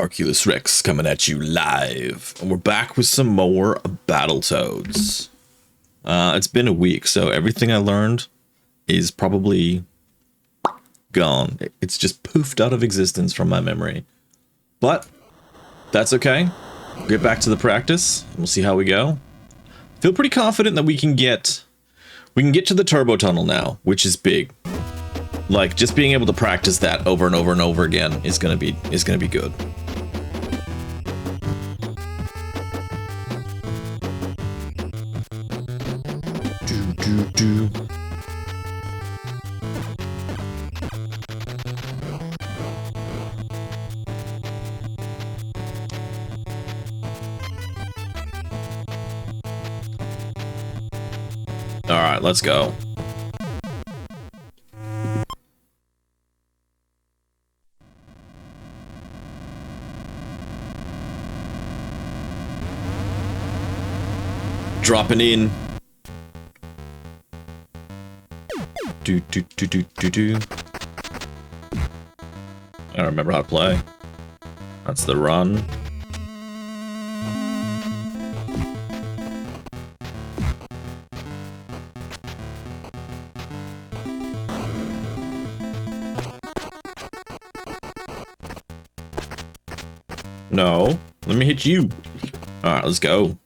Arculus Rex coming at you live. And we're back with some more Battletoads. It's been a week, so everything I learned is probably gone. It's just poofed out of existence from my memory. But that's okay. We'll get back to the practice. We'll see how we go. Feel pretty confident that we can get to the turbo tunnel now, which is big. Like, just being able to practice that over and over and over again is gonna be good. All right, let's go. Dropping in. Do. I don't remember how to play. That's the run. No, let me hit you. All right, let's go.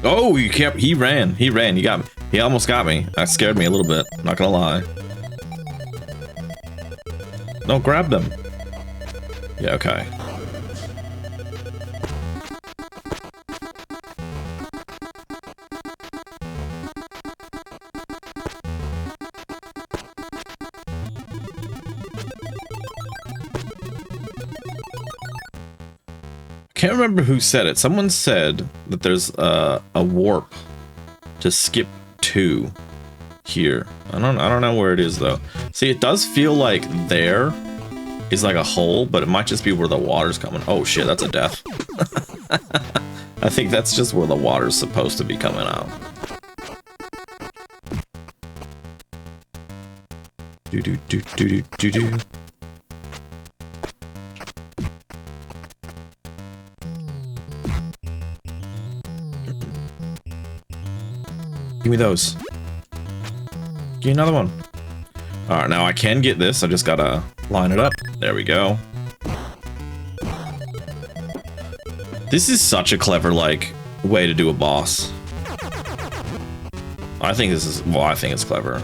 Oh, he ran, he got me. He almost got me. That scared me a little bit, not gonna lie. No, grab them. Yeah, okay. I can't remember who said it. Someone said that there's a warp to skip 2 here. I don't know where it is though. See, it does feel like there is like a hole, but it might just be where the water's coming. Oh shit, that's a death. I think that's just where the water's supposed to be coming out. Do. Give me those. Give me another one. All right, now I can get this. I just gotta line it up. There we go. This is such a clever, like, way to do a boss. I think this is, well, I think it's clever.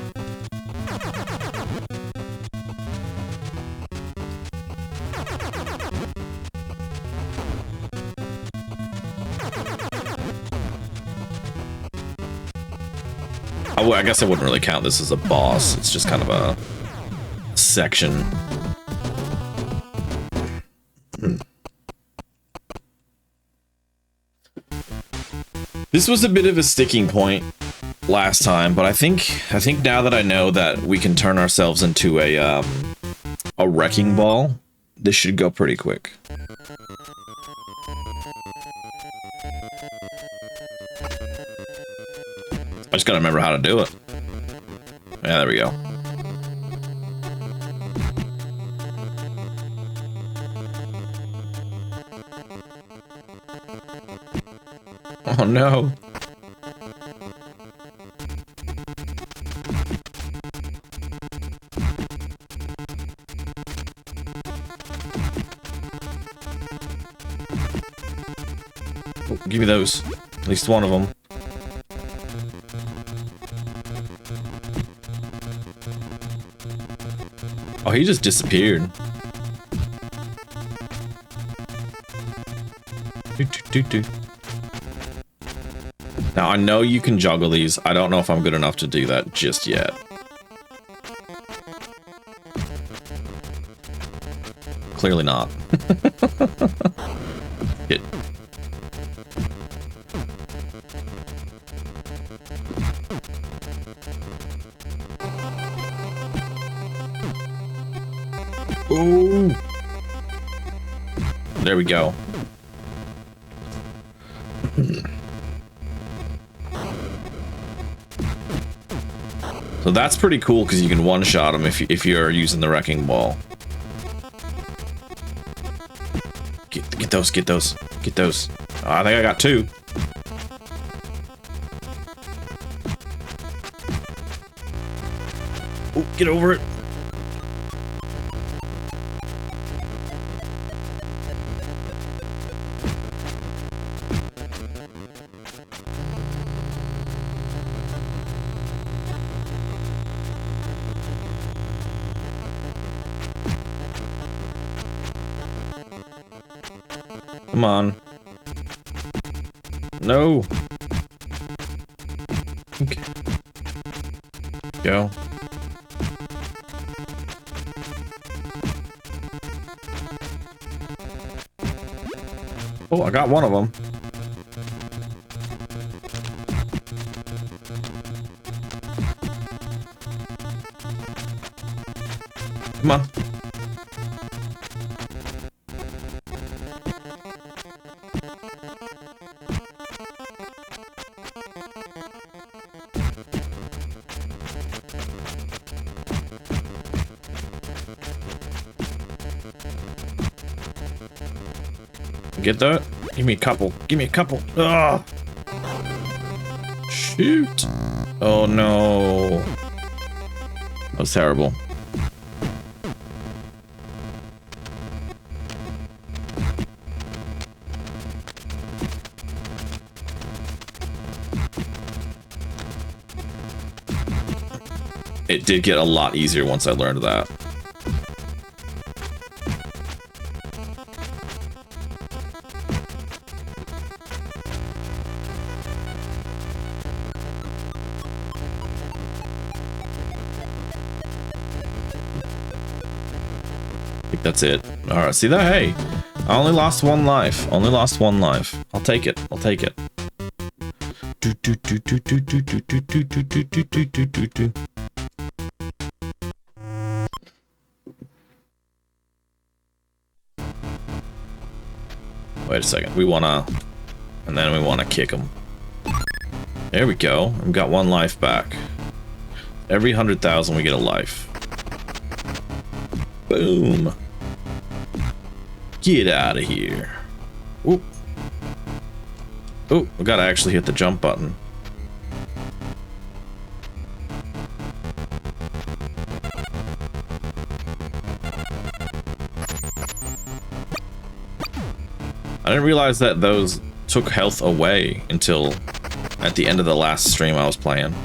I guess I wouldn't really count this as a boss. It's just kind of a section. This was a bit of a sticking point last time, but I think now that I know that we can turn ourselves into a wrecking ball, this should go pretty quick. I just gotta remember how to do it. Yeah, there we go. Oh no. Oh, give me those. At least one of them. Oh, he just disappeared. Now, I know you can juggle these. I don't know if I'm good enough to do that just yet. Clearly not. Hit. Ooh. There we go. So that's pretty cool because you can one-shot them if you're using the wrecking ball. Get those, get those, get those. Oh, I think I got 2. Oh, get over it. Come on. No. Okay. Go. Oh, I got one of them. Come on. Get that? Give me a couple. Give me a couple. Ugh. Shoot. Oh no. That was terrible. It did get a lot easier once I learned that. That's it. All right, see that? Hey, I only lost 1 life. Only lost 1 life. I'll take it. I'll take it. Wait a second. We wanna, and then we wanna kick him. There we go. We've got 1 life back. Every 100,000 we get a life. Boom. Get out of here. Oop. Oh, we gotta actually hit the jump button. I didn't realize that those took health away until at the end of the last stream I was playing.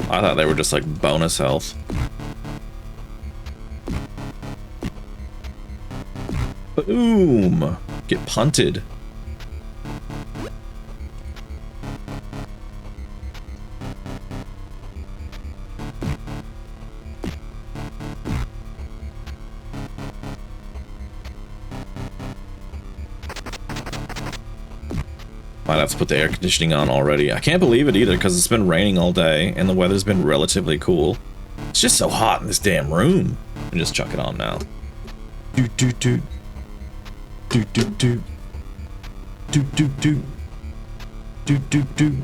I thought they were just like bonus health. Boom! Get punted. Might have to put the air conditioning on already. I can't believe it either because it's been raining all day and the weather's been relatively cool. It's just so hot in this damn room. Let me just chuck it on now. Do do do. Do do do. Do do do. Do do do.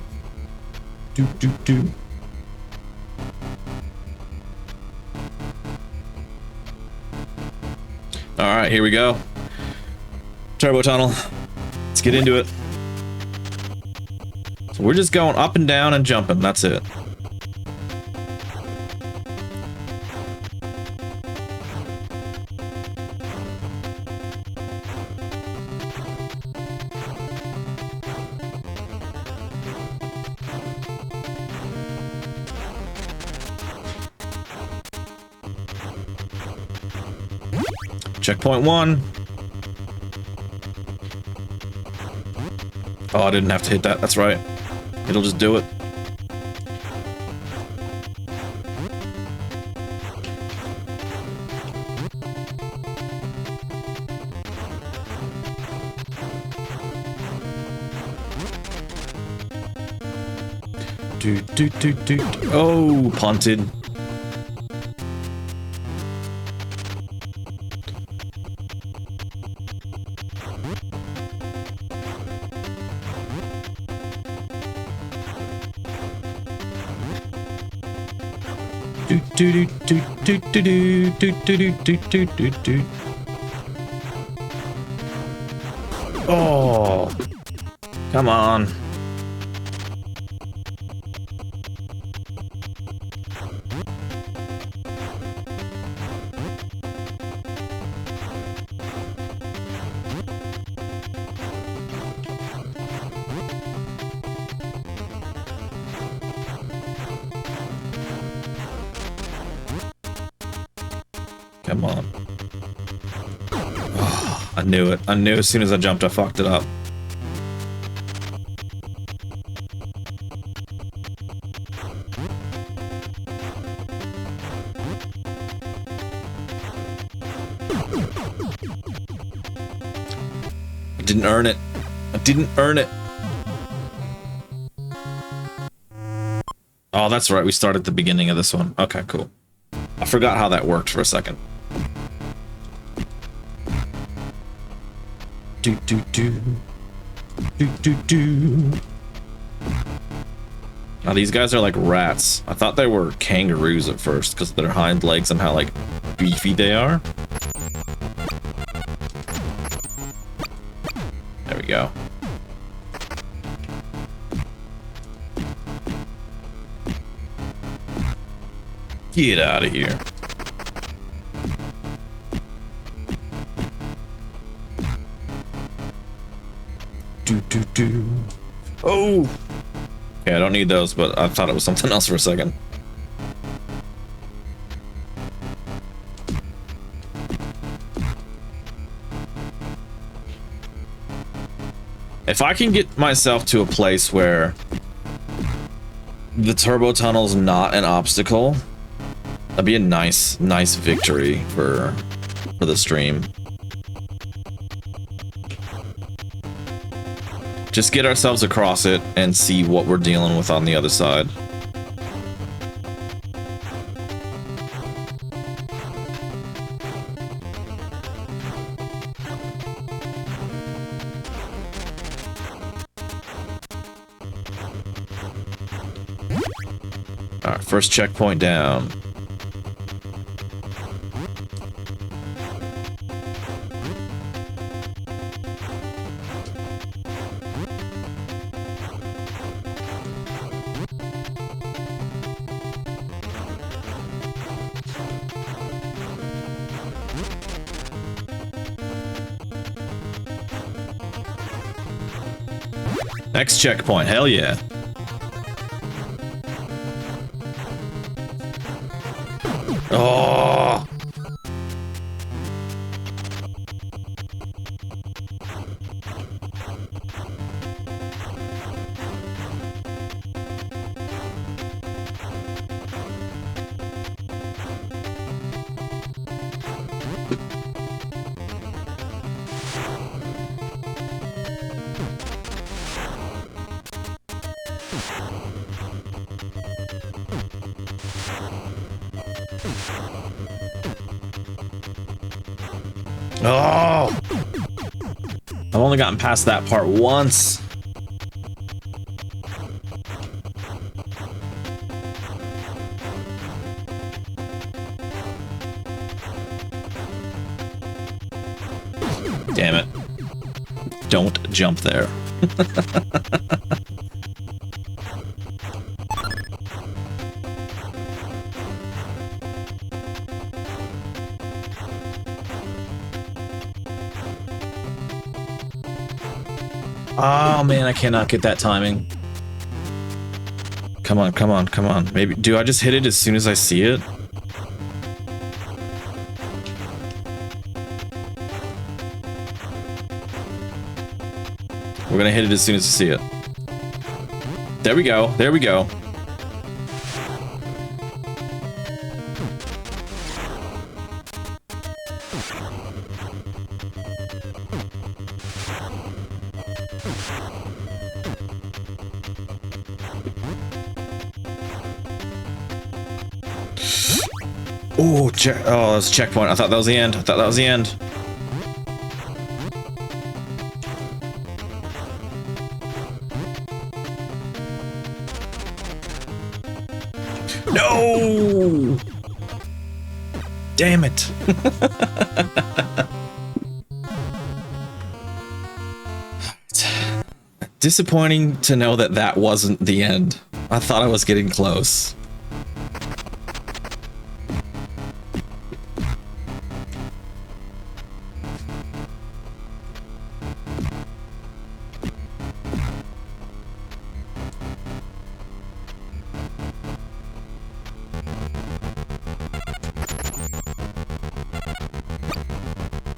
Do do do. Alright, here we go. Turbo tunnel. Let's get into it. So we're just going up and down and jumping, that's it. Checkpoint 1. Oh, I didn't have to hit that. That's right. It'll just do it. Do do do do. Oh, punted. Oh, come on. Come on. Oh, I knew it. I knew as soon as I jumped, I fucked it up. I didn't earn it. I didn't earn it. Oh, that's right. We started at the beginning of this one. Okay, cool. I forgot how that worked for a second. Do do do. Do do do. Now these guys are like rats. I thought they were kangaroos at first because of their hind legs and how like beefy they are. There we go. Get out of here. Do do do. Oh! Okay, I don't need those, but I thought it was something else for a second. If I can get myself to a place where the turbo tunnel's not an obstacle, that'd be a nice victory for the stream. Just get ourselves across it and see what we're dealing with on the other side. All right, first checkpoint down. Next checkpoint, hell yeah. Oh. Oh! I've only gotten past that part once. Damn it. Don't jump there. Oh man, I cannot get that timing. Come on, come on, come on. Maybe, do I just hit it as soon as I see it? We're gonna hit it as soon as I see it. There we go, there we go. Oh, that's a checkpoint. I thought that was the end. I thought that was the end. No! Damn it. Disappointing to know that that wasn't the end. I thought I was getting close.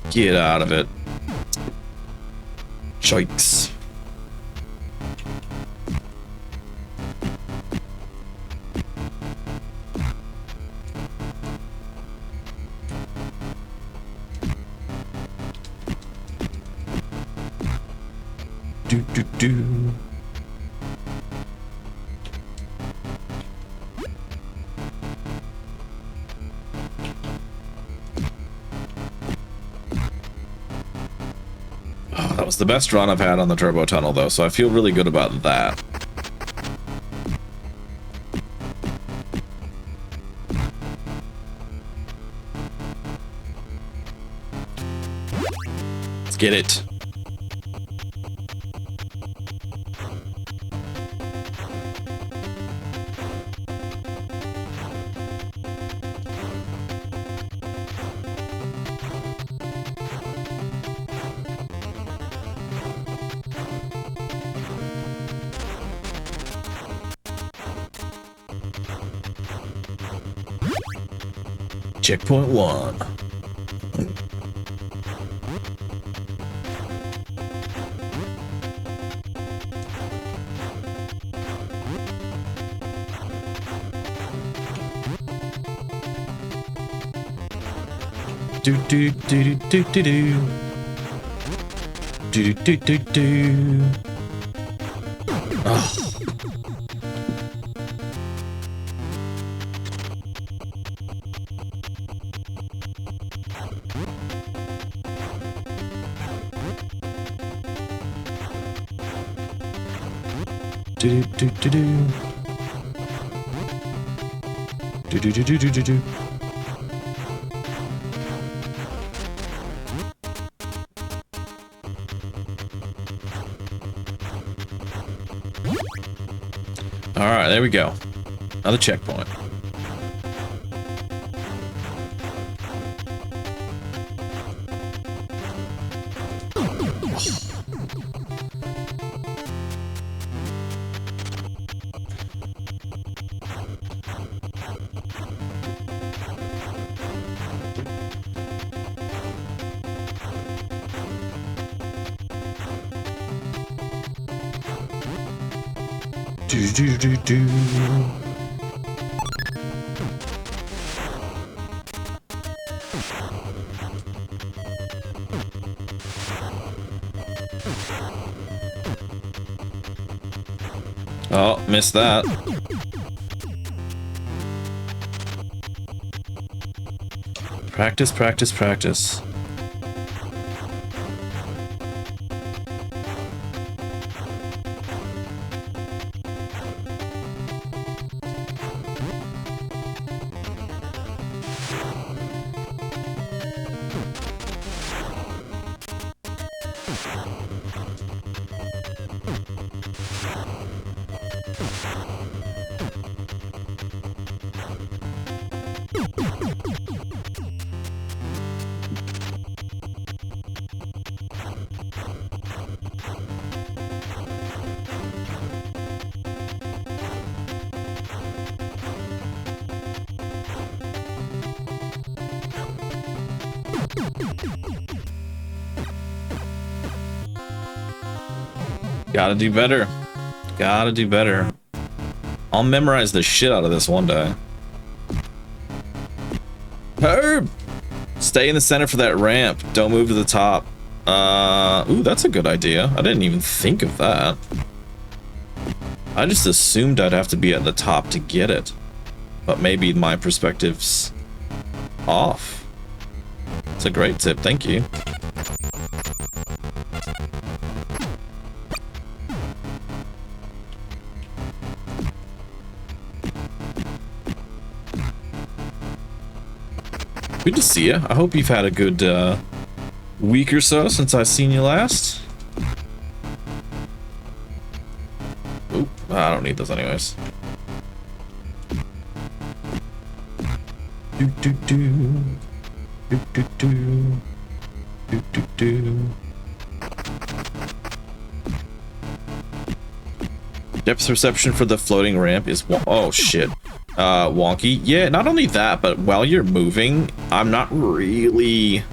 Get out of it. Choiks. Do do do. Oh, that was the best run I've had on the turbo tunnel, though, so I feel really good about that. Let's get it. Checkpoint 1. Do do do do do do do do do do. Oh. Do do do do do do do do do do do. All right, there we go. Another checkpoint. Do do do do. Oh, missed that. Practice, practice, practice. Gotta do better. Gotta do better. I'll memorize the shit out of this one day. Herb! Stay in the center for that ramp. Don't move to the top. Ooh, that's a good idea. I didn't even think of that. I just assumed I'd have to be at the top to get it. But maybe my perspective's off. It's a great tip, thank you. Good to see you. I hope you've had a good week or so since I've seen you last. Oop, I don't need those anyways. Do do do. Do do do. Do do do. Depth perception for the floating ramp is oh shit. Wonky. Yeah, not only that, but while you're moving, I'm not really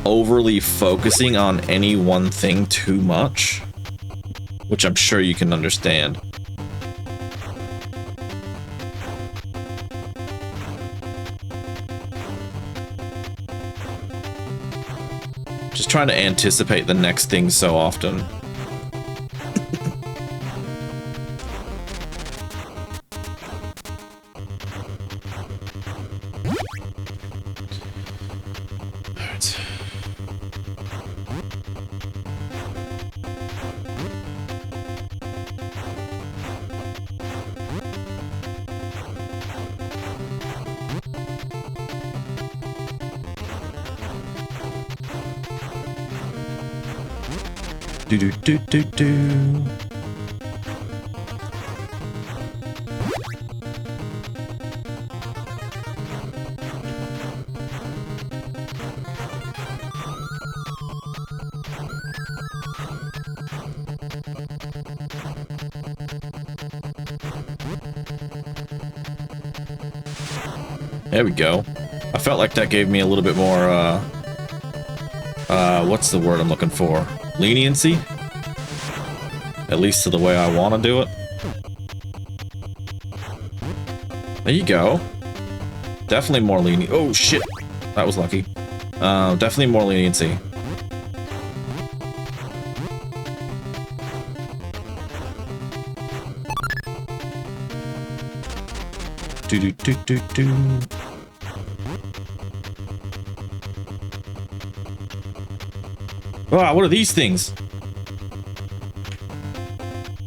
overly focusing on any one thing too much, which I'm sure you can understand. Just trying to anticipate the next thing so often. Do do do do do. There we go. I felt like that gave me a little bit more, what's the word I'm looking for? Leniency? At least to the way I want to do it. There you go. Definitely more lenient. Oh shit, that was lucky. Definitely more leniency. Do do do do do. Ah, what are these things?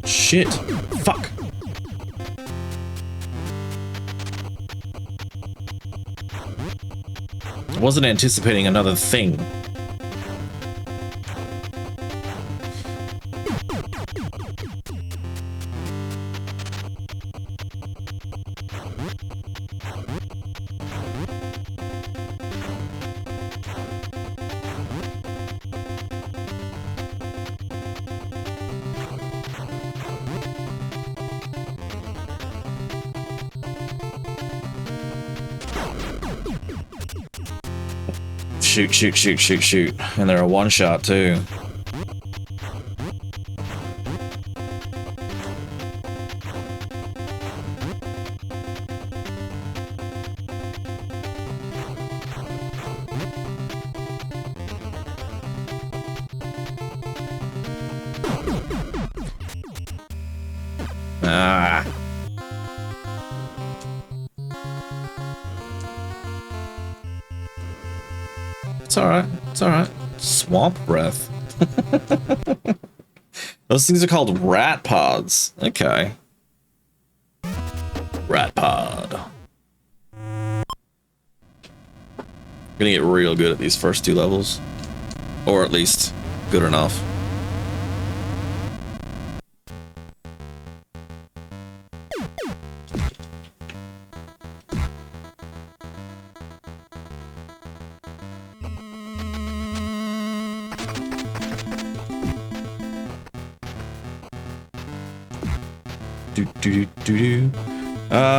Shit. Fuck. I wasn't anticipating another thing. Shoot, shoot, shoot, shoot, shoot. And they're a one-shot, too. Ah. It's alright. It's alright. Swamp breath. Those things are called rat pods. Okay. Rat pod. I'm gonna get real good at these first two levels. Or at least good enough.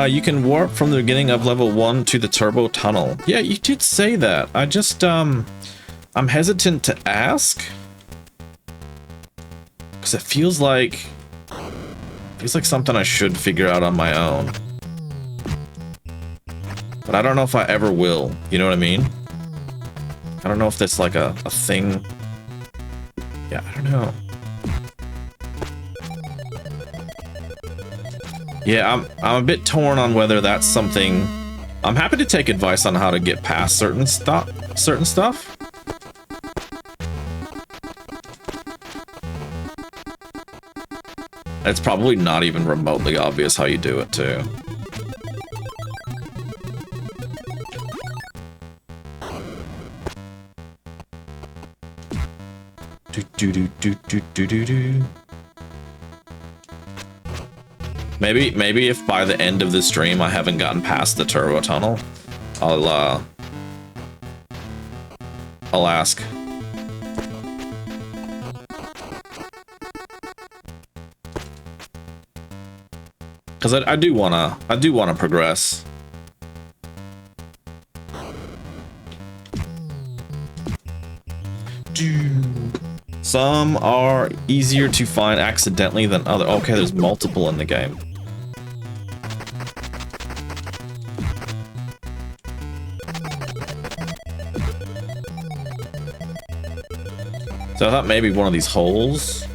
You can warp from the beginning of level 1 to the turbo tunnel. Yeah, you did say that. I just, I'm hesitant to ask. Because it feels like something I should figure out on my own. But I don't know if I ever will. You know what I mean? I don't know if that's like a thing. Yeah, I don't know. Yeah, I'm a bit torn on whether that's something. I'm happy to take advice on how to get past certain stuff. It's probably not even remotely obvious how you do it too. Do do do do do do do. Maybe if by the end of the stream I haven't gotten past the turbo tunnel, I'll ask. Cause I do wanna progress. Some are easier to find accidentally than other. Okay, there's multiple in the game. So I thought maybe one of these holes.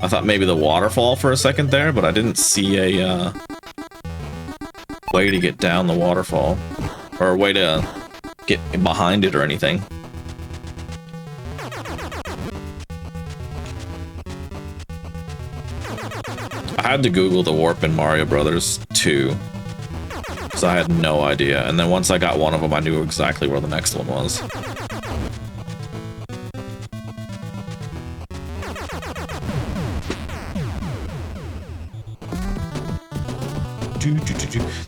I thought maybe the waterfall for a second there, but I didn't see a way to get down the waterfall. Or a way to get behind it or anything. I had to Google the warp in Mario Brothers 2. Because I had no idea. And then once I got one of them, I knew exactly where the next one was.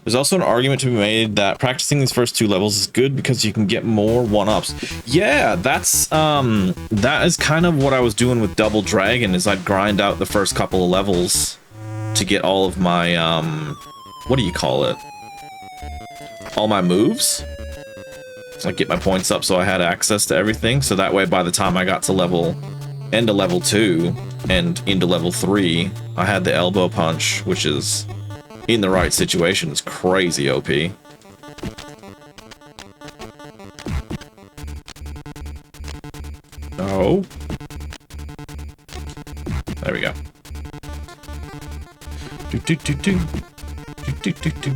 There's also an argument to be made that practicing these first two levels is good because you can get more one-ups. Yeah, that is kind of what I was doing with Double Dragon, is I'd grind out the first couple of levels to get all of my, what do you call it? All my moves? Like get my points up so I had access to everything, so that way by the time I got to end of level 2 and into level 3, I had the elbow punch, which is, in the right situation, is crazy OP. Oh. There we go. Do do do do. Do do do do.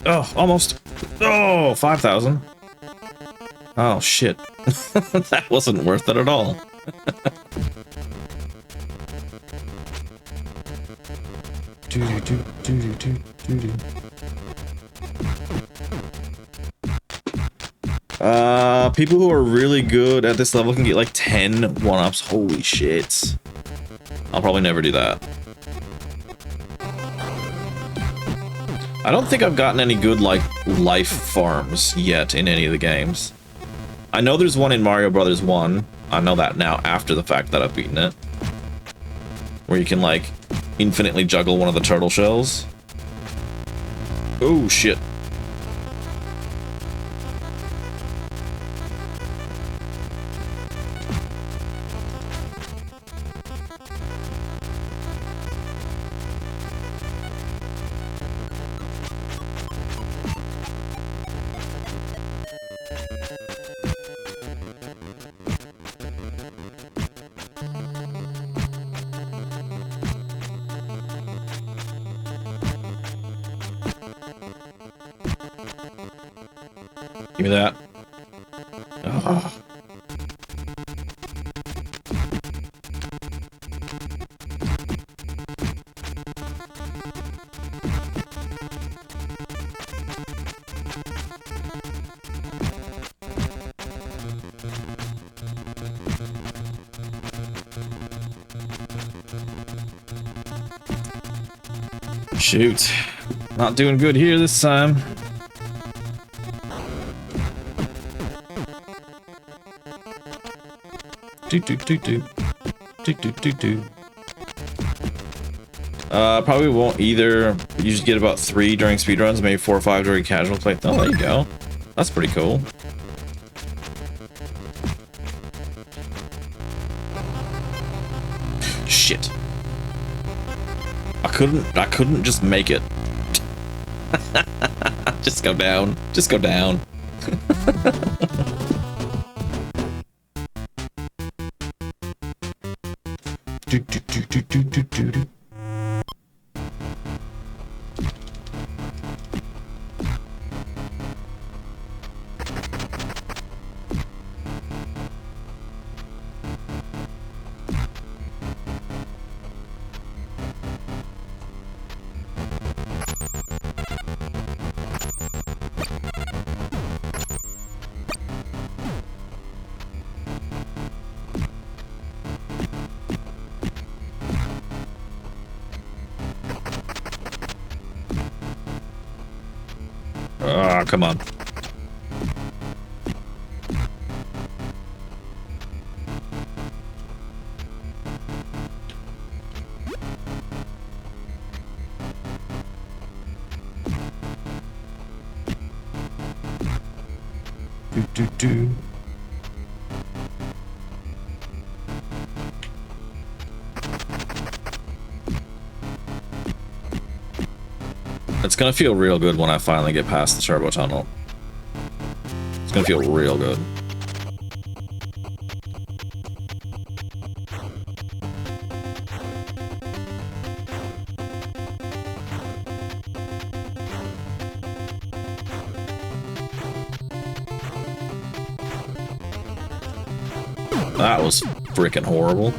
Oh, almost. Oh, 5,000. Oh, shit. That wasn't worth it at all. People who are really good at this level can get like 10 one-ups. Holy shit. I'll probably never do that. I don't think I've gotten any good, like, life farms yet in any of the games. I know there's one in Mario Brothers 1. I know that now after the fact that I've beaten it. Where you can, like, infinitely juggle one of the turtle shells. Oh, shit. Give me that. Oh. Shoot. Not doing good here this time. Probably won't either. You just get about 3 during speedruns, maybe 4 or 5 during casual play. Oh, there you go. That's pretty cool. Shit. I couldn't just make it. Just go down. Just go down. Ah, come on. Do. It's gonna feel real good when I finally get past the turbo tunnel. It's gonna feel real good. That was freaking horrible.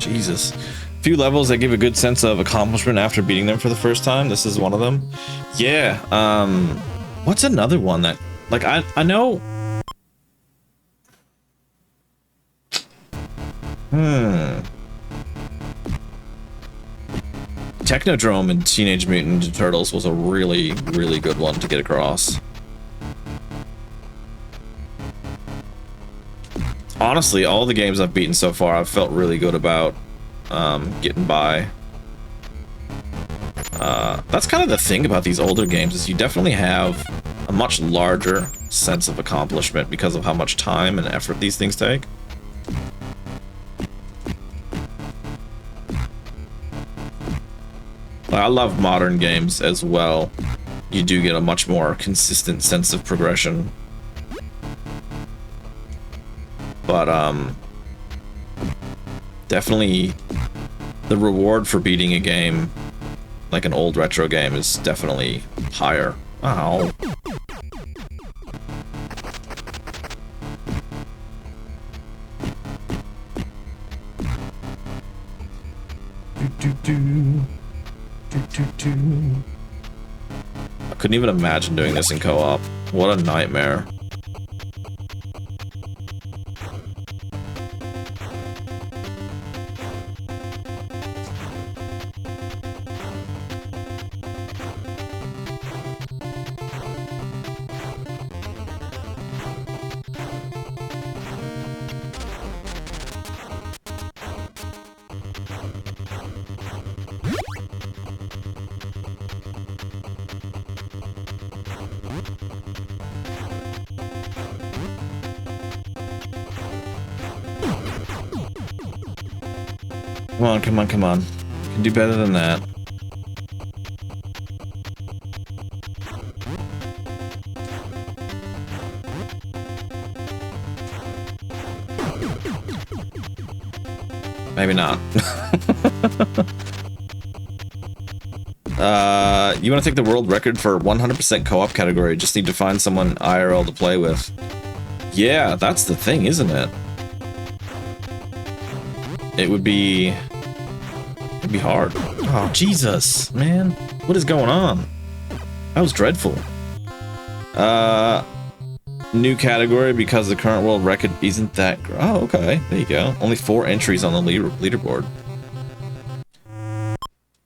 Jesus. Few levels that give a good sense of accomplishment after beating them for the first time. This is one of them. Yeah, what's another one that, like, I know... Technodrome in Teenage Mutant Ninja Turtles was a really, really good one to get across. Honestly, all the games I've beaten so far, I've felt really good about getting by. That's kind of the thing about these older games, is you definitely have a much larger sense of accomplishment because of how much time and effort these things take. I love modern games as well. You do get a much more consistent sense of progression. But definitely the reward for beating a game like an old retro game is definitely higher. Ow. I couldn't even imagine doing this in co-op. What a nightmare. Come on, come on, come on. You can do better than that. Maybe not. You want to take the world record for 100% co-op category, just need to find someone IRL to play with. Yeah, that's the thing, isn't it? It'd be hard. Oh, Jesus, man. What is going on? That was dreadful. New category because the current world record isn't that... Oh, okay. There you go. Only 4 entries on the leaderboard.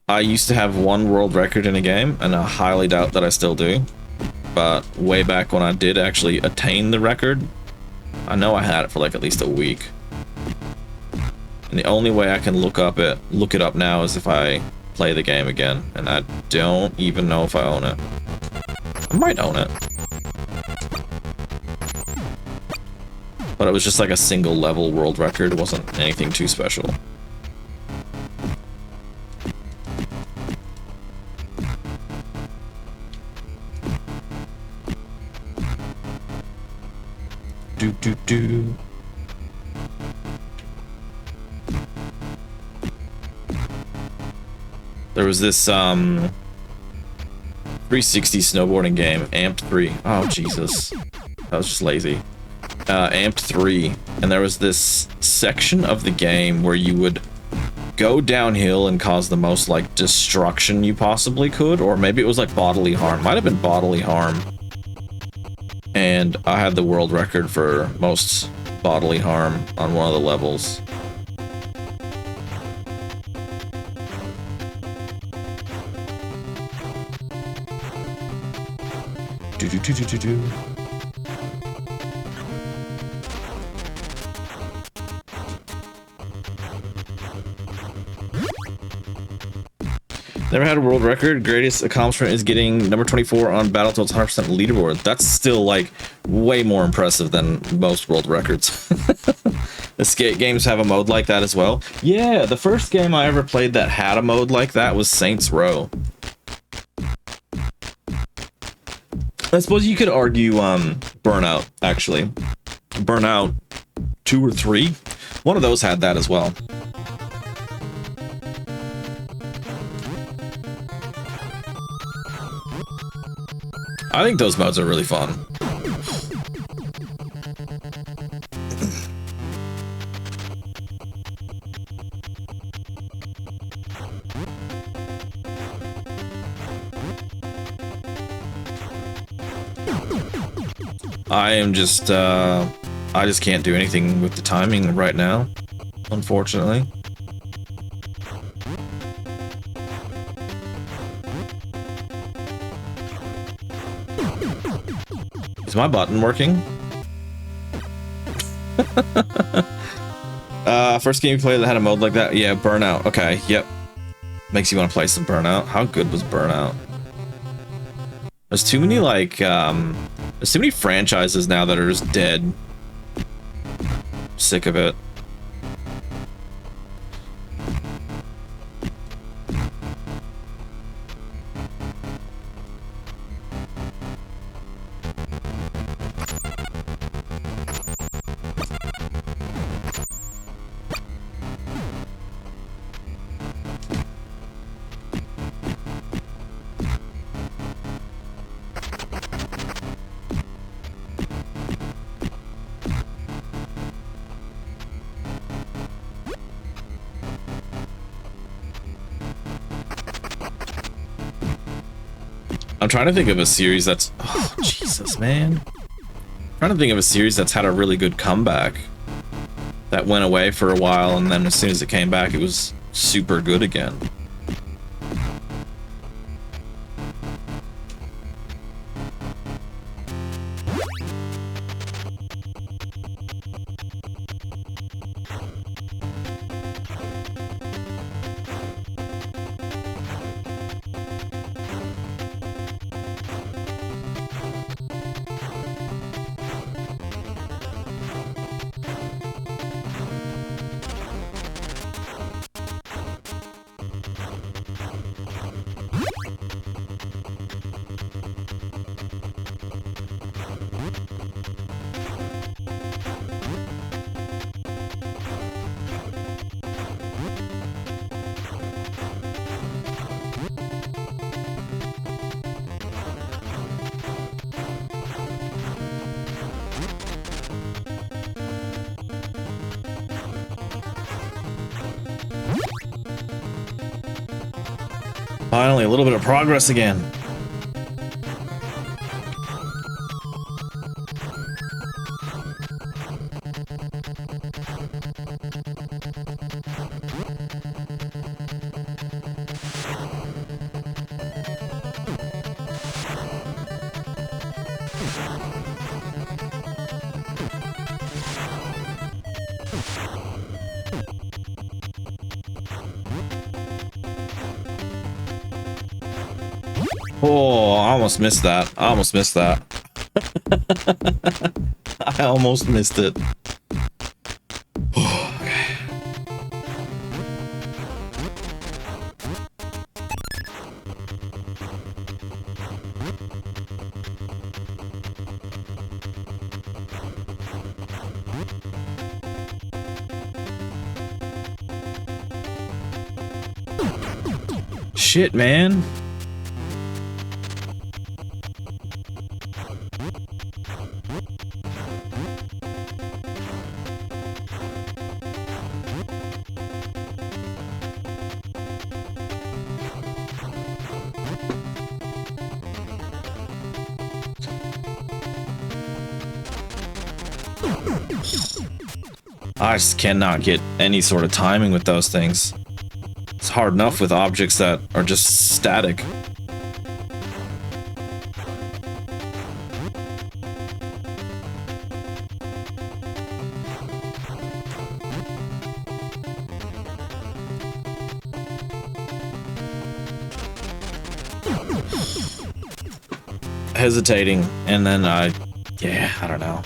I used to have 1 world record in a game, and I highly doubt that I still do. But way back when I did actually attain the record, I know I had it for like at least a week. And the only way I can look it up now is if I play the game again, and I don't even know if I own it. I might own it. But it was just like a single level world record, it wasn't anything too special. Do. There was this 360 snowboarding game, Amped 3. Oh Jesus, that was just lazy. Amped 3, and there was this section of the game where you would go downhill and cause the most like destruction you possibly could, or maybe it was like bodily harm. Might have been bodily harm. And I had the world record for most bodily harm on one of the levels. Do. Never had a world record. Greatest accomplishment is getting number 24 on Battletoads 100% leaderboard. That's still like way more impressive than most world records. The skate games have a mode like that as well. Yeah, the first game I ever played that had a mode like that was Saints Row. I suppose you could argue Burnout, actually. Burnout 2 or 3. One of those had that as well. I think those modes are really fun. I just can't do anything with the timing right now, unfortunately. Is my button working? First game you played that had a mode like that? Yeah, Burnout. Okay, yep. Makes you want to play some Burnout. How good was Burnout? There's too many, like, there's too many franchises now that are just dead. Sick of it. I'm trying to think of a series that's... Oh, Jesus, man. I'm trying to think of a series that's had a really good comeback. That went away for a while, and then as soon as it came back, it was super good again. Finally, a little bit of progress again. Oh, I almost missed that. I almost missed that. I almost missed it. Oh, okay. Shit, man. I just cannot get any sort of timing with those things. It's hard enough with objects that are just static. Hesitating, and then yeah, I don't know.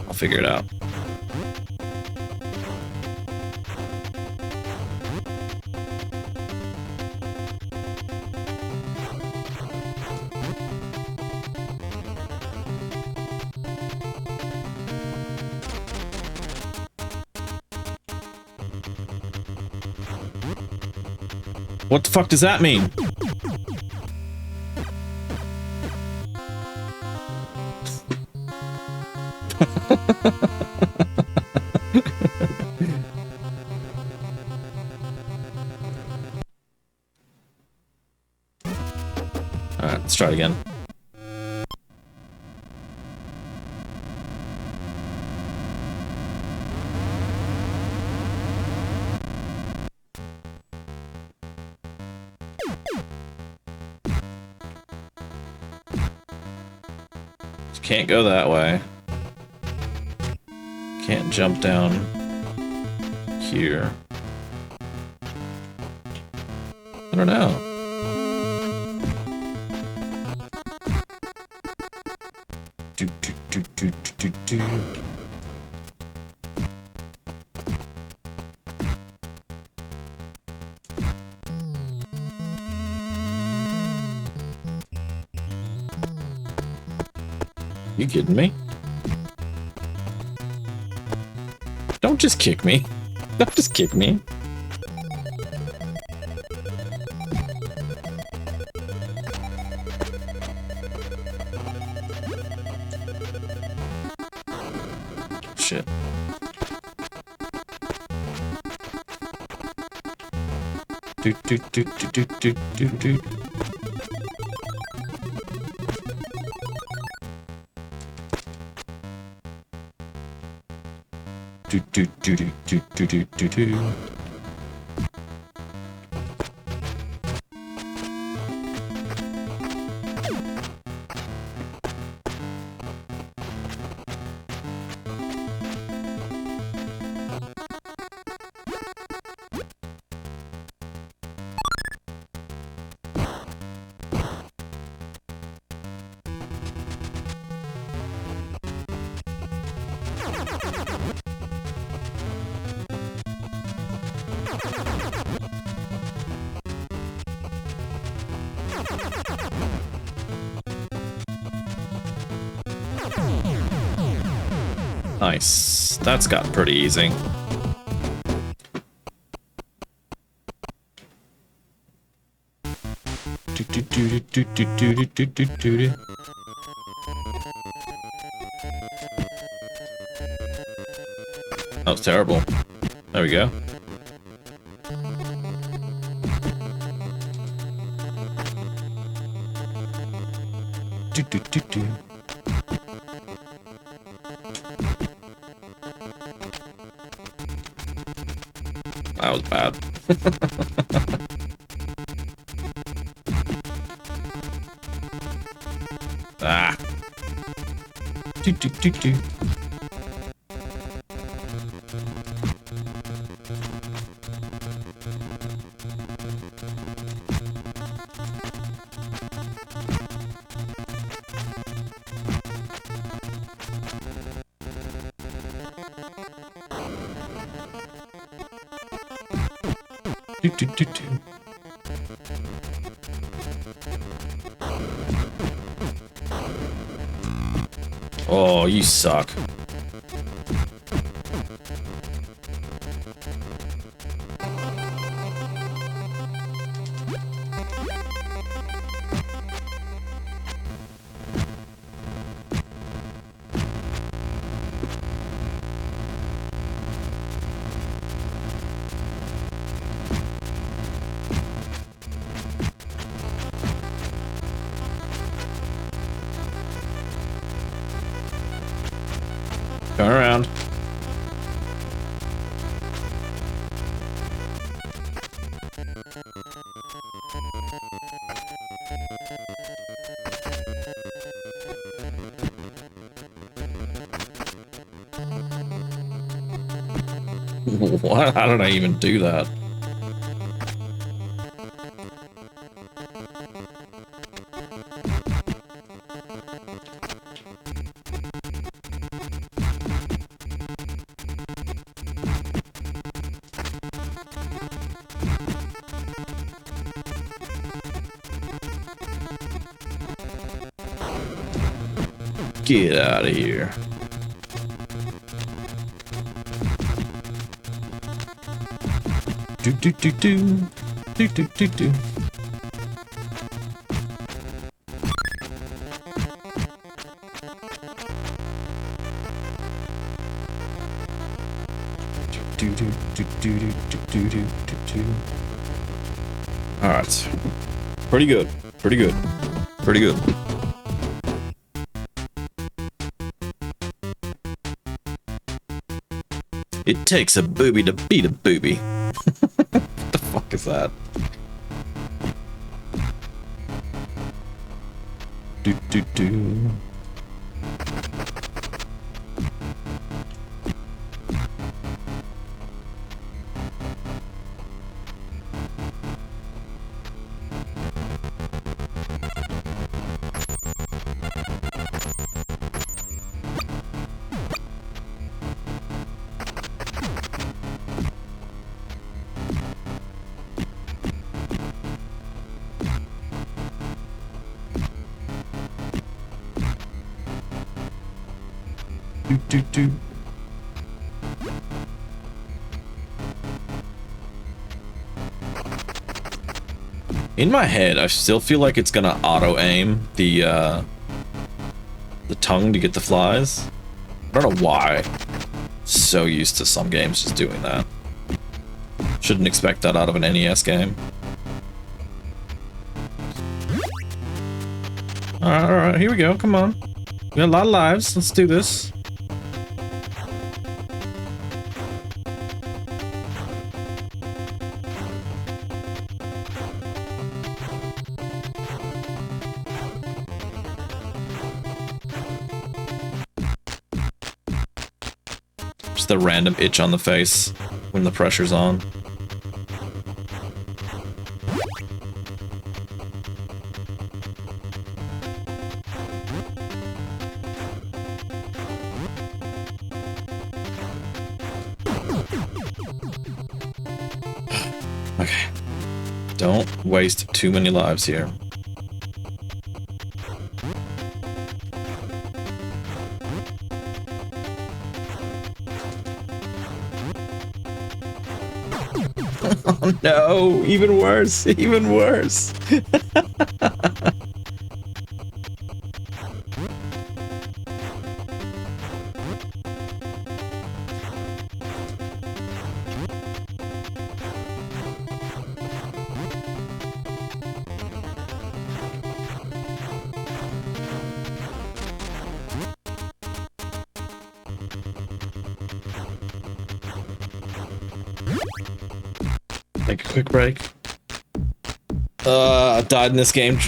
I'll figure it out. What the fuck does that mean? Alright, let's try it again. Can't go that way. Can't jump down here. I don't know. Do, do, do, do, do, do, do. You kidding me? Don't just kick me. Don't just kick me. Shit. Do do do do do do do do. Do do do do do do do do do. Nice. That's got pretty easy. Do do do do do do do do do do do. That was terrible. There we go. Do do do do. That was bad. Ah. Do do do do. Do, do, do, do. Oh, you suck. Turn around. What? How did I even do that? Get out of here. Do do do do do do do do. Do do do do do do do do do. All right, pretty good, pretty good, pretty good. It takes a booby to beat a booby. What the fuck is that? Do do do. Do, do. In my head, I still feel like it's gonna auto-aim the tongue to get the flies. I don't know why. So used to some games just doing that. Shouldn't expect that out of an NES game. Alright, here we go, come on. We got a lot of lives, let's do this. Just the random itch on the face when the pressure's on. Okay. Don't waste too many lives here. Oh no, even worse, even worse. Take a quick break. I died in this game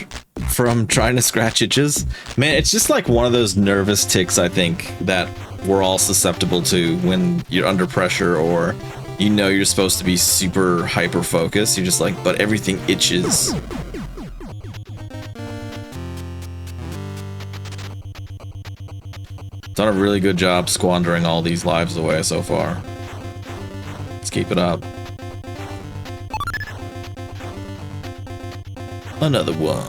from trying to scratch itches. Man, it's just like one of those nervous tics, I think, that we're all susceptible to when you're under pressure or you know you're supposed to be super hyper focused. You're just like, but everything itches. Done a really good job squandering all these lives away so far. Let's keep it up. Another one.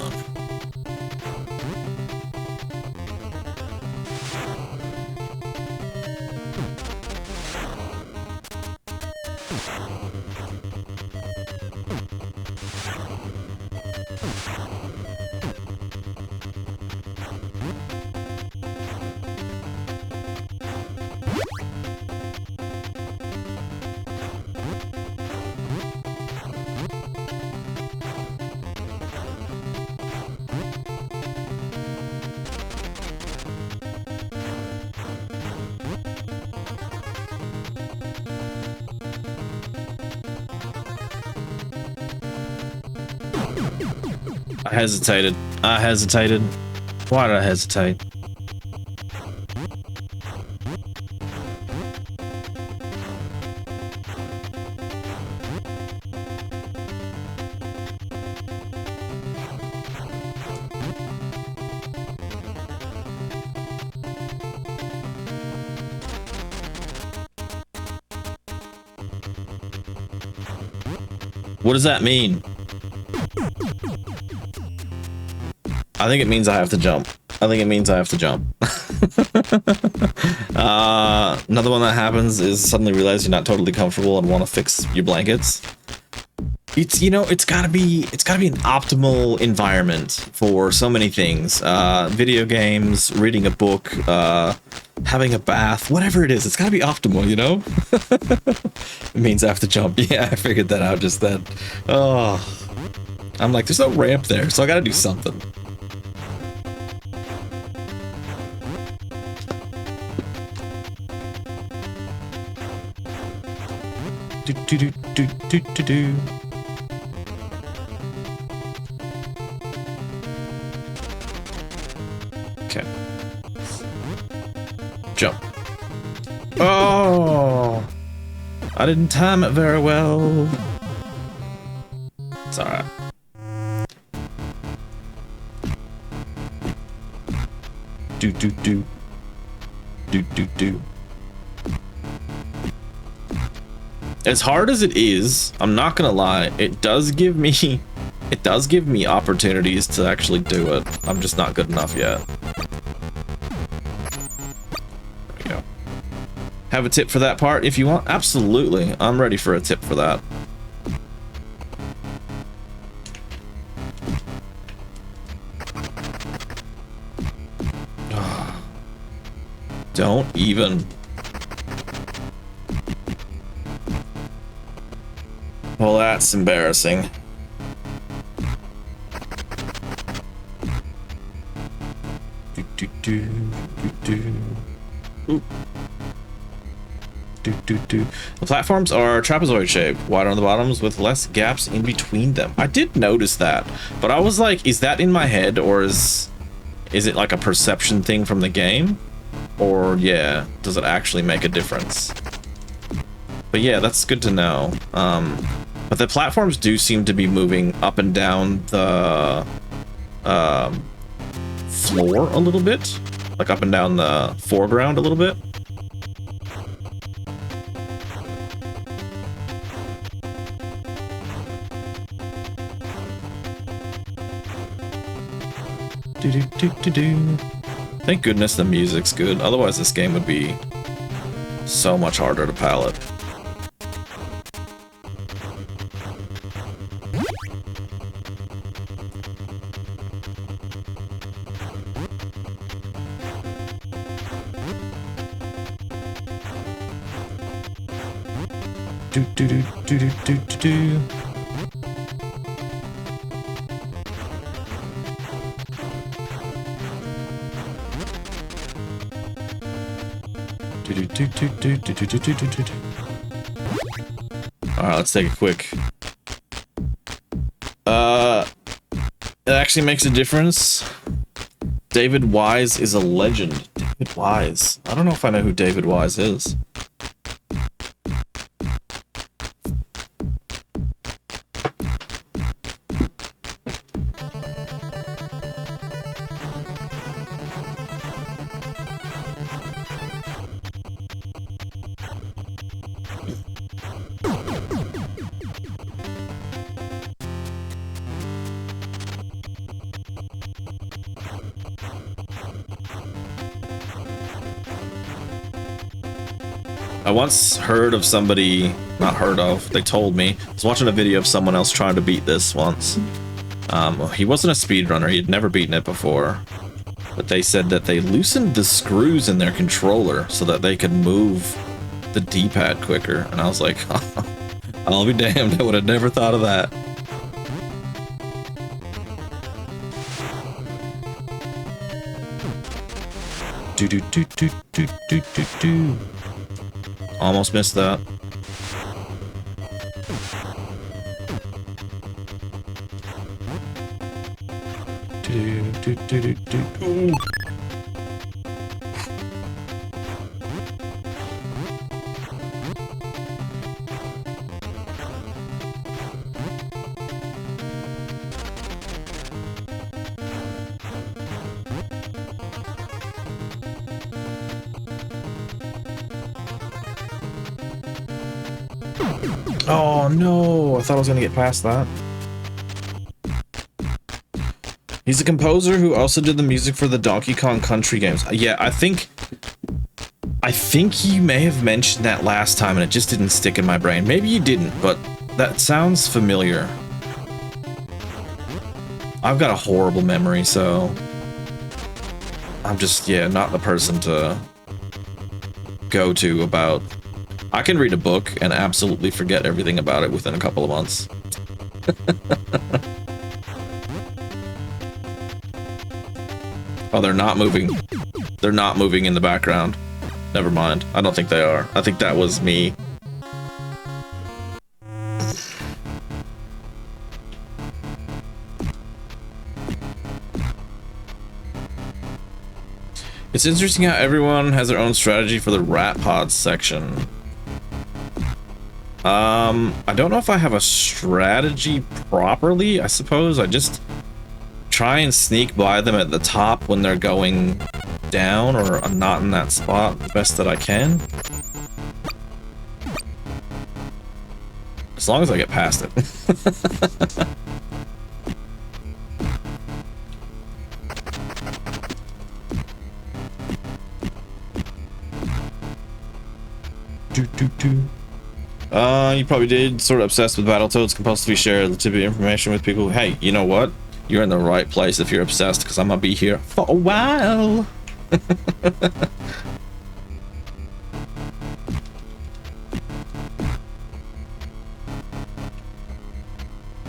I hesitated. I hesitated. Why did I hesitate? What does that mean? I think it means I have to jump. I think it means I have to jump. Another one that happens is suddenly realize you're not totally comfortable and want to fix your blankets. It's, you know, it's gotta be an optimal environment for so many things. Video games, reading a book, having a bath, whatever it is, it's gotta be optimal, you know? It means I have to jump. Yeah, I figured that out just then. Oh, I'm like, there's no ramp there, so I gotta do something. Do do do do do do do. Okay. Jump. Oh, I didn't time it very well. It's alright. Do do do. Do do do. As hard as it is, I'm not gonna lie, it does give me opportunities to actually do it. I'm just not good enough yet. There we go. Have a tip for that part if you want? Absolutely. I'm ready for a tip for that. Don't even. Well, that's embarrassing. Do do do do do. Ooh. Do do do. The platforms are trapezoid shaped, wider on the bottoms with less gaps in between them. I did notice that, but I was like, is that in my head or is it like a perception thing from the game? Or yeah, does it actually make a difference? But yeah, that's good to know. But the platforms do seem to be moving up and down the floor a little bit, like up and down the foreground a little bit. Do do do do do. Thank goodness the music's good. Otherwise, this game would be so much harder to palette. Do do do do do do do do. Alright, let's take a quick. It actually makes a difference. David Wise is a legend. David Wise. I don't know if I know who David Wise is. I once heard of somebody, not heard of, they told me, I was watching a video of someone else trying to beat this once. He wasn't a speedrunner, he'd never beaten it before. But they said that they loosened the screws in their controller so that they could move the D-pad quicker. And I was like, I'll be damned, I would have never thought of that. Do do do do do do do do. Almost missed that. Ooh. Oh no, I thought I was gonna get past that. He's a composer who also did the music for the Donkey Kong Country games. Yeah, I think you may have mentioned that last time and it just didn't stick in my brain. Maybe you didn't, but that sounds familiar. I've got a horrible memory, so I'm just, yeah, not the person to go to about... I can read a book and absolutely forget everything about it within a couple of months. Oh, they're not moving. They're not moving in the background. Never mind. I don't think they are. I think that was me. It's interesting how everyone has their own strategy for the rat pods section. I don't know if I have a strategy properly, I suppose. I just try and sneak by them at the top when they're going down, or I'm not in that spot the best that I can. As long as I get past it. You probably did. Sort of obsessed with Battletoads, compulsively share the typical information with people. Hey, you know what? You're in the right place if you're obsessed, because I'm gonna be here for a while.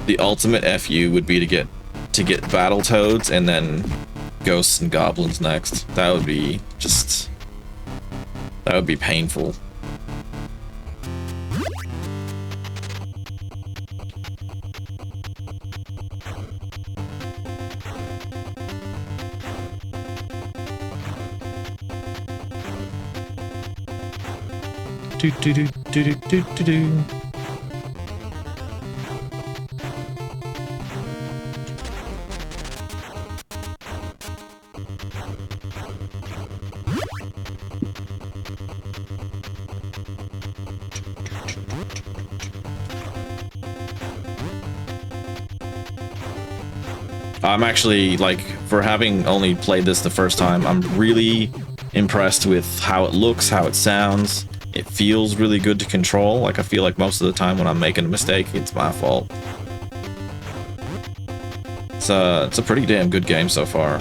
The ultimate FU would be to get Battletoads and then Ghosts and Goblins next. That would be just... that would be painful. Do do do do do do do. I'm actually, like, for having only played this the first time, I'm really impressed with how it looks, how it sounds. It feels really good to control. Like, I feel like most of the time when I'm making a mistake, it's my fault. It's a pretty damn good game so far.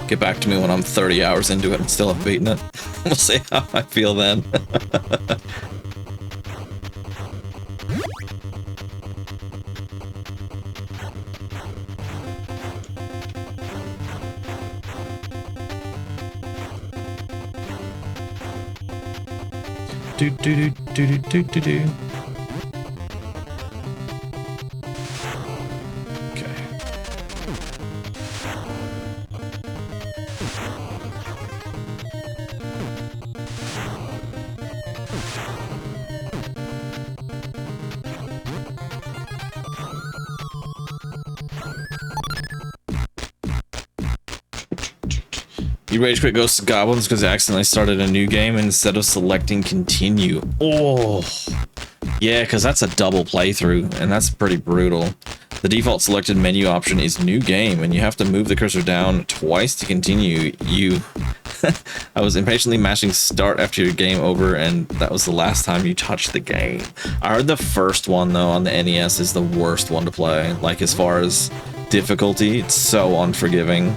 Get back to me when I'm 30 hours into it and still haven't beaten it. We'll see how I feel then. Do do do do do do do. Okay. You rage quit Ghosts and Goblins because I accidentally started a new game instead of selecting continue. Oh, yeah, because that's a double playthrough, and that's pretty brutal. The default selected menu option is new game, and you have to move the cursor down twice to continue. I was impatiently mashing start after your game over, and that was the last time you touched the game. I heard the first one, though, on the NES is the worst one to play. Like, as far as difficulty, it's so unforgiving.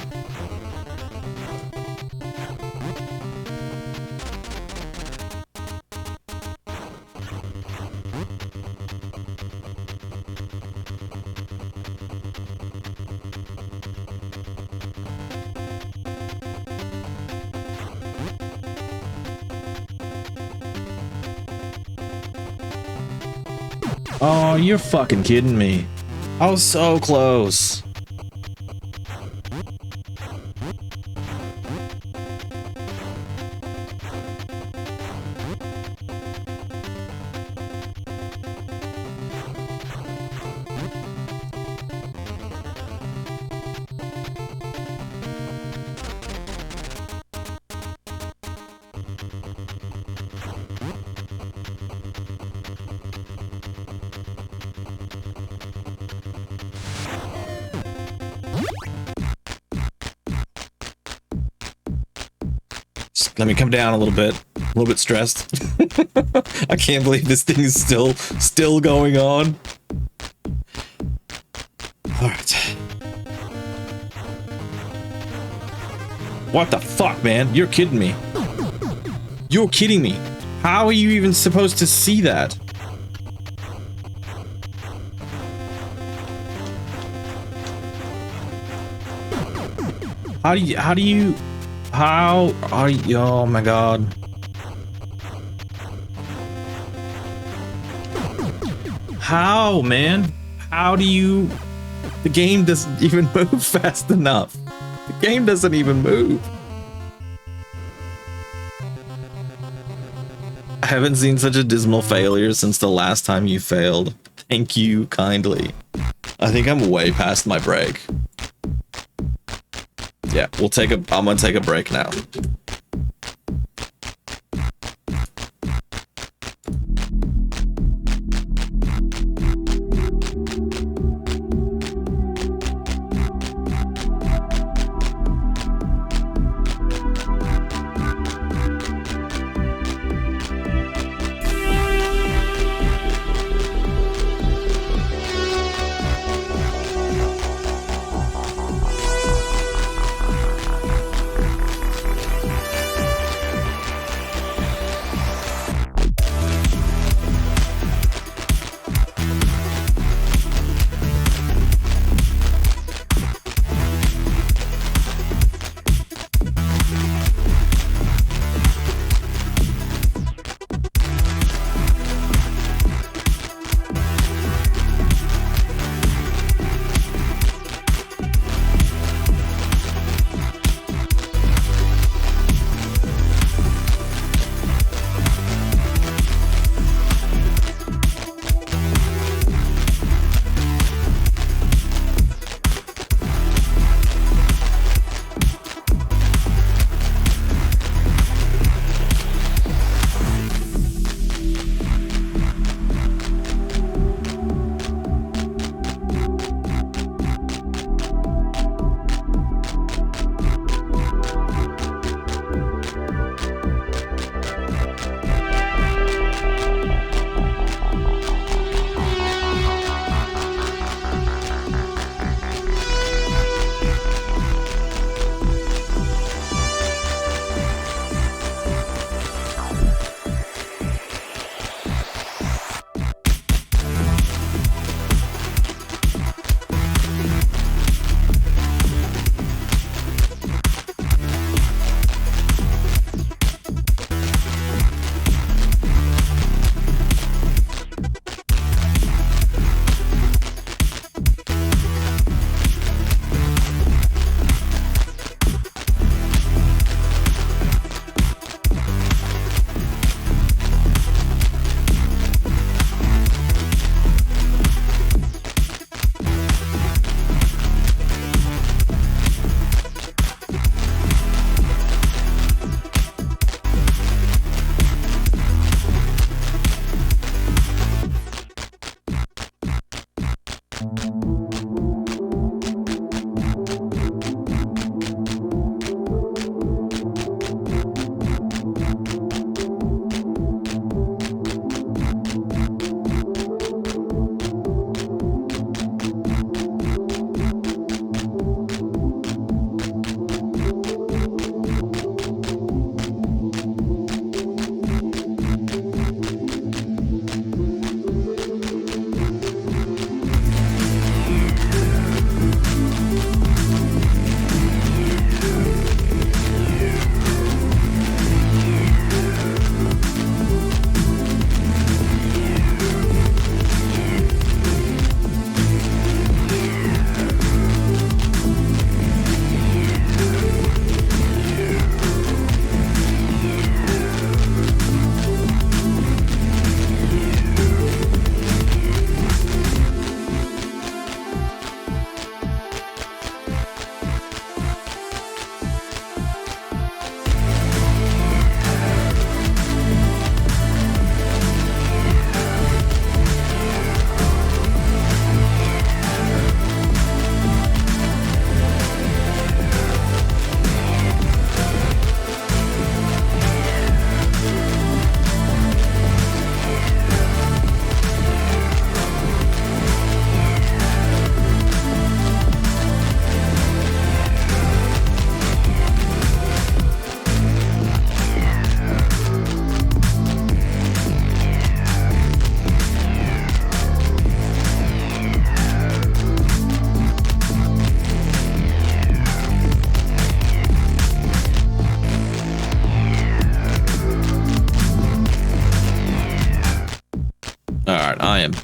Oh, you're fucking kidding me. I was so close. Let me come down a little bit stressed. I can't believe this thing is still going on. All right. What the fuck, man? You're kidding me. You're kidding me. How are you even supposed to see that? How are you, oh my god. How, man? How do you, the game doesn't even move fast enough. The game doesn't even move. I haven't seen such a dismal failure since the last time you failed. Thank you kindly. I think I'm way past my break. Yeah, I'm gonna take a break now.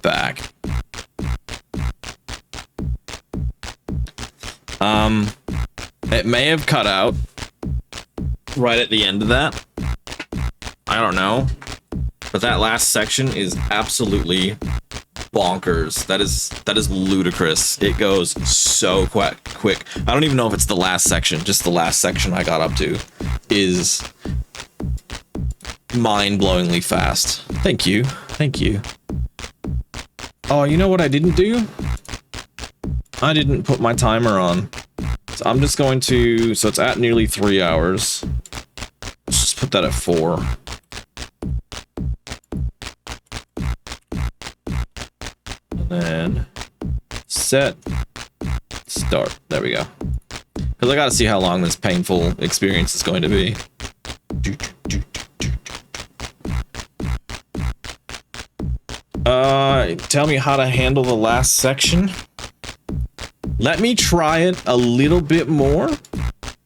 back. It may have cut out right at the end of that. I don't know. But that last section is absolutely bonkers. That is ludicrous. It goes so quick. I don't even know if it's the last section. Just the last section I got up to is mind-blowingly fast. Thank you. Thank you. Oh, you know what I didn't do? I didn't put my timer on. So I'm just going to... So it's at nearly 3 hours. Let's just put that at 4. And then... Set. Start. There we go. Because I gotta see how long this painful experience is going to be. Tell me how to handle the last section. Let me try it a little bit more,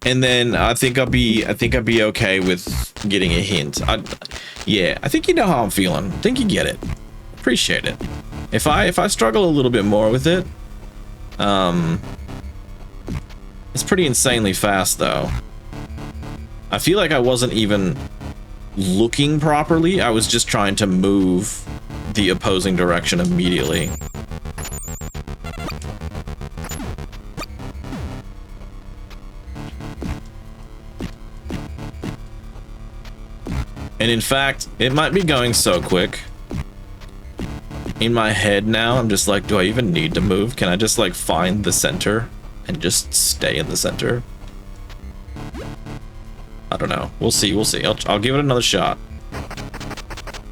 and then I think I'll be okay with getting a hint. Yeah, I think you know how I'm feeling. I think you get it. Appreciate it. If I struggle a little bit more with it, it's pretty insanely fast though. I feel like I wasn't even looking properly. I was just trying to move the opposing direction immediately. And in fact, it might be going so quick. In my head now, I'm just like, do I even need to move? Can I just like find the center and just stay in the center? I don't know. We'll see. We'll see. I'll give it another shot.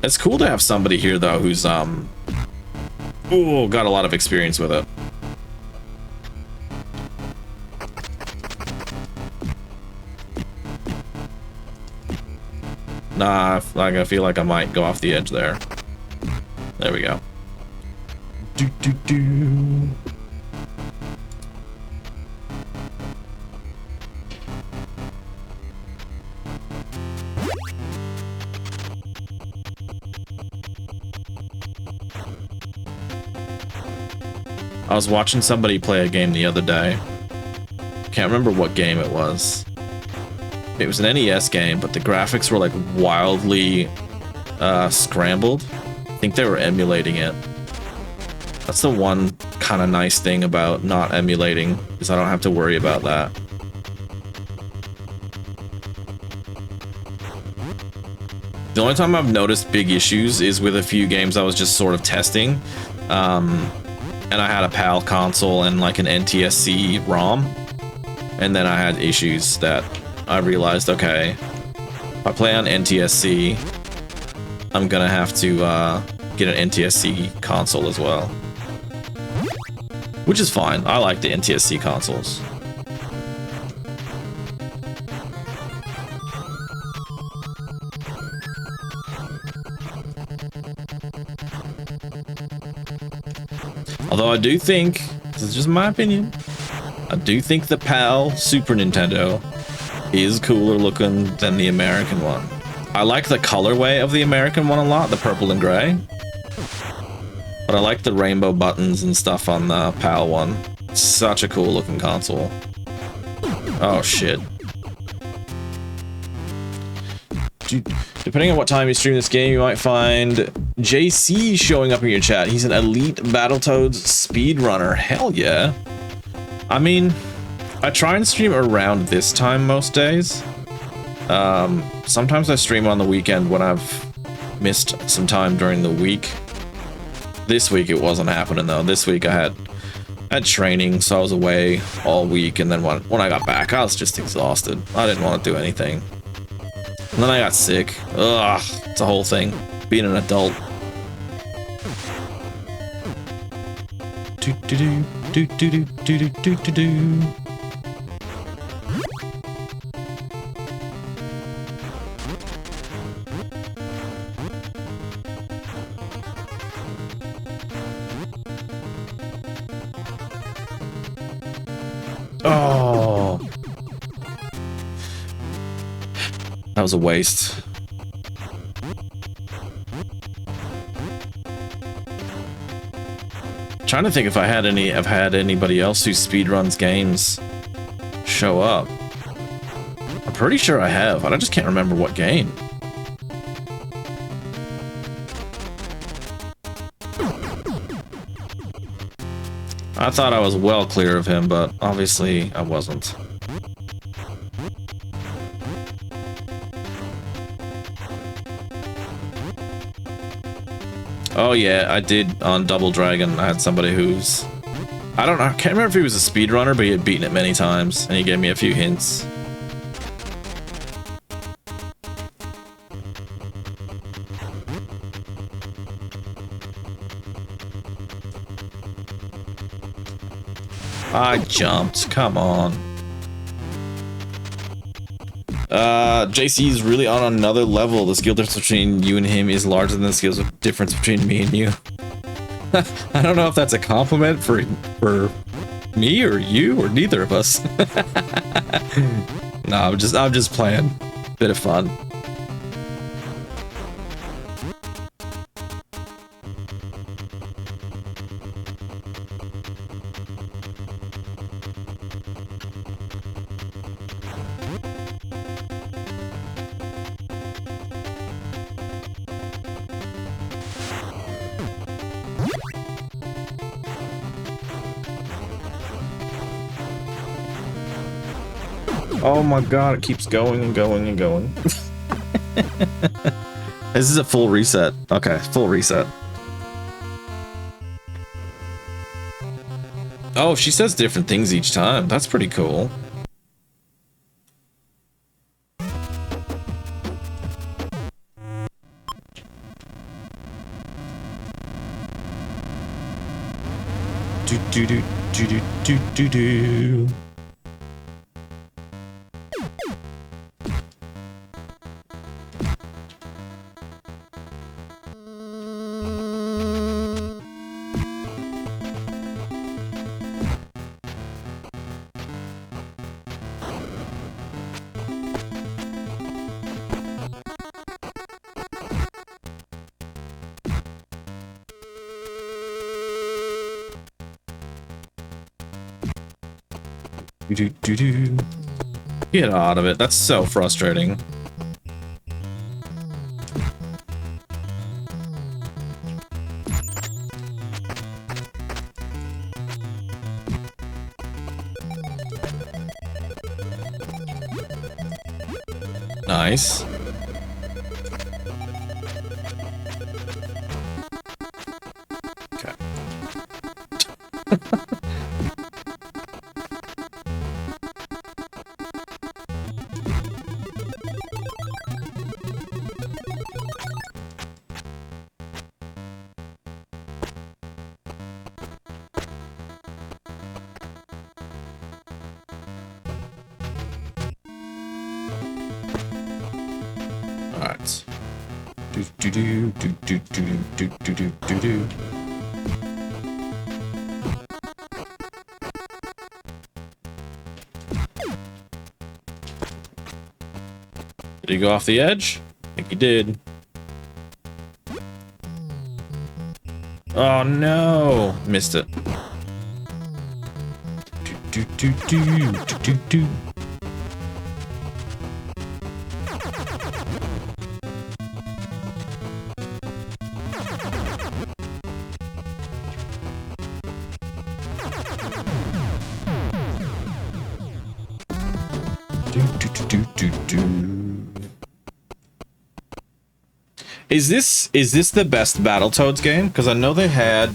It's cool to have somebody here though who's got a lot of experience with it. Nah, like I feel like I might go off the edge there. There we go. Do do do. I was watching somebody play a game the other day. Can't remember what game it was. It was an NES game, but the graphics were like wildly scrambled. I think they were emulating it. That's the one kind of nice thing about not emulating, is I don't have to worry about that. The only time I've noticed big issues is with a few games I was just sort of testing. And I had a PAL console and like an NTSC ROM. And then I had issues that I realized, okay, if I play on NTSC, I'm gonna have to get an NTSC console as well. Which is fine. I like the NTSC consoles. Although I do think, this is just my opinion, I do think the PAL Super Nintendo is cooler looking than the American one. I like the colorway of the American one a lot, the purple and gray. But I like the rainbow buttons and stuff on the PAL one. Such a cool looking console. Oh shit. Depending on what time you stream this game, you might find JC showing up in your chat. He's an elite Battletoads speedrunner. Hell yeah. I mean, I try and stream around this time most days. Sometimes I stream on the weekend when I've missed some time during the week. This week it wasn't happening though. This week I had training, so I was away all week, and then when I got back, I was just exhausted. I didn't want to do anything. And then I got sick. Ugh, it's a whole thing. Being an adult. Oh. That was a waste. Trying to think if I've had anybody else who speedruns games show up. I'm pretty sure I have, but I just can't remember what game. I thought I was well clear of him, but obviously I wasn't. Oh yeah, I did on Double Dragon. I had somebody who's... I can't remember if he was a speedrunner, but he had beaten it many times, and he gave me a few hints. I jumped, come on. JC's really on another level. The skill difference between you and him is larger than the skill difference between me and you. I don't know if that's a compliment for me or you or neither of us. No, I'm just playing. Bit of fun. Oh my god, it keeps going and going and going. This is a full reset. Okay, full reset. Oh, she says different things each time. That's pretty cool. Do do do do do do do do. Get out of it. That's so frustrating. Nice. Okay. Alright. Do do do do do do do do do do. Did he go off the edge? I think he did. Oh no! Missed it. Do do do do do do do. Is this the best Battletoads game? Because I know they had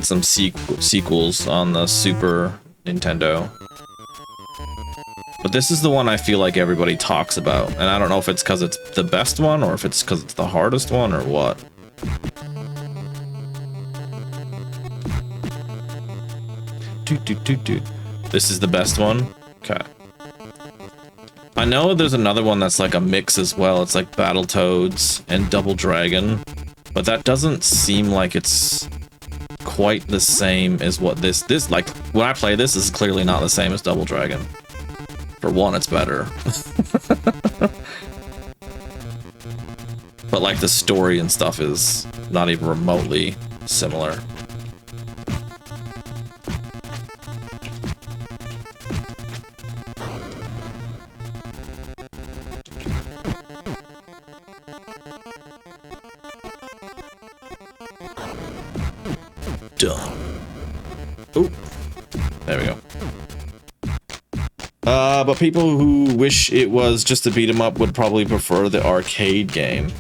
some sequels on the Super Nintendo, but this is the one I feel like everybody talks about, and I don't know if it's because it's the best one or if it's because it's the hardest one or what. This is the best one? Okay. I know there's another one that's like a mix as well. It's like Battletoads and Double Dragon, but that doesn't seem like it's quite the same as what this like when I play this is clearly not the same as Double Dragon. For one, it's better. But like the story and stuff is not even remotely similar. done. Oh, there we go. But people who wish it was just a beat 'em up would probably prefer the arcade game.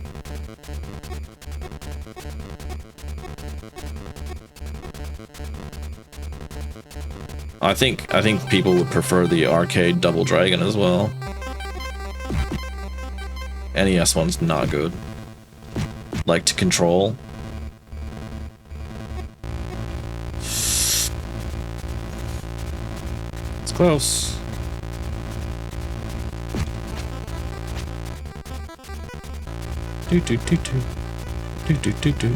I think people would prefer the arcade Double Dragon as well. NES one's not good. Like to control. It's close. Do do do do. Do do do do.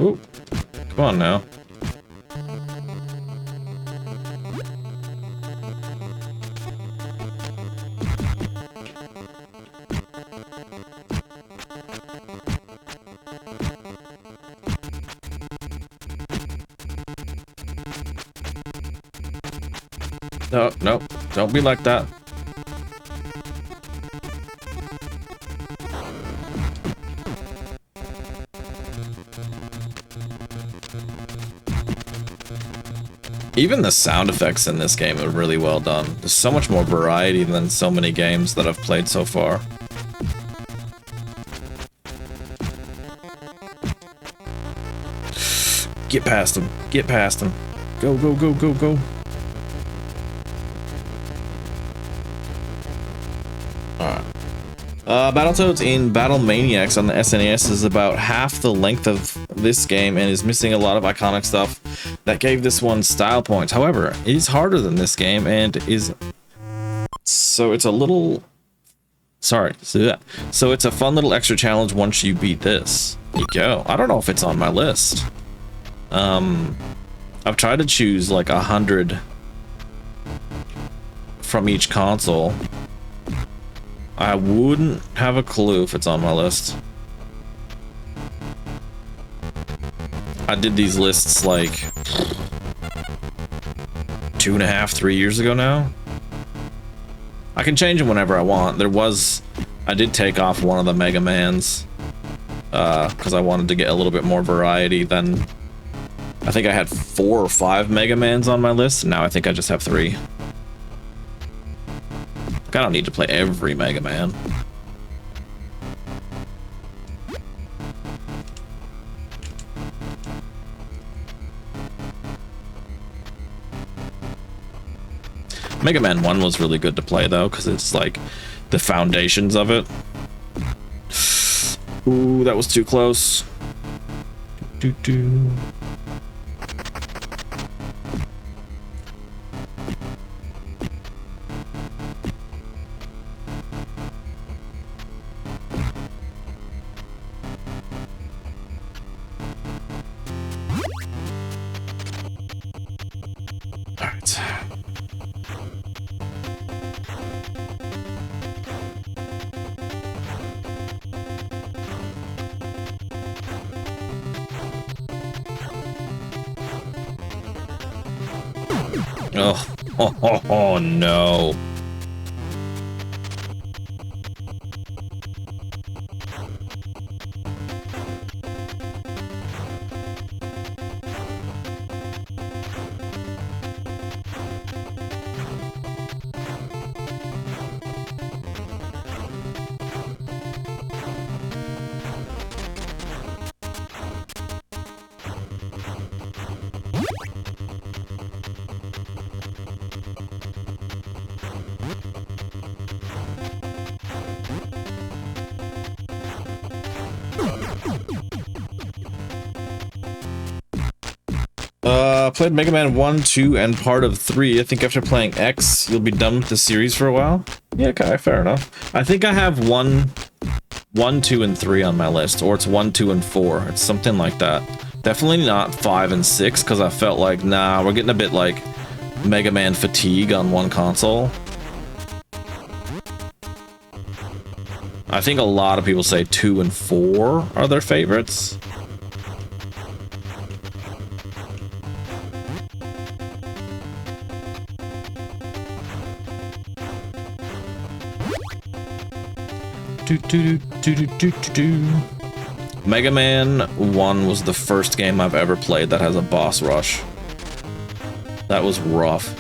Ooh, come on now. No, no, don't be like that. Even the sound effects in this game are really well done. There's so much more variety than so many games that I've played so far. Get past him. Get past him. Go, go, go, go, go. Alright. Battletoads in Battle Maniacs on the SNES is about half the length of this game and is missing a lot of iconic stuff that gave this one style points. However, it is harder than this game and is... So it's a little... Sorry. So it's a fun little extra challenge once you beat this. There you go. I don't know if it's on my list. I've tried to choose like 100 from each console. I wouldn't have a clue if it's on my list. I did these lists like 2.5, 3 years ago now. I can change them whenever I want. I did take off one of the Mega Mans because I wanted to get a little bit more variety than... I think I had 4 or 5 Mega Mans on my list, and now I think I just have 3. I don't need to play every Mega Man. Mega Man 1 was really good to play though, because it's like the foundations of it. Ooh, that was too close. Do do. Oh, no. Played Mega Man 1, 2, and part of 3. I think after playing X, you'll be done with the series for a while. Yeah, okay, fair enough. I think I have 1, 2, and 3 on my list, or it's 1, 2, and 4. It's something like that. Definitely not 5 and 6, because I felt like, nah, we're getting a bit like Mega Man fatigue on one console. I think a lot of people say 2 and 4 are their favorites. Mega Man 1 was the first game I've ever played that has a boss rush. That was rough.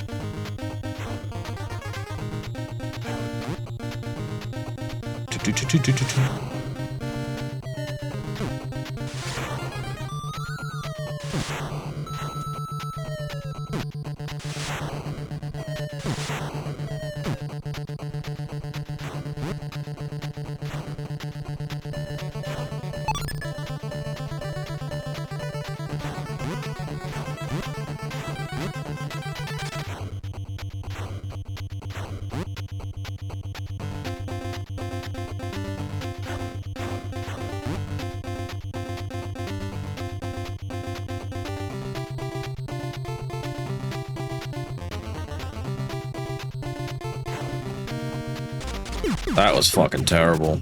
That was fucking terrible.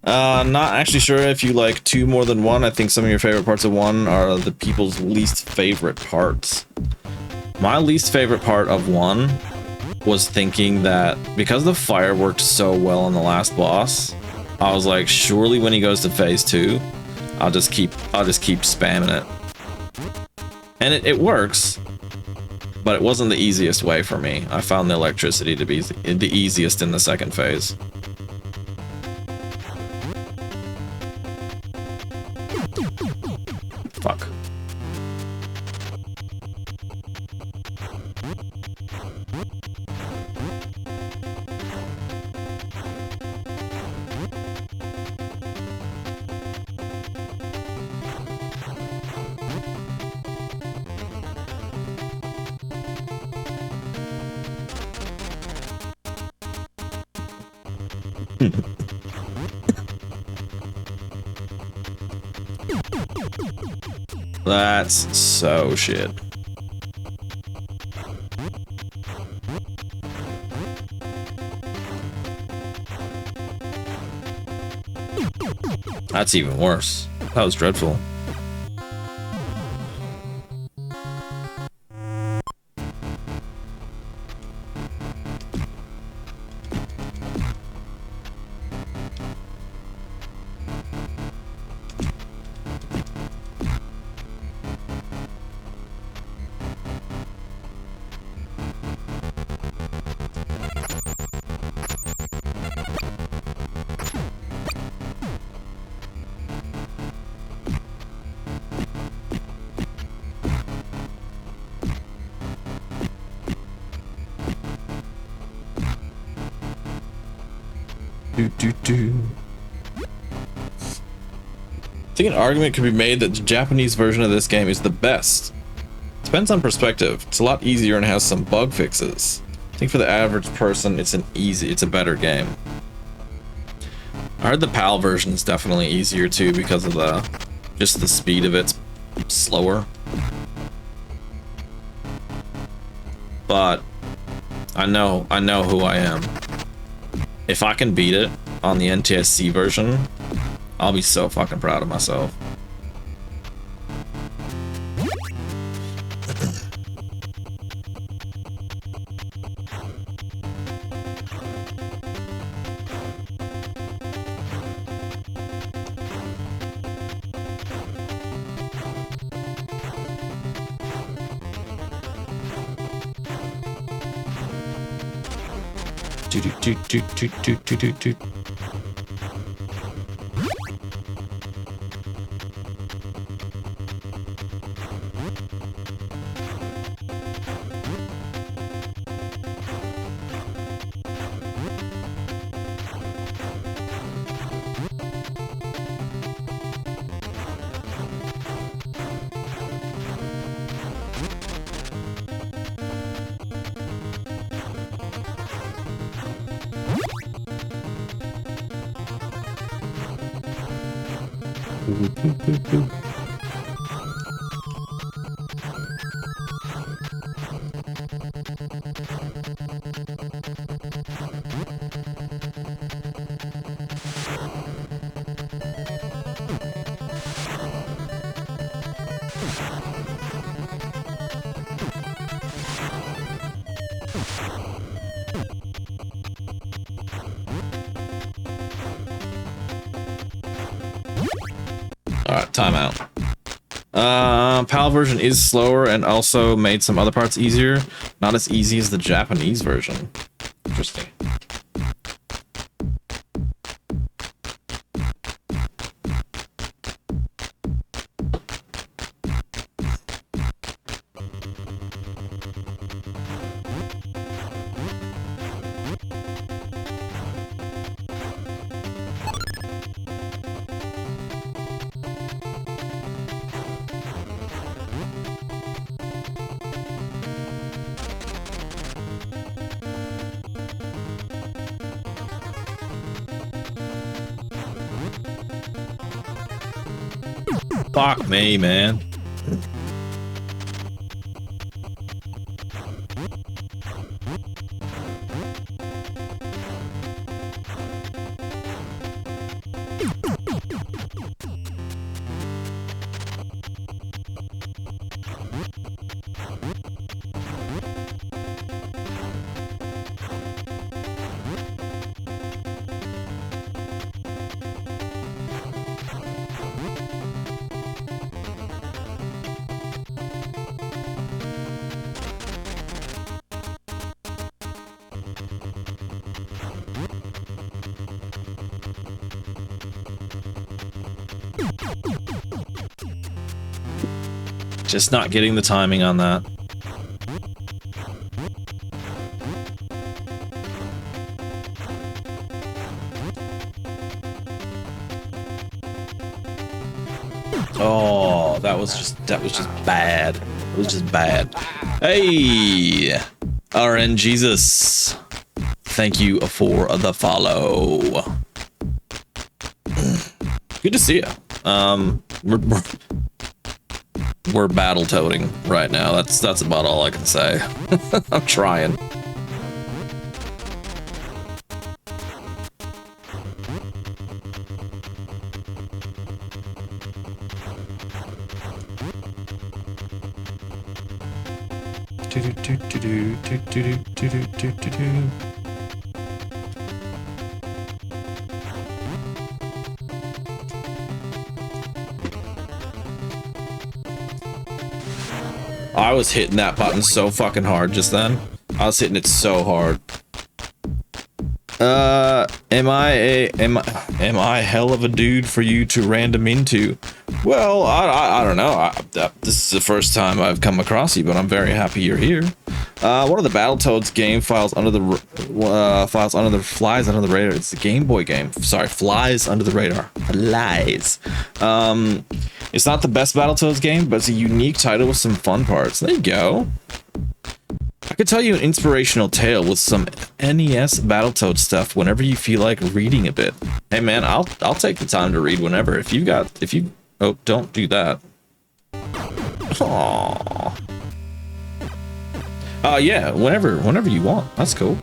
Not actually sure if you like 2 more than 1. I think some of your favorite parts of 1 are the people's least favorite parts. My least favorite part of 1 was thinking that because the fire worked so well on the last boss, I was like, surely when he goes to phase 2, I'll just keep spamming it. And it works. But it wasn't the easiest way for me. I found the electricity to be the easiest in the second phase. Fuck. That's so shit. That's even worse. That was dreadful. I think an argument could be made that the Japanese version of this game is the best. Depends on perspective. It's a lot easier and has some bug fixes. I think for the average person, it's a better game. I heard the PAL version is definitely easier too because of just the speed of it's slower. But I know who I am. If I can beat it on the NTSC version, I'll be so fucking proud of myself. Alright, timeout. PAL version is slower and also made some other parts easier. Not as easy as the Japanese version. Interesting. Fuck me, man. Just not getting the timing on that. Oh, that was just bad. It was just bad. Hey, RN Jesus, thank you for the follow. Good to see you. We're battle-toading right now. That's about all I can say. I'm trying. I was hitting that button so fucking hard just then. I was hitting it so hard. Am I hell of a dude for you to random into? Well, I don't know. This is the first time I've come across you, but I'm very happy you're here. One of the Battletoads game flies under the radar. It's the Game Boy game. Sorry, flies under the radar. Flies. It's not the best Battletoads game, but it's a unique title with some fun parts. There you go. I could tell you an inspirational tale with some NES Battletoads stuff whenever you feel like reading a bit. Hey man, I'll take the time to read whenever. Oh, don't do that. Aww. Yeah, whenever you want. That's cool.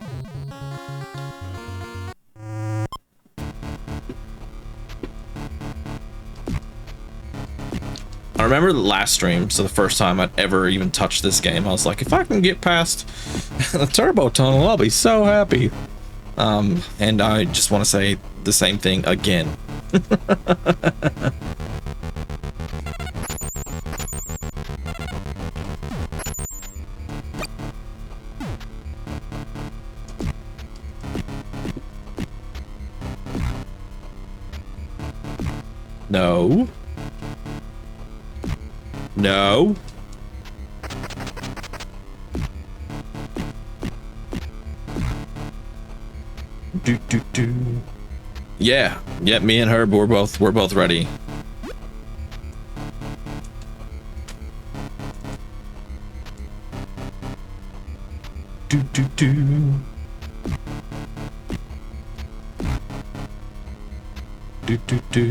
I remember the last stream, so the first time I'd ever even touched this game, I was like, if I can get past the turbo tunnel, I'll be so happy. And I just want to say the same thing again. No. No. Do. Yeah, me and Herb, we're both ready. Do.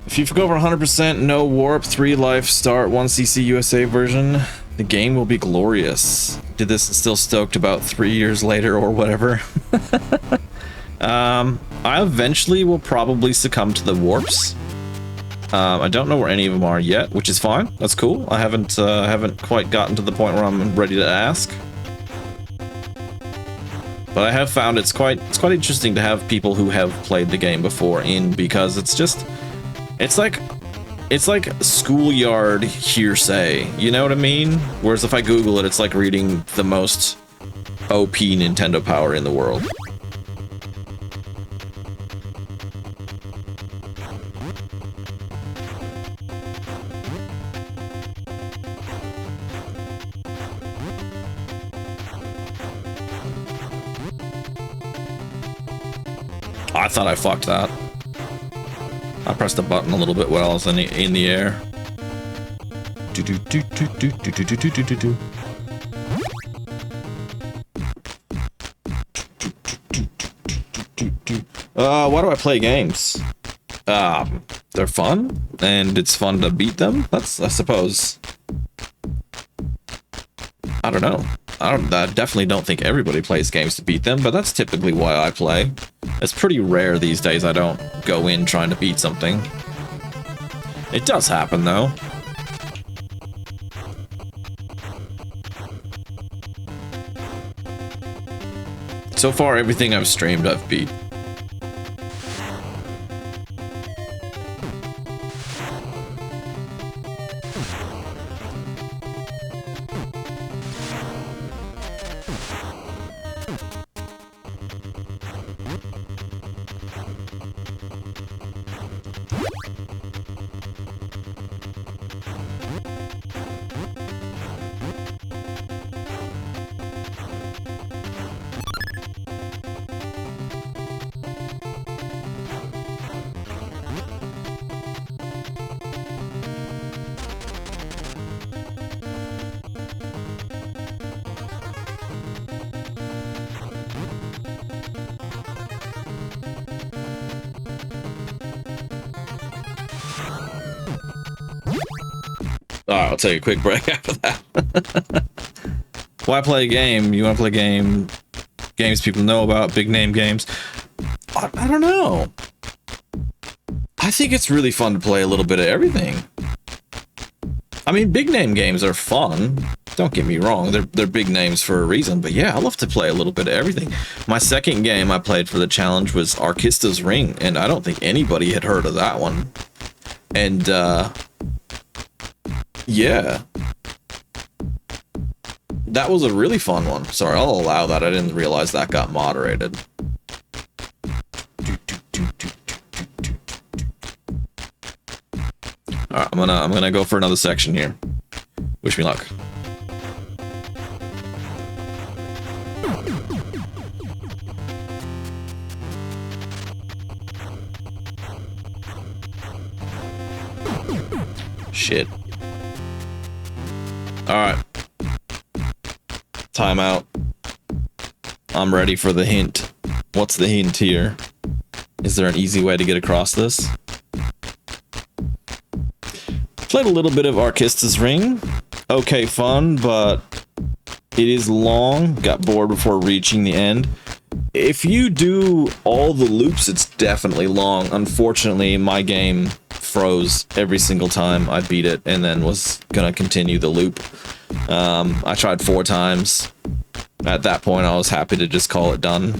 If you forgo over 100%, no warp, 3 life, start 1cc USA version, the game will be glorious. Did this and still stoked about 3 years later or whatever. I eventually will probably succumb to the warps. I don't know where any of them are yet, which is fine. That's cool. I haven't quite gotten to the point where I'm ready to ask. But I have found it's quite interesting to have people who have played the game before in, because it's like schoolyard hearsay, you know what I mean? Whereas if I Google it, it's like reading the most OP Nintendo power in the world. I thought I fucked that. I pressed the button a little bit while I was in the air. Why do I play games? They're fun, and it's fun to beat them. That's, I suppose. I don't know. I definitely don't think everybody plays games to beat them, but that's typically why I play. It's pretty rare these days I don't go in trying to beat something. It does happen, though. So far, everything I've streamed, I've beat. Alright, I'll take a quick break after that. Why play a game? You want to play a game? Games people know about, big name games. I don't know. I think it's really fun to play a little bit of everything. I mean, big name games are fun. Don't get me wrong, they're big names for a reason, but yeah, I love to play a little bit of everything. My second game I played for the challenge was Arkista's Ring, and I don't think anybody had heard of that one. And, yeah. That was a really fun one. Sorry, I'll allow that. I didn't realize that got moderated. Alright, I'm gonna go for another section here. Wish me luck. Shit. Alright. Timeout. I'm ready for the hint. What's the hint here? Is there an easy way to get across this? Played a little bit of Arkista's Ring. Okay, fun, but it is long. Got bored before reaching the end. If you do all the loops, it's definitely long. Unfortunately, my game froze every single time I beat it and then was gonna continue the loop. I tried 4 times. At that point, I was happy to just call it done.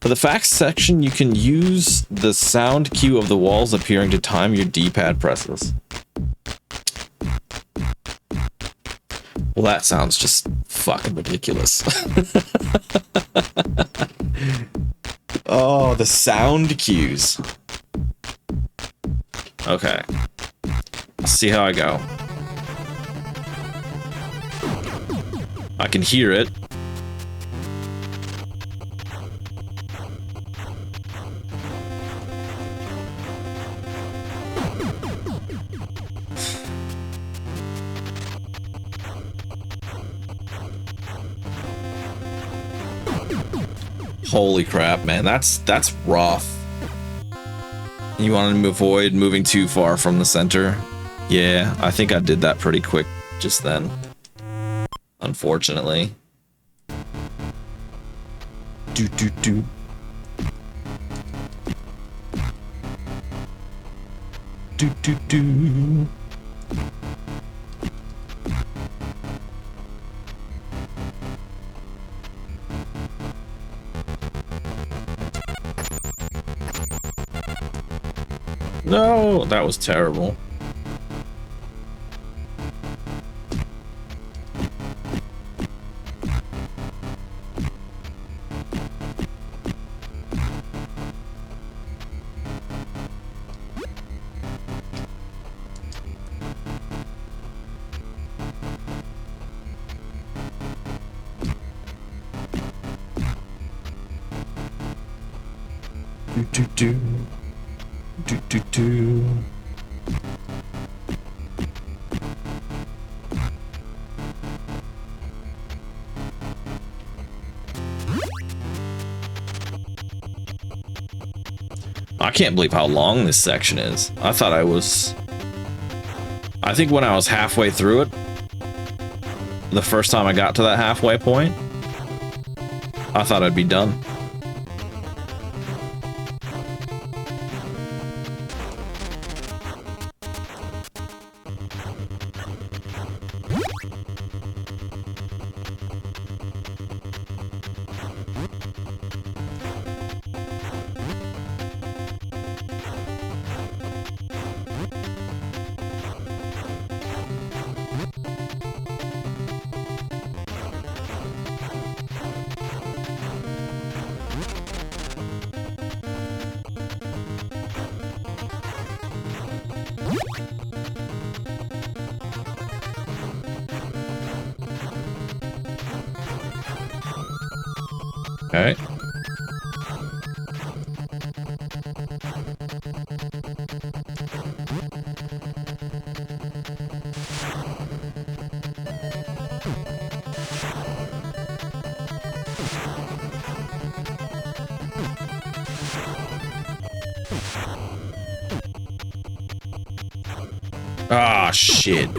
For the facts section, you can use the sound cue of the walls appearing to time your D-pad presses. Well, that sounds just fucking ridiculous. Oh, the sound cues. Okay. Let's see how I go. I can hear it. Holy crap, man. That's rough. You want to avoid moving too far from the center? Yeah, I think I did that pretty quick just then. Unfortunately. Do, do, do. No, that was terrible. Do do do do do. I can't believe how long this section is. I think when I was halfway through it, the first time I got to that halfway point, I thought I'd be done. Okay. Ah, shit.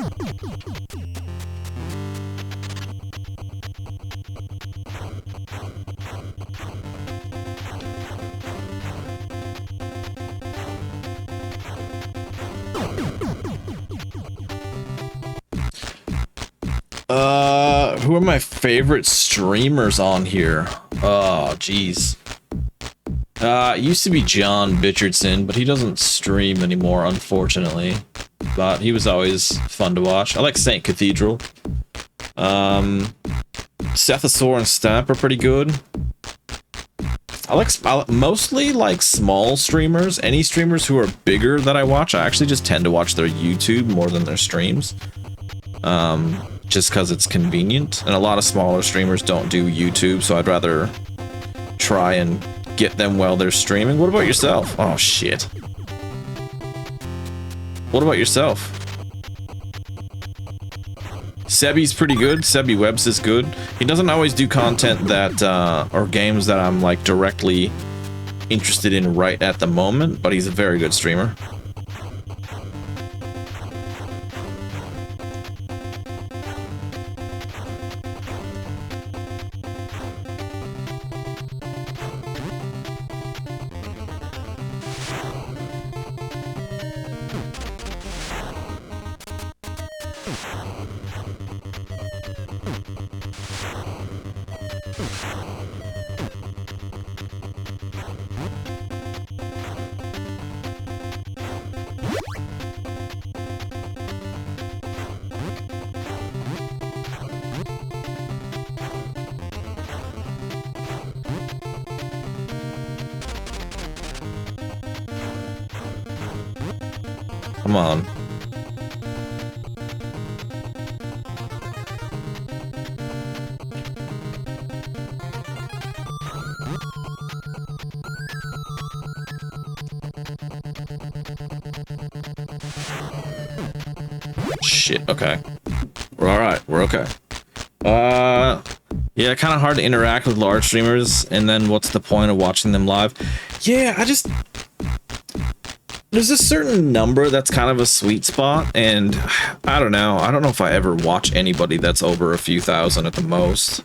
Who are my favorite streamers on here? Oh, jeez. It used to be John Richardson, but he doesn't stream anymore, unfortunately. But he was always fun to watch. I like Saint Cathedral. Sethosaur and Stamp are pretty good. I mostly like small streamers. Any streamers who are bigger that I watch, I actually just tend to watch their YouTube more than their streams. Just because it's convenient. And a lot of smaller streamers don't do YouTube, so I'd rather try and get them while they're streaming. What about yourself? Oh, shit. What about yourself? Sebi's pretty good. Sebi Webbs is good. He doesn't always do content that, or games that I'm, like, directly interested in right at the moment, but he's a very good streamer. Come on. Shit, okay. We're alright, we're okay. Yeah, kind of hard to interact with large streamers, and then what's the point of watching them live? Yeah, there's a certain number that's kind of a sweet spot, and I don't know if I ever watch anybody that's over a few thousand at the most.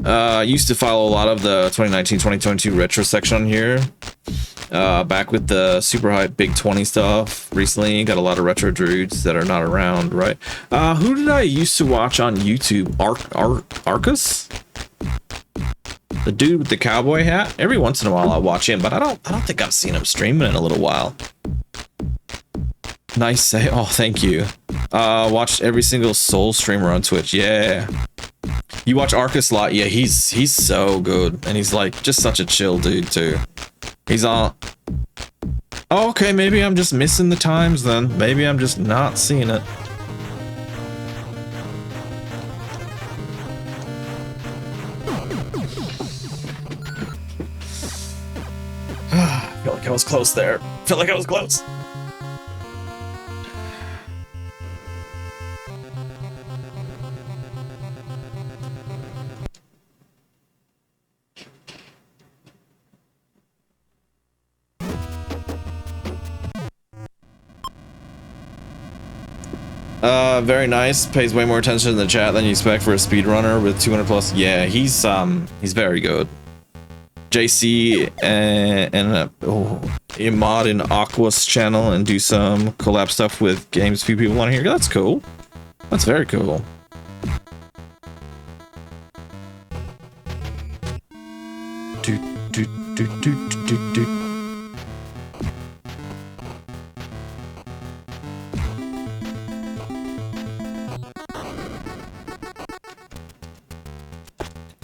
I used to follow a lot of the 2019-2022 retro section on here. Back with the super hype Big 20 stuff recently. Got a lot of retro druids that are not around, right? Who did I used to watch on YouTube? Arcus? The dude with the cowboy hat? Every once in a while I watch him, but I don't think I've seen him streaming in a little while. Nice say. Oh, thank you. Watched every single Soul streamer on Twitch. Yeah. You watch Arcus a lot? Yeah, he's so good. And he's like just such a chill dude too. He's on. Oh, okay, maybe I'm just missing the times then. Maybe I'm just not seeing it. I feel like I was close there. I feel like I was close. Very nice. Pays way more attention in the chat than you expect for a speedrunner with 200 plus. Yeah, he's very good. JC and mod in Aqua's channel and do some collab stuff with games few people want to hear. That's cool. That's very cool.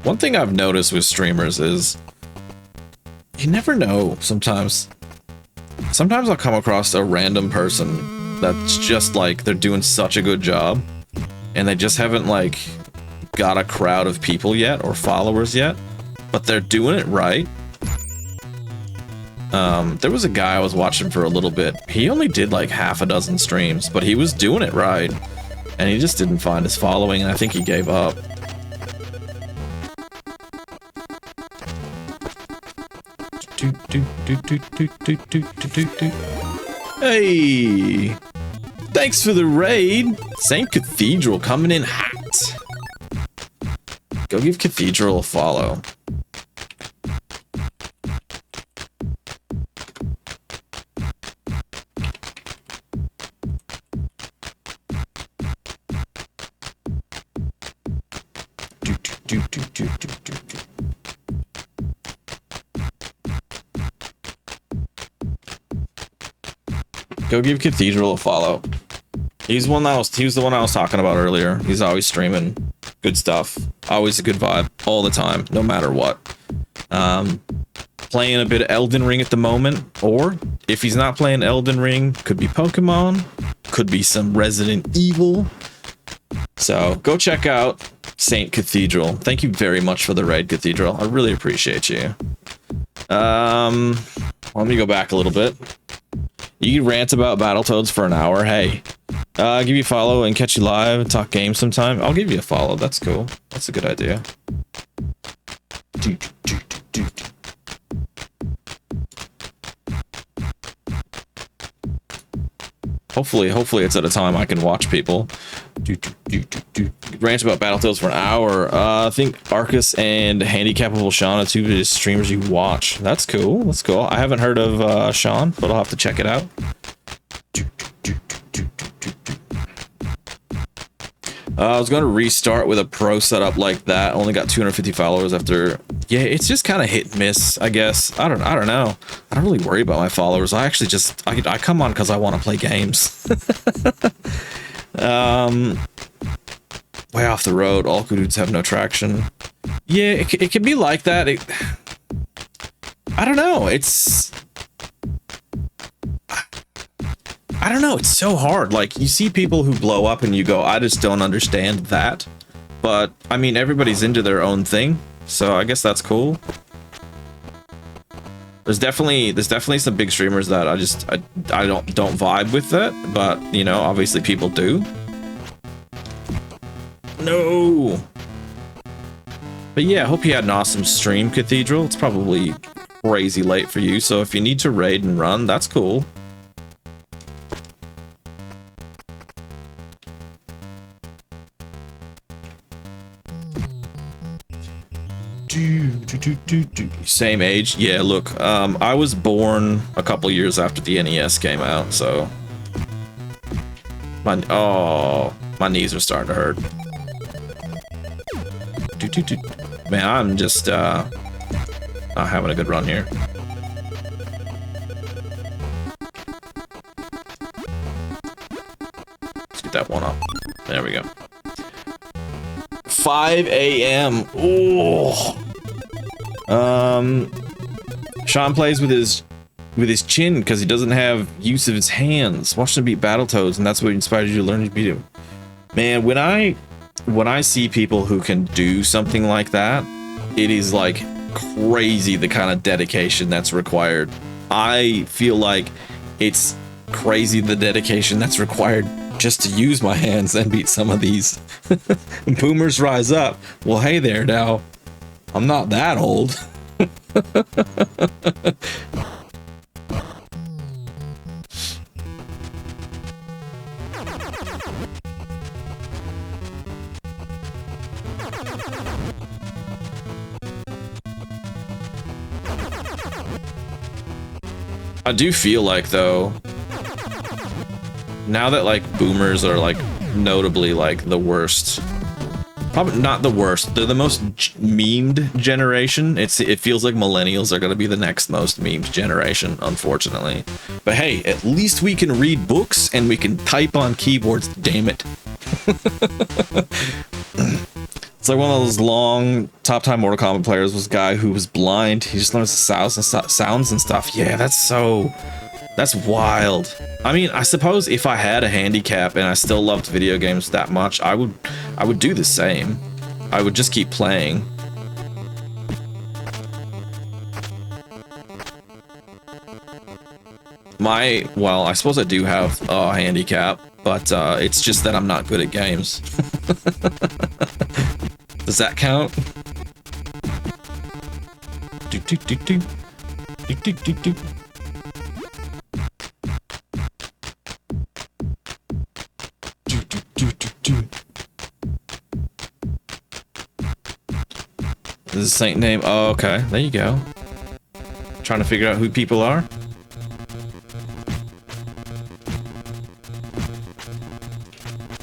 One thing I've noticed with streamers is you never know sometimes. Sometimes I'll come across a random person that's just like they're doing such a good job and they just haven't like got a crowd of people yet or followers yet, but they're doing it right. There was a guy I was watching for a little bit. He only did like half a dozen streams, but he was doing it right and he just didn't find his following and I think he gave up. Hey, thanks for the raid. Saint Cathedral coming in hot. Go give Cathedral a follow. Go give Cathedral a follow. He was the one I was talking about earlier. He's always streaming good stuff. Always a good vibe all the time, no matter what. Playing a bit of Elden Ring at the moment, or if he's not playing Elden Ring, could be Pokemon, could be some Resident Evil. So go check out Saint Cathedral. Thank you very much for the raid, Cathedral. I really appreciate you. Let me go back a little bit. You rant about Battletoads for an hour. Hey, give you a follow and catch you live and talk games sometime. I'll give you a follow. That's cool. That's a good idea. Hopefully it's at a time I can watch people. Rant about Battletoads for an hour. I think Arcus and Handicapable Sean are two of the streamers you watch. That's cool. That's cool. I haven't heard of Sean, but I'll have to check it out. I was going to restart with a pro setup like that. Only got 250 followers after. Yeah, it's just kind of hit and miss, I guess. I don't know. I don't really worry about my followers. I actually just I come on because I want to play games. Way off the road. All good dudes have no traction. Yeah, it can be like that. I don't know. I don't know. It's so hard. Like, you see people who blow up and you go, I just don't understand that. But, I mean, everybody's into their own thing. So I guess that's cool. There's definitely some big streamers that I don't vibe with that. But, you know, obviously people do. No. But yeah, I hope you had an awesome stream, Cathedral. It's probably crazy late for you. So if you need to raid and run, that's cool. Same age? Yeah, look, I was born a couple years after the NES came out, so... my knees are starting to hurt. Man, I'm just, not having a good run here. Let's get that one up. There we go. 5 a.m. Oh. Sean plays with his chin because he doesn't have use of his hands. Watch him beat Battletoads, and that's what inspired you to learn to beat him. Man, when I see people who can do something like that, it is like crazy the kind of dedication that's required. I feel like it's crazy the dedication that's required just to use my hands and beat some of these. Boomers rise up. Well, hey there now. I'm not that old. I do feel like, though, now that, like, boomers are, like, notably, like, the worst, probably not the worst, they're the most memed generation. It feels like millennials are going to be the next most memed generation, unfortunately. But hey, at least we can read books and we can type on keyboards, damn it. It's like one of those long top time Mortal Kombat players was a guy who was blind. He just learns the sounds and stuff. Yeah, that's wild. I mean, I suppose if I had a handicap and I still loved video games that much, I would do the same. I would just keep playing. Well, I suppose I do have a handicap, but it's just that I'm not good at games. Does that count? This is Saint name. Oh, okay. There you go. Trying to figure out who people are.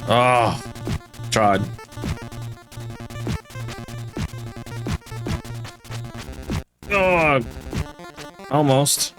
Oh, tried. Oh, almost.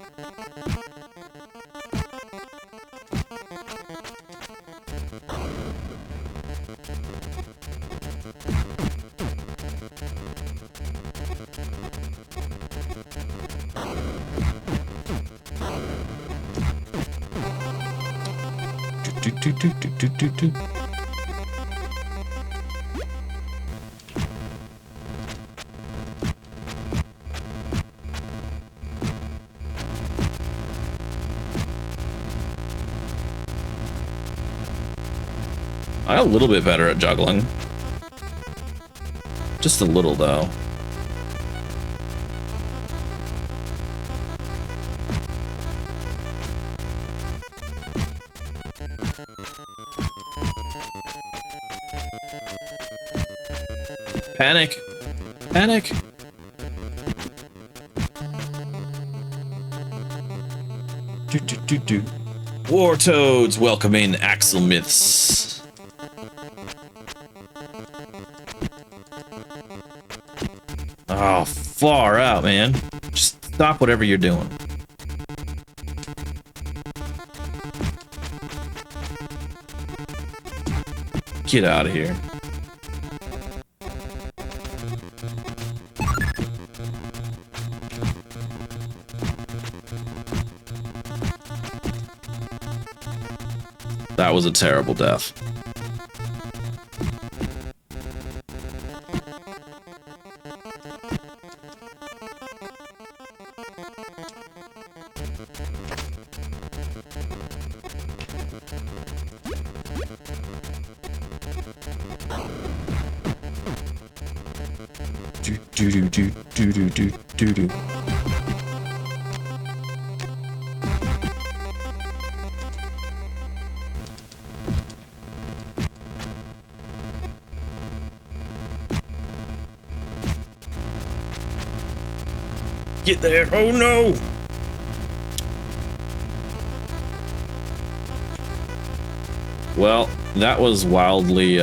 I got a little bit better at juggling. Just a little, though. Panic! Panic! Wartoads welcoming Axel Myths. Oh, far out, man. Just stop whatever you're doing. Get out of here. That was a terrible death. Do. Get there. Oh no. Well, that was wildly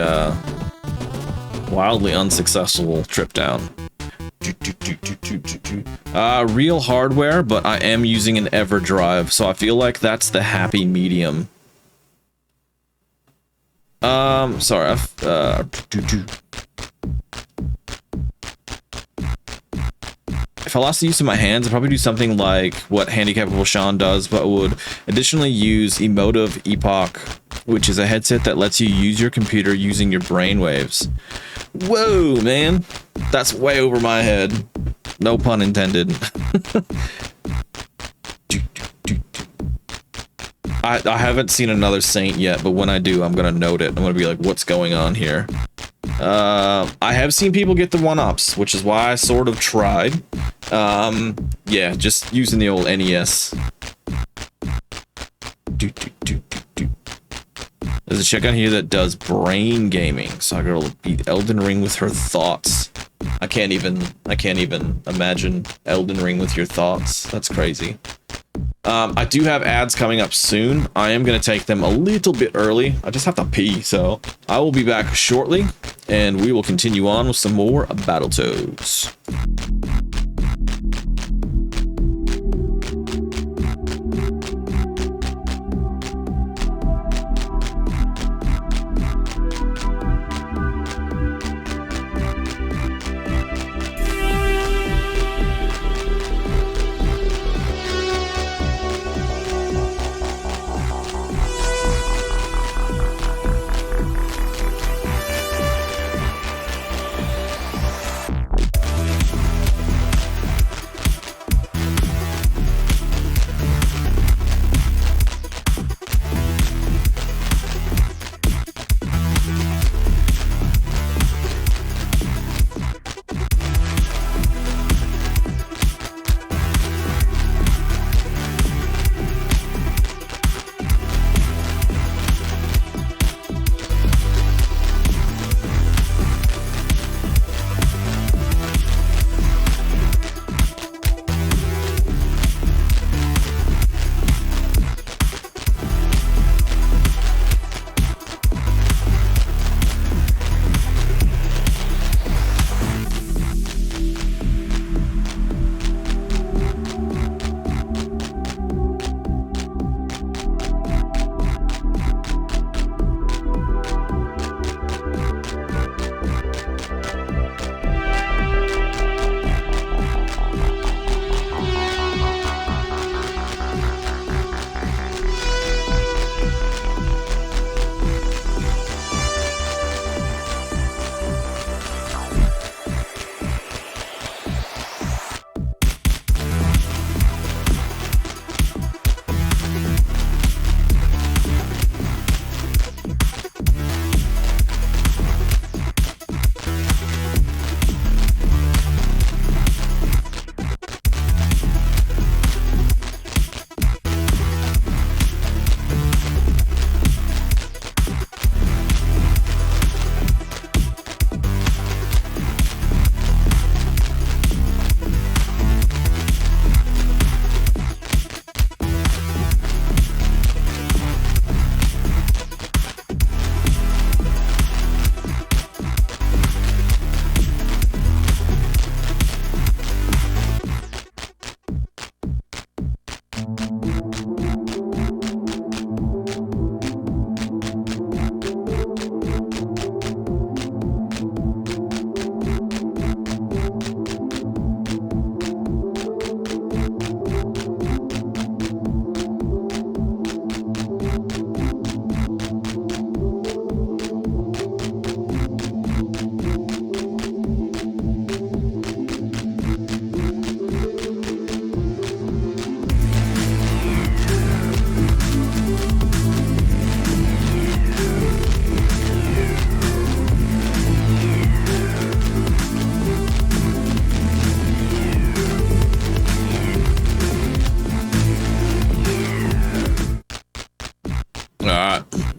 unsuccessful trip down. Real hardware, but I am using an EverDrive, so I feel like that's the happy medium. Sorry, if I lost the use of my hands, I'd probably do something like what Handicapable Sean does, but would additionally use Emotive Epoch, which is a headset that lets you use your computer using your brainwaves. Whoa, man. That's way over my head. No pun intended. I haven't seen another Saint yet, but when I do, I'm gonna note it. I'm gonna be like, what's going on here? I have seen people get the 1-ups, which is why I sort of tried. Yeah, just using the old NES. There's a chick on here that does brain gaming. Saw a girl beat Elden Ring with her thoughts. I can't even imagine Elden Ring with your thoughts. That's crazy. I do have ads coming up soon. I am going to take them a little bit early. I just have to pee, so I will be back shortly, and we will continue on with some more Battletoads.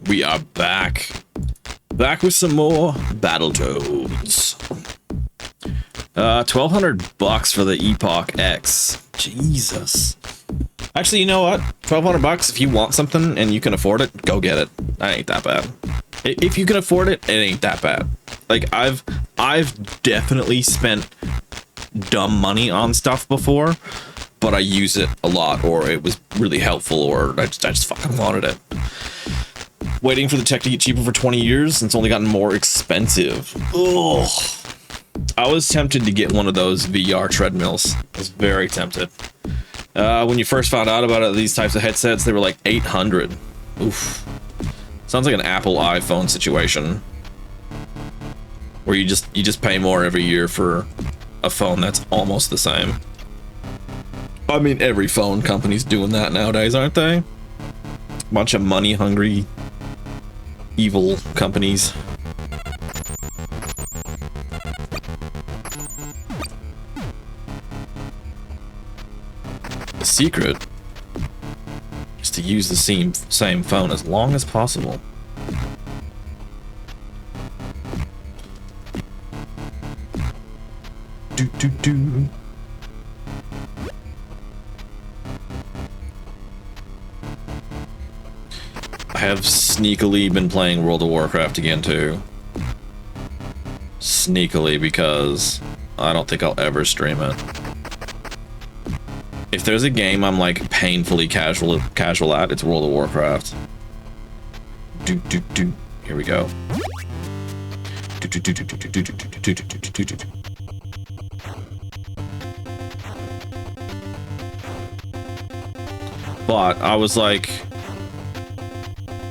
We are back. Back with some more Battletoads. $1,200 for the Epoch X. Jesus. Actually, you know what? $1,200 if you want something and you can afford it, go get it. That ain't that bad. If you can afford it, it ain't that bad. Like I've definitely spent dumb money on stuff before, but I use it a lot, or it was really helpful, or I just fucking wanted it. Waiting for the tech to get cheaper for 20 years, and it's only gotten more expensive. Ugh. I was tempted to get one of those VR treadmills. I was very tempted. When you first found out about these types of headsets, they were like $800. Oof. Sounds like an Apple iPhone situation, where you just pay more every year for a phone that's almost the same. I mean, every phone company's doing that nowadays, aren't they? Bunch of money-hungry, evil companies. The secret is to use the same phone as long as possible. Do. I have sneakily been playing World of Warcraft again too. Sneakily, because I don't think I'll ever stream it. If there's a game I'm like painfully casual at, it's World of Warcraft. Do. Here we go. But I was like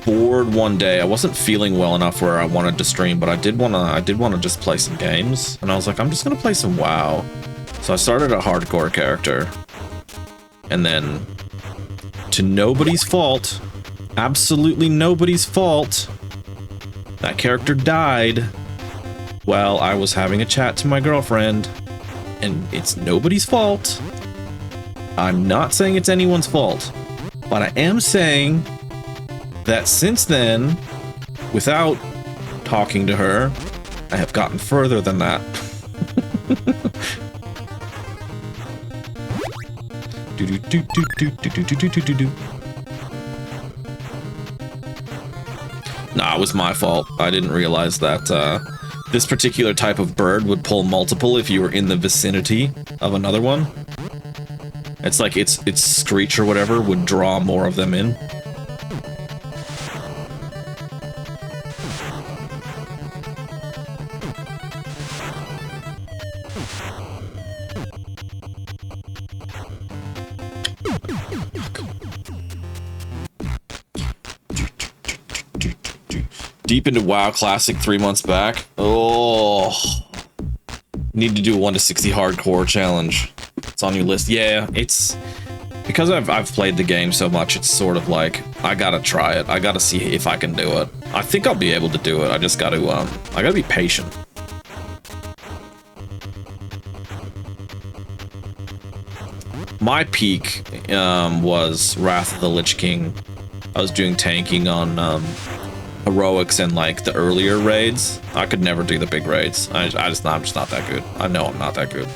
bored one day. I wasn't feeling well enough where I wanted to stream, but I did want to just play some games, and I was like, I'm just gonna play some WoW. So I started a hardcore character, and then, to nobody's fault, absolutely nobody's fault, that character died while I was having a chat to my girlfriend, and it's nobody's fault. I'm not saying it's anyone's fault, but I am saying that since then, without talking to her, I have gotten further than that. Nah, it was my fault. I didn't realize that this particular type of bird would pull multiple if you were in the vicinity of another one. It's like its screech or whatever would draw more of them in. Deep into WoW Classic 3 months back. Oh, need to do a 1 to 60 hardcore challenge. It's on your list. Yeah, it's because I've played the game so much. It's sort of like I gotta try it. I gotta see if I can do it. I think I'll be able to do it. I just gotta I gotta be patient. My peak was Wrath of the Lich King. I was doing tanking on heroics and like the earlier raids. I could never do the big raids. I'm just not that good. I know I'm not that good.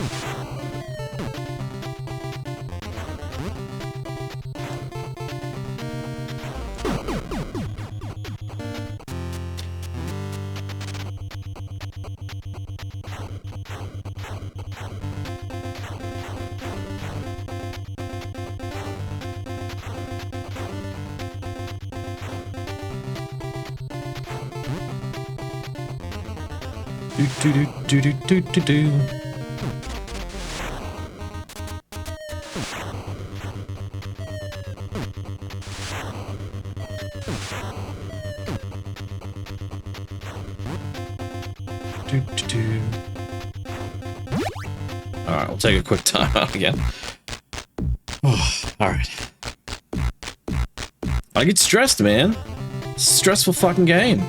Do. Alright, we'll take a quick time out again. Alright. I get stressed, man. It's a stressful fucking game.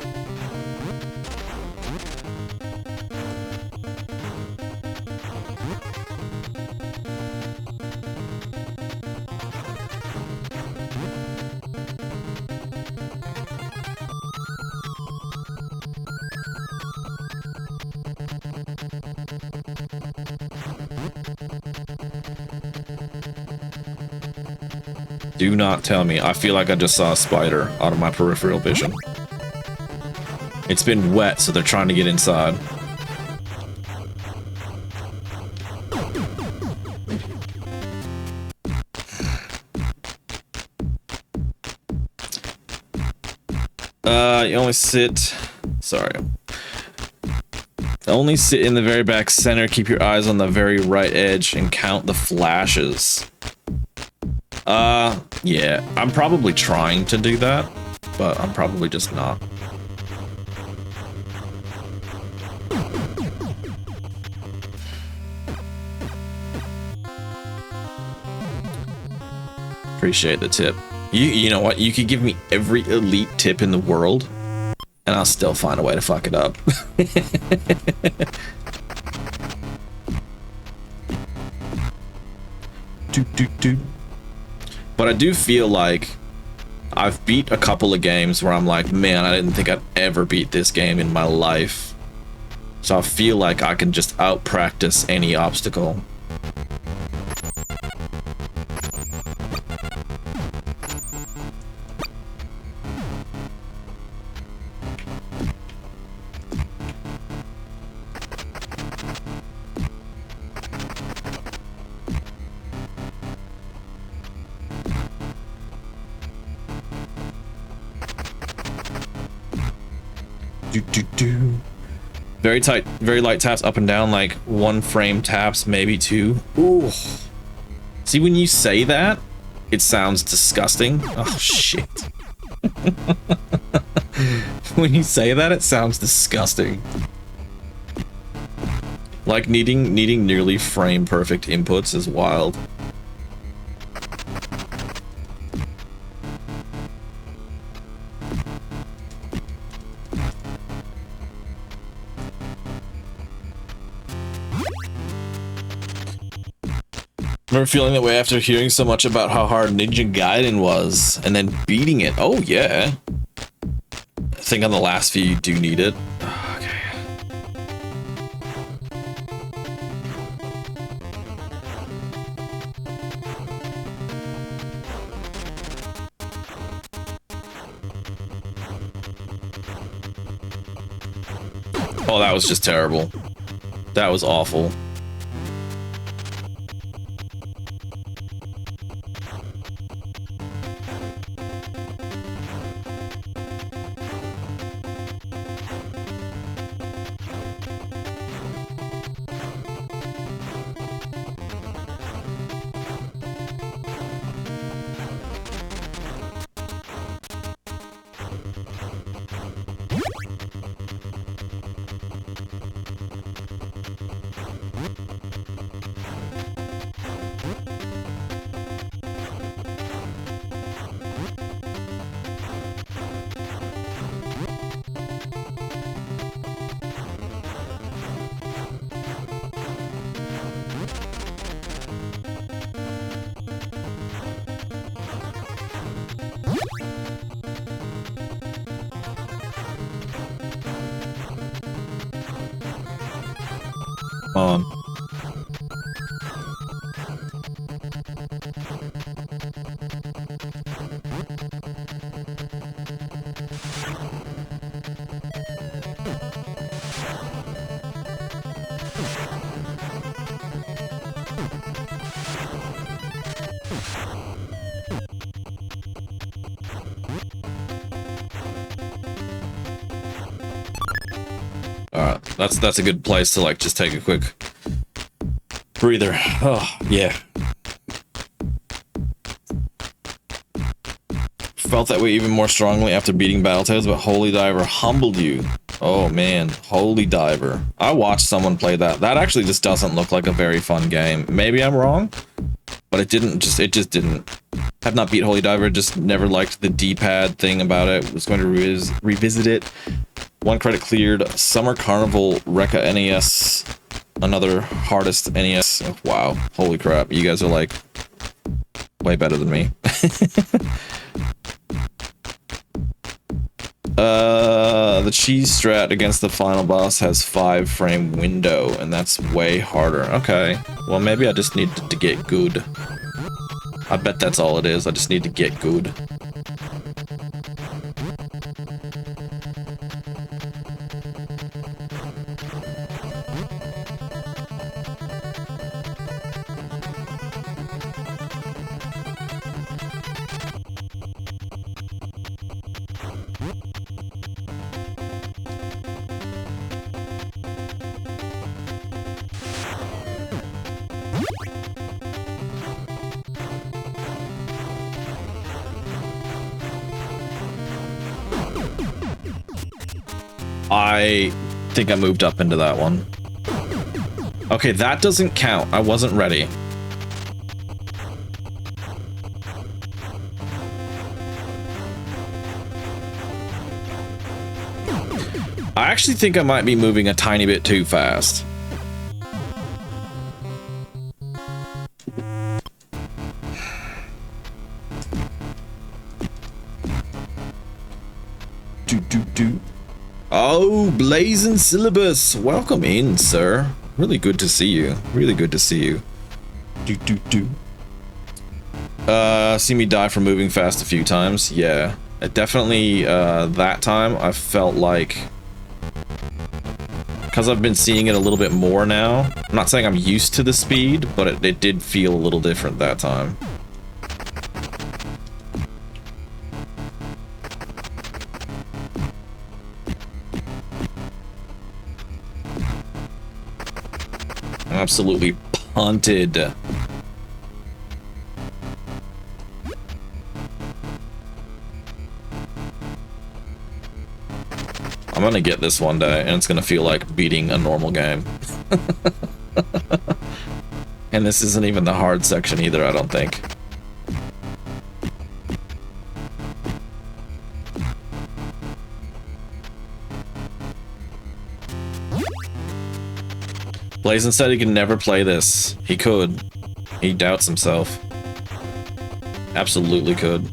Do not tell me. I feel like I just saw a spider out of my peripheral vision. It's been wet, so they're trying to get inside. You only sit... Sorry. Only sit in the very back center, keep your eyes on the very right edge, and count the flashes. Yeah. I'm probably trying to do that, but I'm probably just not. Appreciate the tip. You know what? You could give me every elite tip in the world, and I'll still find a way to fuck it up. But I do feel like I've beat a couple of games where I'm like, man, I didn't think I'd ever beat this game in my life. So I feel like I can just out-practice any obstacle. Very tight, very light taps up and down, like 1 frame taps, maybe 2. Ooh. See, when you say that, it sounds disgusting. Oh, shit. When you say that, it sounds disgusting. Like, needing nearly frame perfect inputs is wild. I remember feeling that way after hearing so much about how hard Ninja Gaiden was, and then beating it. Oh, yeah. I think on the last few you do need it. Okay. Oh, that was just terrible. That was awful. On. Alright, that's a good place to like just take a quick breather. Oh, yeah. Felt that way even more strongly after beating Battletoads, but Holy Diver humbled you. Oh man, Holy Diver. I watched someone play that. That actually just doesn't look like a very fun game. Maybe I'm wrong, but it just didn't. Have not beat Holy Diver, just never liked the D-pad thing about it. Was going to revisit it. 1 credit cleared. Summer Carnival Rekka NES. Another hardest NES. Oh, wow. Holy crap. You guys are like way better than me. The cheese strat against the final boss has 5 frame window, and that's way harder. Okay. Well, maybe I just need to get good. I bet that's all it is. I just need to get good. I think I moved up into that one. Okay, that doesn't count. I wasn't ready. I actually think I might be moving a tiny bit too fast. Oh, Blazing Syllabus. Welcome in, sir. Really good to see you. Really good to see you. See me die from moving fast a few times. Yeah. Definitely, that time I felt like... Because I've been seeing it a little bit more now. I'm not saying I'm used to the speed, but it did feel a little different that time. Absolutely punted. I'm gonna get this one day, and it's gonna feel like beating a normal game. And this isn't even the hard section either, I don't think. Blazin said he could never play this. He could. He doubts himself. Absolutely could.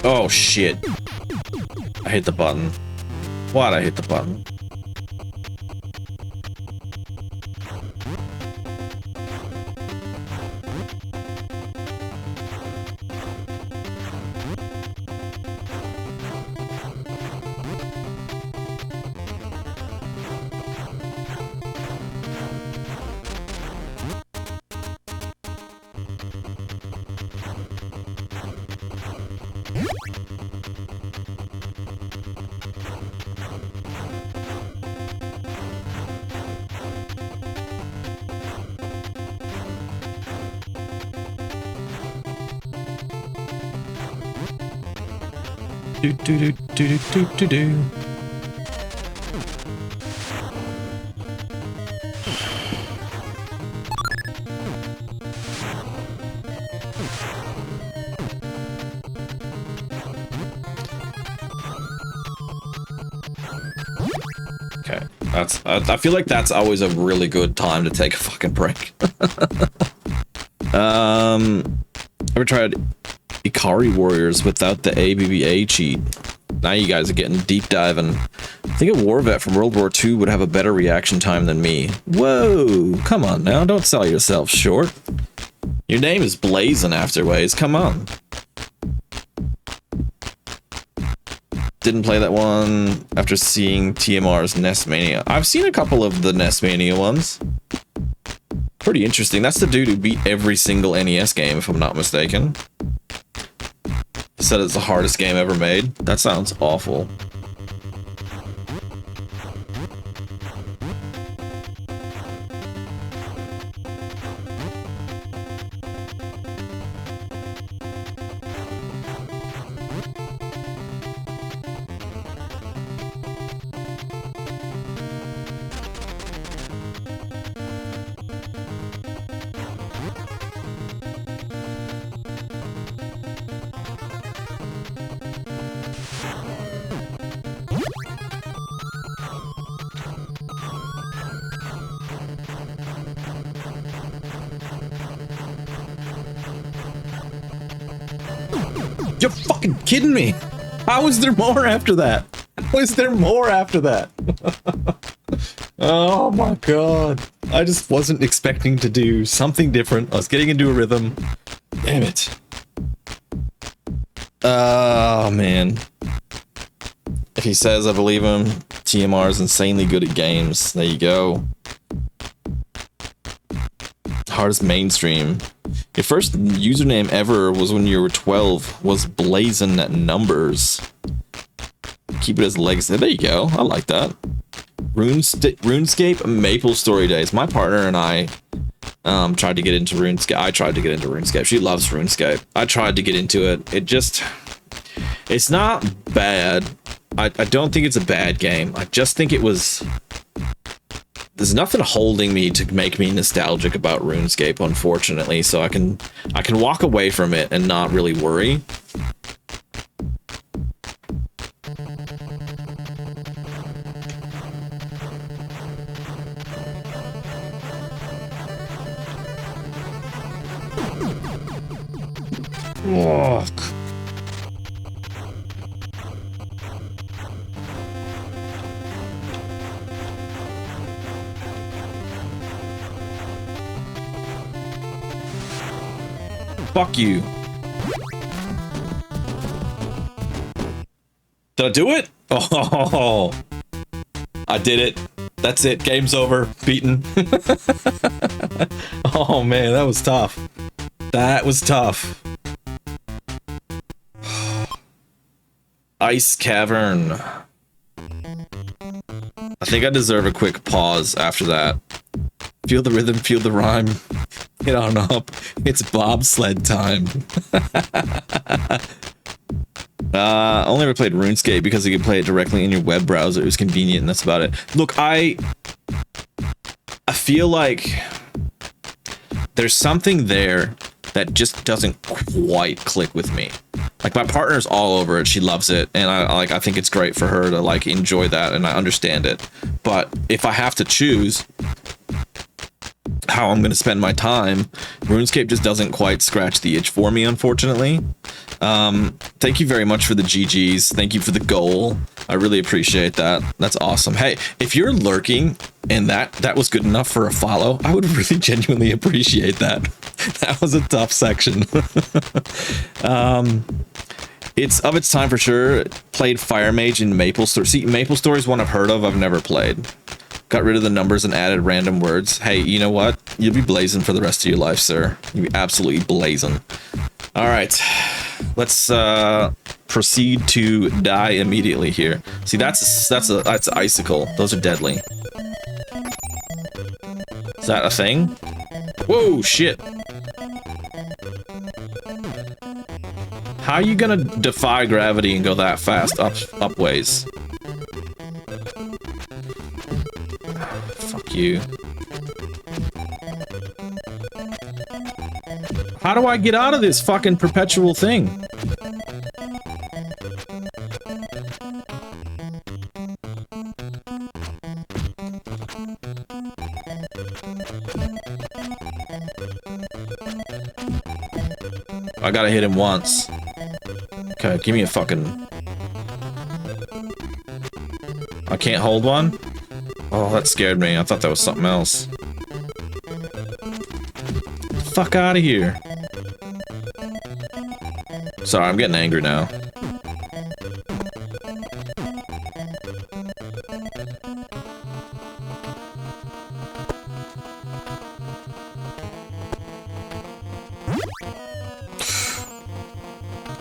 Oh shit. I hit the button. Why'd I hit the button? Do do do do do do do. Okay, that's. I feel like that's always a really good time to take a fucking break. Ever tried Ikari Warriors without the ABBA cheat? Now you guys are getting deep diving. I think a war vet from World War II would have a better reaction time than me. Whoa, come on now, don't sell yourself short. Your name is Blazin' Afterways, come on. Didn't play that one after seeing TMR's NES Mania. I've seen a couple of the NES Mania ones. Pretty interesting. That's the dude who beat every single NES game, if I'm not mistaken. He said it's the hardest game ever made. That sounds awful. You're fucking kidding me. How is there more after that? How is there more after that? Oh my god. I just wasn't expecting to do something different. I was getting into a rhythm. Damn it. Oh man. If he says I believe him, TMR is insanely good at games. There you go. Hardest mainstream. Your first username ever was when you were 12, was Blazing Numbers. Keep it as legacy. There you go. I like that. RuneScape Maple Story Days. My partner and I tried to get into RuneScape. I tried to get into RuneScape. She loves RuneScape. I tried to get into it. It's not bad. I don't think it's a bad game. I just think it was... There's nothing holding me to make me nostalgic about RuneScape, unfortunately, so I can walk away from it and not really worry. Fuck. Fuck you. Did I do it? Oh, I did it. That's it. Game's over. Beaten. Oh man, that was tough. That was tough. Ice Cavern. I think I deserve a quick pause after that. Feel the rhythm, feel the rhyme. Get on up. It's bobsled time. Only ever played RuneScape because you could play it directly in your web browser. It was convenient and that's about it. Look, I feel like there's something there that just doesn't quite click with me. Like, my partner's all over it. She loves it, and I think it's great for her to like enjoy that, and I understand it. But if I have to choose how I'm going to spend my time, RuneScape just doesn't quite scratch the itch for me, unfortunately. Thank you very much for the GGs. Thank you for the goal. I really appreciate that. That's awesome. Hey, if you're lurking and that was good enough for a follow, I would really genuinely appreciate that. That was a tough section. It's of its time for sure. Played Fire Mage in Maple Story. See, Maple Story is one I've heard of. I've never played. Got rid of the numbers and added random words. Hey, you know what? You'll be blazing for the rest of your life, sir. You'll be absolutely blazing. All right, let's proceed to die immediately here. See, that's icicle. Those are deadly. Is that a thing? Whoa, shit. How are you gonna defy gravity and go that fast upways? Fuck you. How do I get out of this fucking perpetual thing? I gotta hit him once. Okay, give me a fucking... I can't hold one? Oh, that scared me. I thought that was something else. Fuck out of here. Sorry, I'm getting angry now.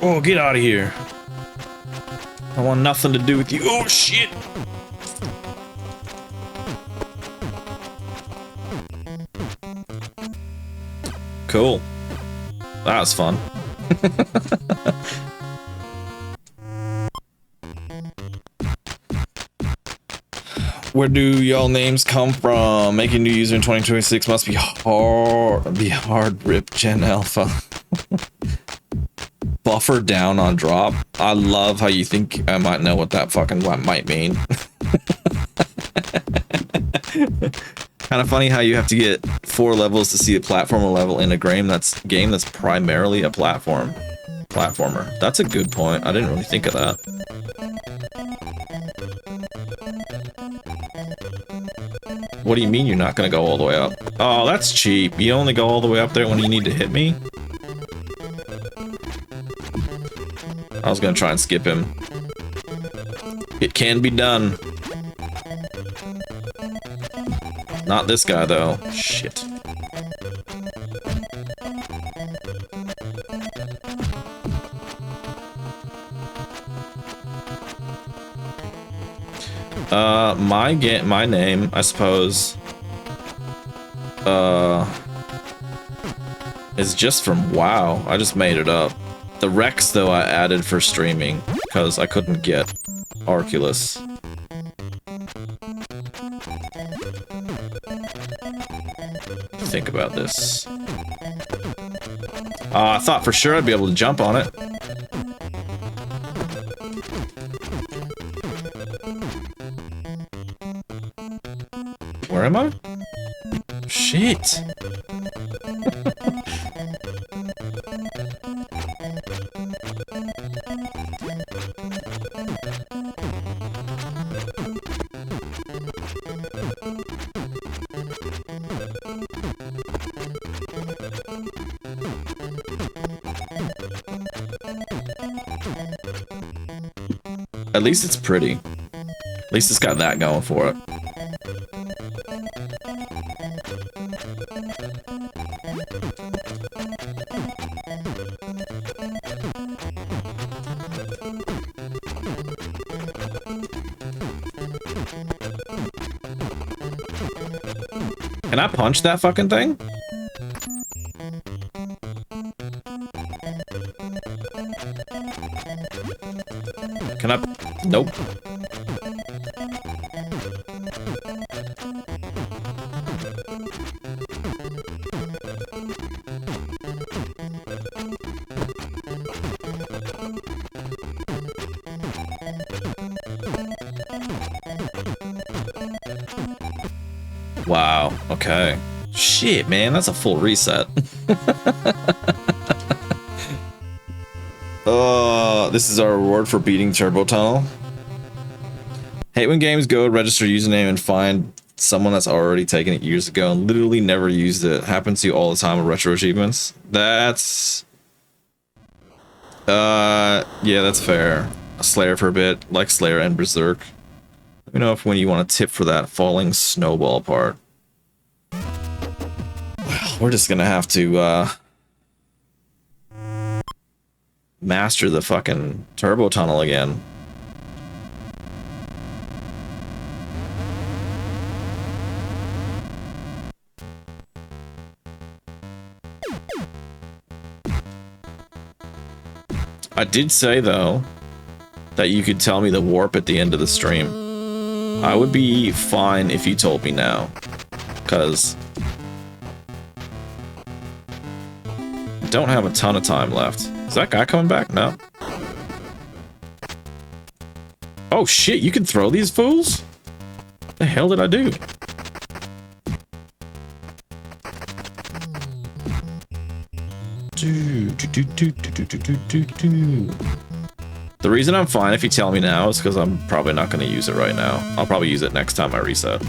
Oh, get out of here. I want nothing to do with you. Oh, shit. Cool. That was fun. Where do y'all names come from? Making new user in 2026 must be hard rip Gen Alpha. Buffer down on drop. I love how you think I might know what that fucking might mean. Kind of funny how you have to get 4 levels to see a platformer level in a game that's primarily a platform. platformer. That's a good point. I didn't really think of that. What do you mean you're not gonna go all the way up? Oh, that's cheap. You only go all the way up there when you need to hit me? I was gonna try and skip him. It can be done. Not this guy, though. Shit. My name, I suppose, is just from WoW. I just made it up. The Rex, though, I added for streaming, because I couldn't get Arculus. Think about this. I thought for sure I'd be able to jump on it. Where am I? Shit. At least it's pretty. At least it's got that going for it. Can I punch that fucking thing? Can I? Nope. Wow, okay. Shit, man, that's a full reset. This is our reward for beating Turbo Tunnel. Hate when games go register username and find someone that's already taken it years ago and literally never used it. Happens to you all the time with retro achievements. That's... yeah, that's fair. Slayer for a bit, like Slayer and Berserk. Let me know if when you want a tip for that falling snowball part. Well, we're just gonna have to, master the fucking turbo tunnel again. I did say, though, that you could tell me the warp at the end of the stream. I would be fine if you told me now, because I don't have a ton of time left. Is that guy coming back? No. Oh shit, you can throw these fools? The hell did I do? The reason I'm fine if you tell me now is because I'm probably not going to use it right now. I'll probably use it next time I reset.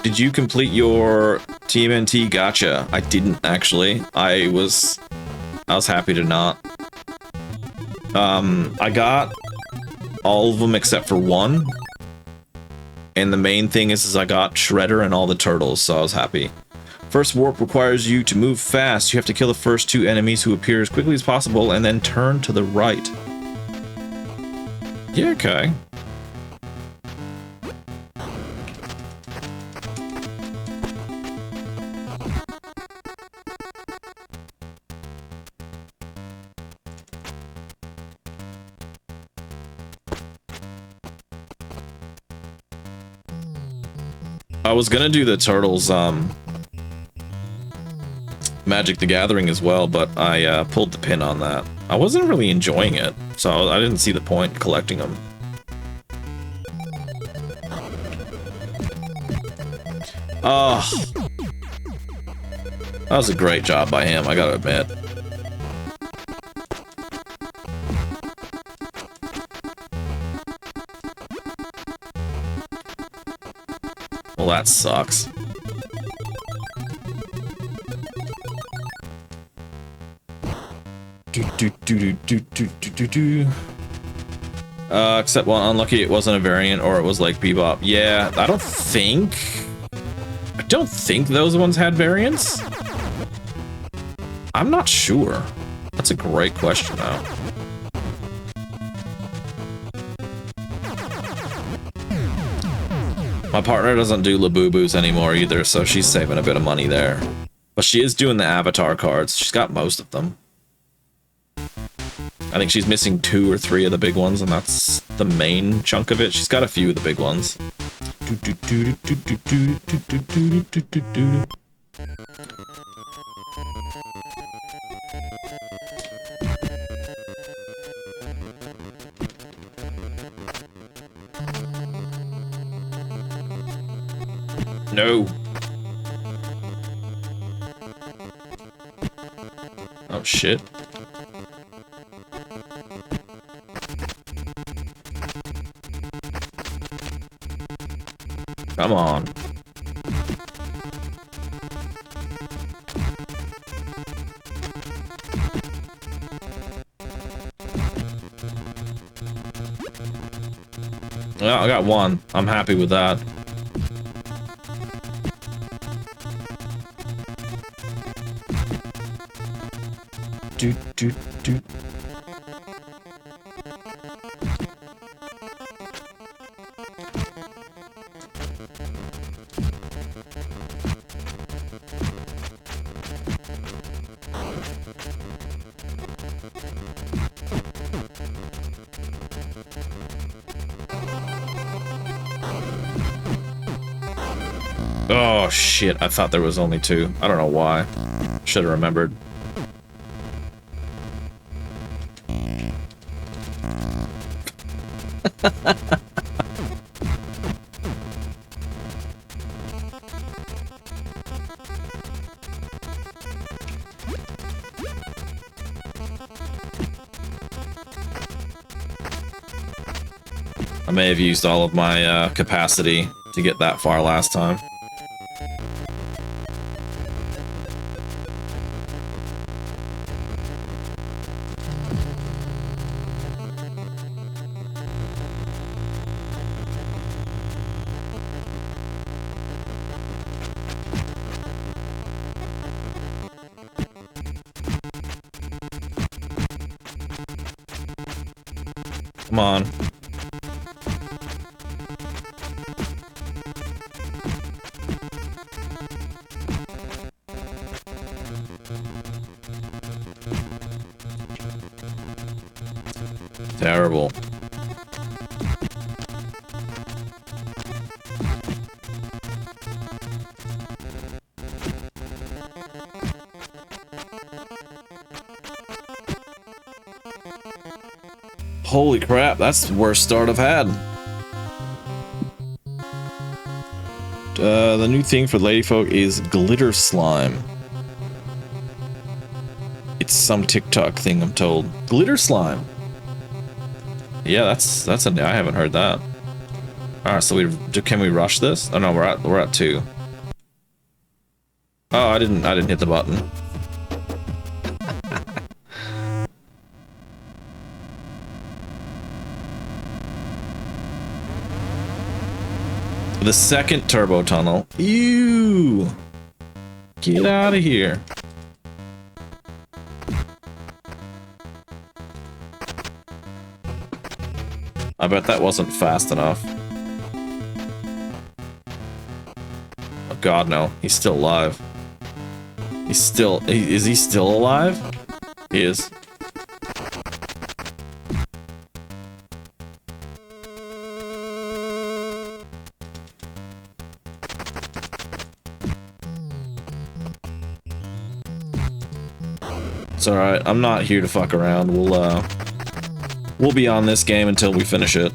Did you complete your TMNT gacha? I didn't actually. I was happy to not. I got all of them except for one. And the main thing is I got Shredder and all the turtles, so I was happy. First warp requires you to move fast. You have to kill the first two enemies who appear as quickly as possible and then turn to the right. Yeah, okay. I was gonna do the Turtles, Magic the Gathering as well, but I pulled the pin on that. I wasn't really enjoying it, so I didn't see the point in collecting them. Oh, that was a great job by him, I gotta admit. Well, that sucks. Except, well, unlucky it wasn't a variant, or it was like Bebop. Yeah, I don't think those ones had variants. I'm not sure. That's a great question, though. My partner doesn't do Labubu's anymore either, so she's saving a bit of money there. But she is doing the avatar cards. She's got most of them. I think she's missing 2 or 3 of the big ones, and that's the main chunk of it. She's got a few of the big ones. No. Oh shit. Come on. Well, I got one. I'm happy with that. Doot. Oh shit, I thought there was only 2. I don't know why. Should have remembered. I may have used all of my capacity to get that far last time. Come on. Terrible. Holy crap, that's the worst start I've had. The new thing for Ladyfolk is glitter slime. It's some TikTok thing, I'm told. Glitter slime. Yeah, that's a I haven't heard that. All right, so can we rush this? Oh no, we're at 2. Oh, I didn't hit the button. The second turbo tunnel. Ew! Get out of here. I bet that wasn't fast enough. Oh god, no. He's still alive. Is he still alive? He is. It's alright, I'm not here to fuck around. We'll be on this game until we finish it.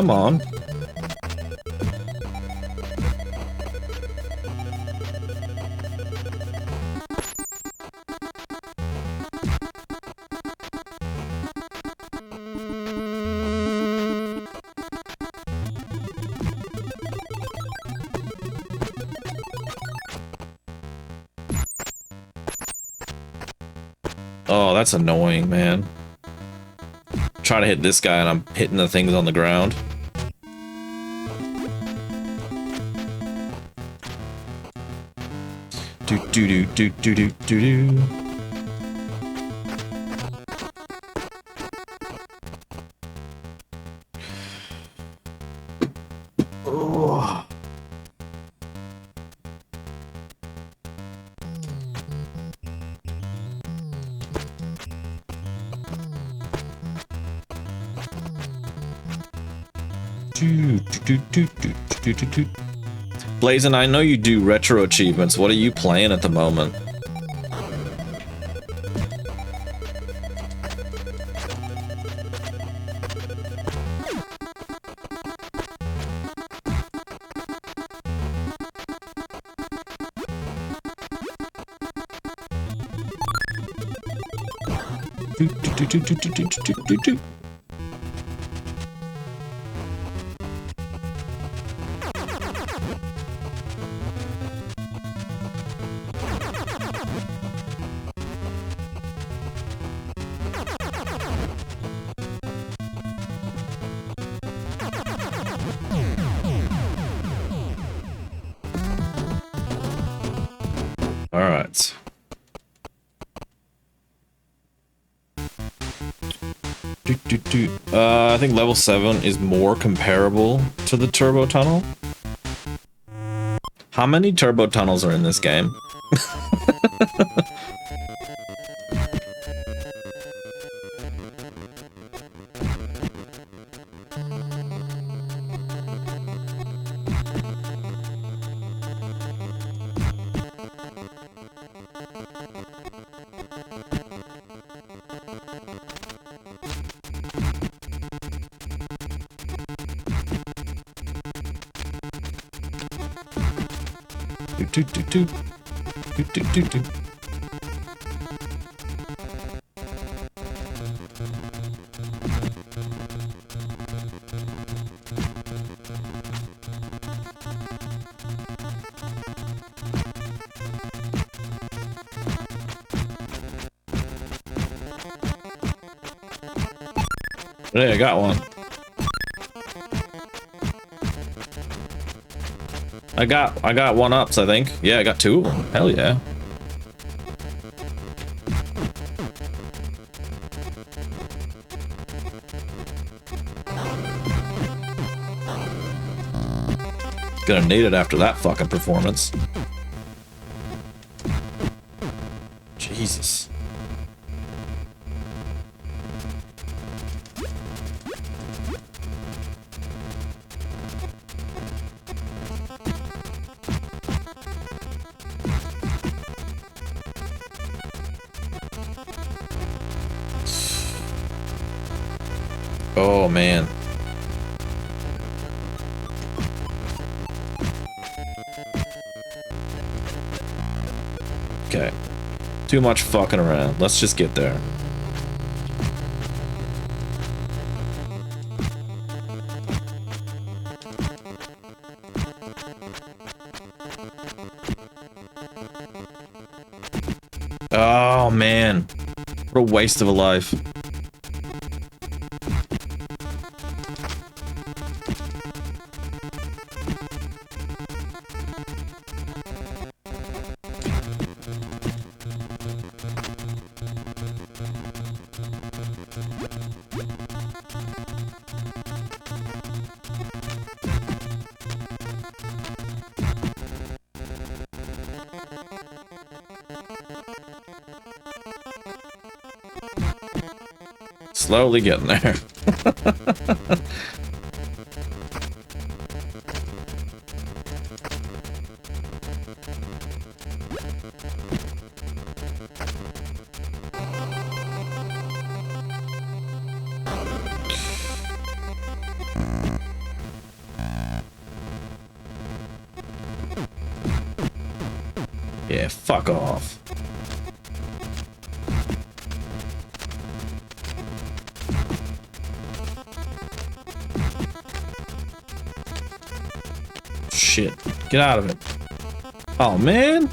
Come on. Oh, that's annoying, man. Trying to hit this guy and I'm hitting the things on the ground. Do do do do do do do do. Oh. Blazin', I know you do retro achievements. What are you playing at the moment? All right. I think level 7 is more comparable to the turbo tunnel. How many turbo tunnels are in this game? Hey, I got one. I got one ups, I think. Yeah, I got 2 of them. Hell yeah. Gonna need it after that fucking performance. Jesus. Oh, man. Okay. Too much fucking around. Let's just get there. Oh, man. What a waste of a life. Slowly getting there. Yeah, fuck off. Shit. Get out of it. Oh, man.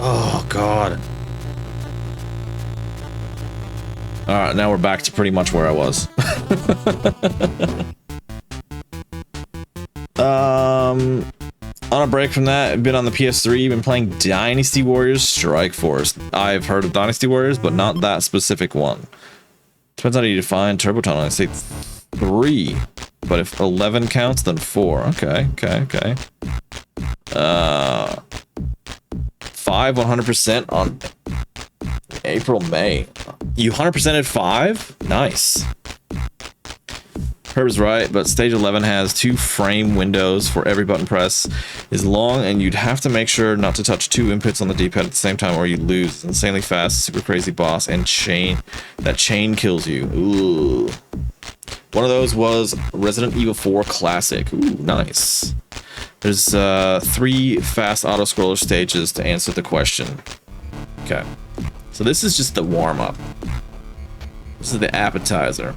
Oh, God. All right, now we're back to pretty much where I was. On a break from that, I've been on the PS3, been playing Dynasty Warriors Strike Force. I've heard of Dynasty Warriors, but not that specific one. Depends how you define Turbo Tunnel. I say 3, but if 11 counts, then 4. Okay. 5 100% on April, May. You 100%ed 5? Nice. Herb is right, but stage 11 has 2 frame windows for every button press is long, and you'd have to make sure not to touch 2 inputs on the D-pad at the same time or you lose. It's insanely fast, super crazy boss, and that chain kills you. Ooh. One of those was Resident Evil 4 Classic. Ooh, nice. There's 3 fast auto-scroller stages to answer the question. Okay. So this is just the warm-up. This is the appetizer.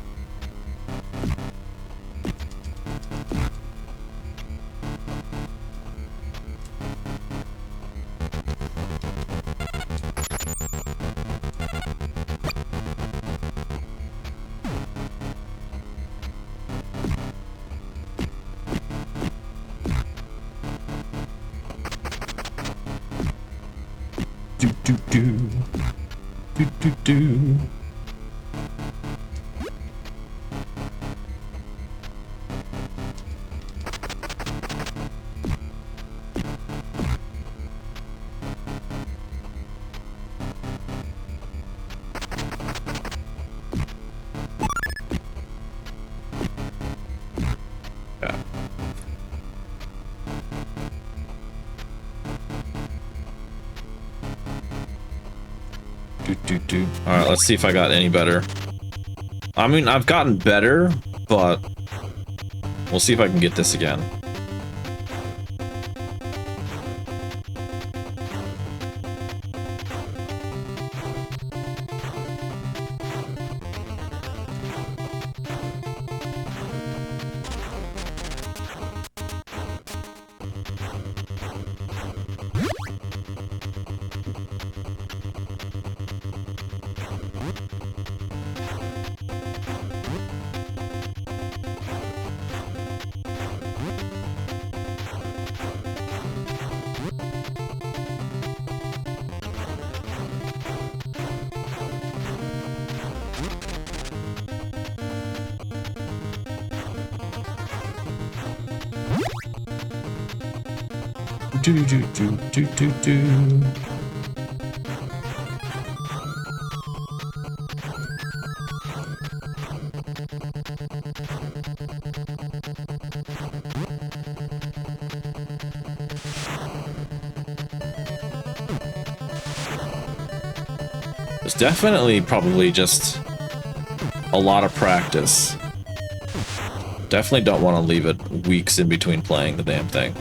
Do. All right, let's see if I got any better. I mean, I've gotten better, but we'll see if I can get this again. Do. There's definitely probably just a lot of practice. Definitely don't want to leave it weeks in between playing the damn thing.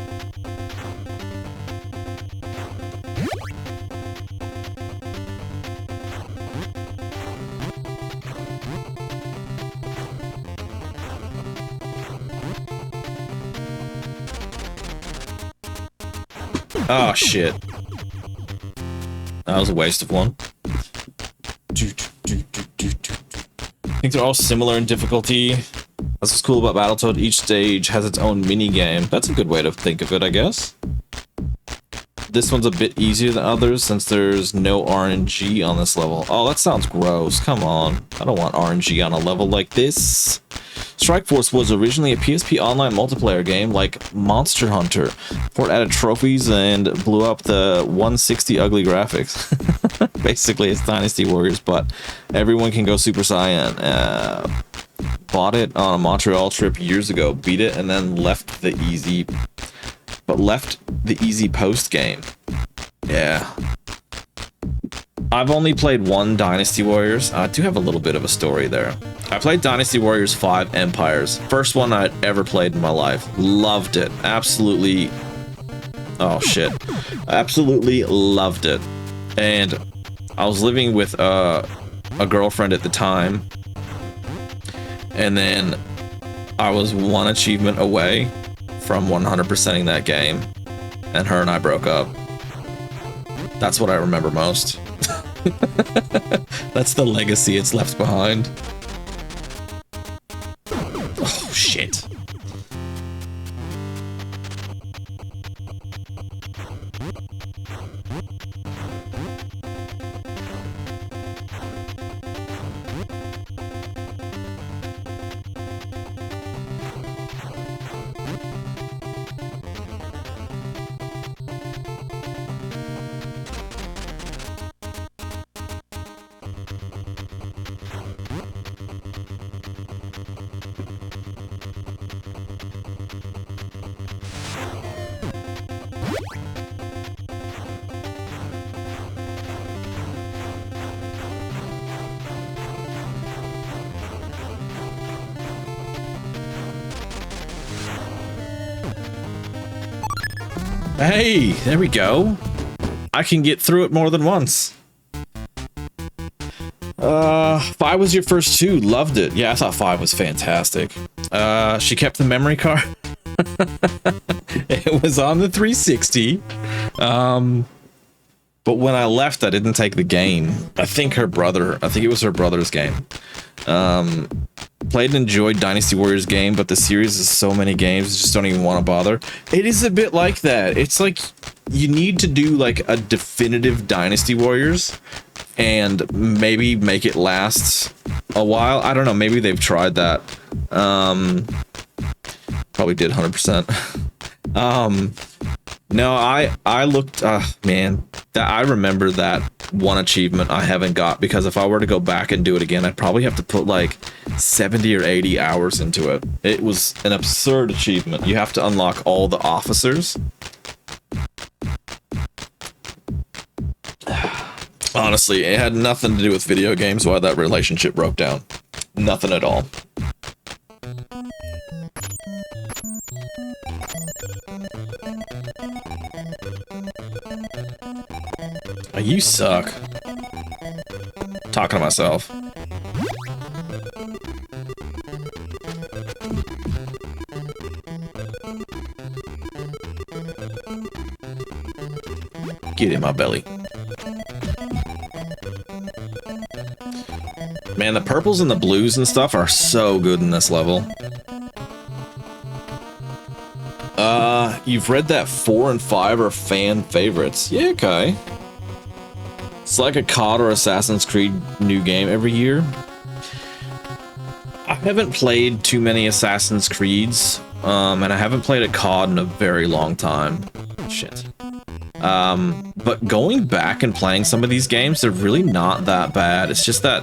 Oh, shit. That was a waste of one. I think they're all similar in difficulty. That's what's cool about Battletoad. Each stage has its own mini-game. That's a good way to think of it, I guess. This one's a bit easier than others since there's no RNG on this level. Oh, that sounds gross. Come on. I don't want RNG on a level like this. Strike Force was originally a PSP online multiplayer game like Monster Hunter. Port added trophies and blew up the 160 ugly graphics. Basically, it's Dynasty Warriors, but everyone can go Super Saiyan. Bought it on a Montreal trip years ago, beat it, and then left the easy post game. Yeah. I've only played one Dynasty Warriors. I do have a little bit of a story there. I played Dynasty Warriors 5 Empires. First one I'd ever played in my life. Loved it. Absolutely. Oh, shit. Absolutely loved it. And I was living with a girlfriend at the time. And then I was one achievement away from 100%ing that game. And her and I broke up. That's what I remember most. That's the legacy it's left behind. Oh, shit. Hey, there we go. I can get through it more than once. 5 was your first 2. Loved it. Yeah, I thought 5 was fantastic. She kept the memory card. It was on the 360. But when I left, I didn't take the game. I think it was her brother's game. Played and enjoyed Dynasty Warriors game, but the series is so many games, I just don't even want to bother. It is a bit like that. It's like you need to do like a definitive Dynasty Warriors and maybe make it last a while. I don't know, maybe they've tried that. Probably did 100%. No, I looked, man, I remember that one achievement I haven't got, because if I were to go back and do it again, I'd probably have to put like 70 or 80 hours into it. It was an absurd achievement. You have to unlock all the officers. Honestly, it had nothing to do with video games why that relationship broke down. Nothing at all. You suck. Talking to myself. Get in my belly. Man, the purples and the blues and stuff are so good in this level. You've read that 4 and 5 are fan favorites. Yeah, okay. It's like a COD or Assassin's Creed new game every year. I haven't played too many Assassin's Creeds, and I haven't played a COD in a very long time. Shit. But going back and playing some of these games, they're really not that bad. It's just that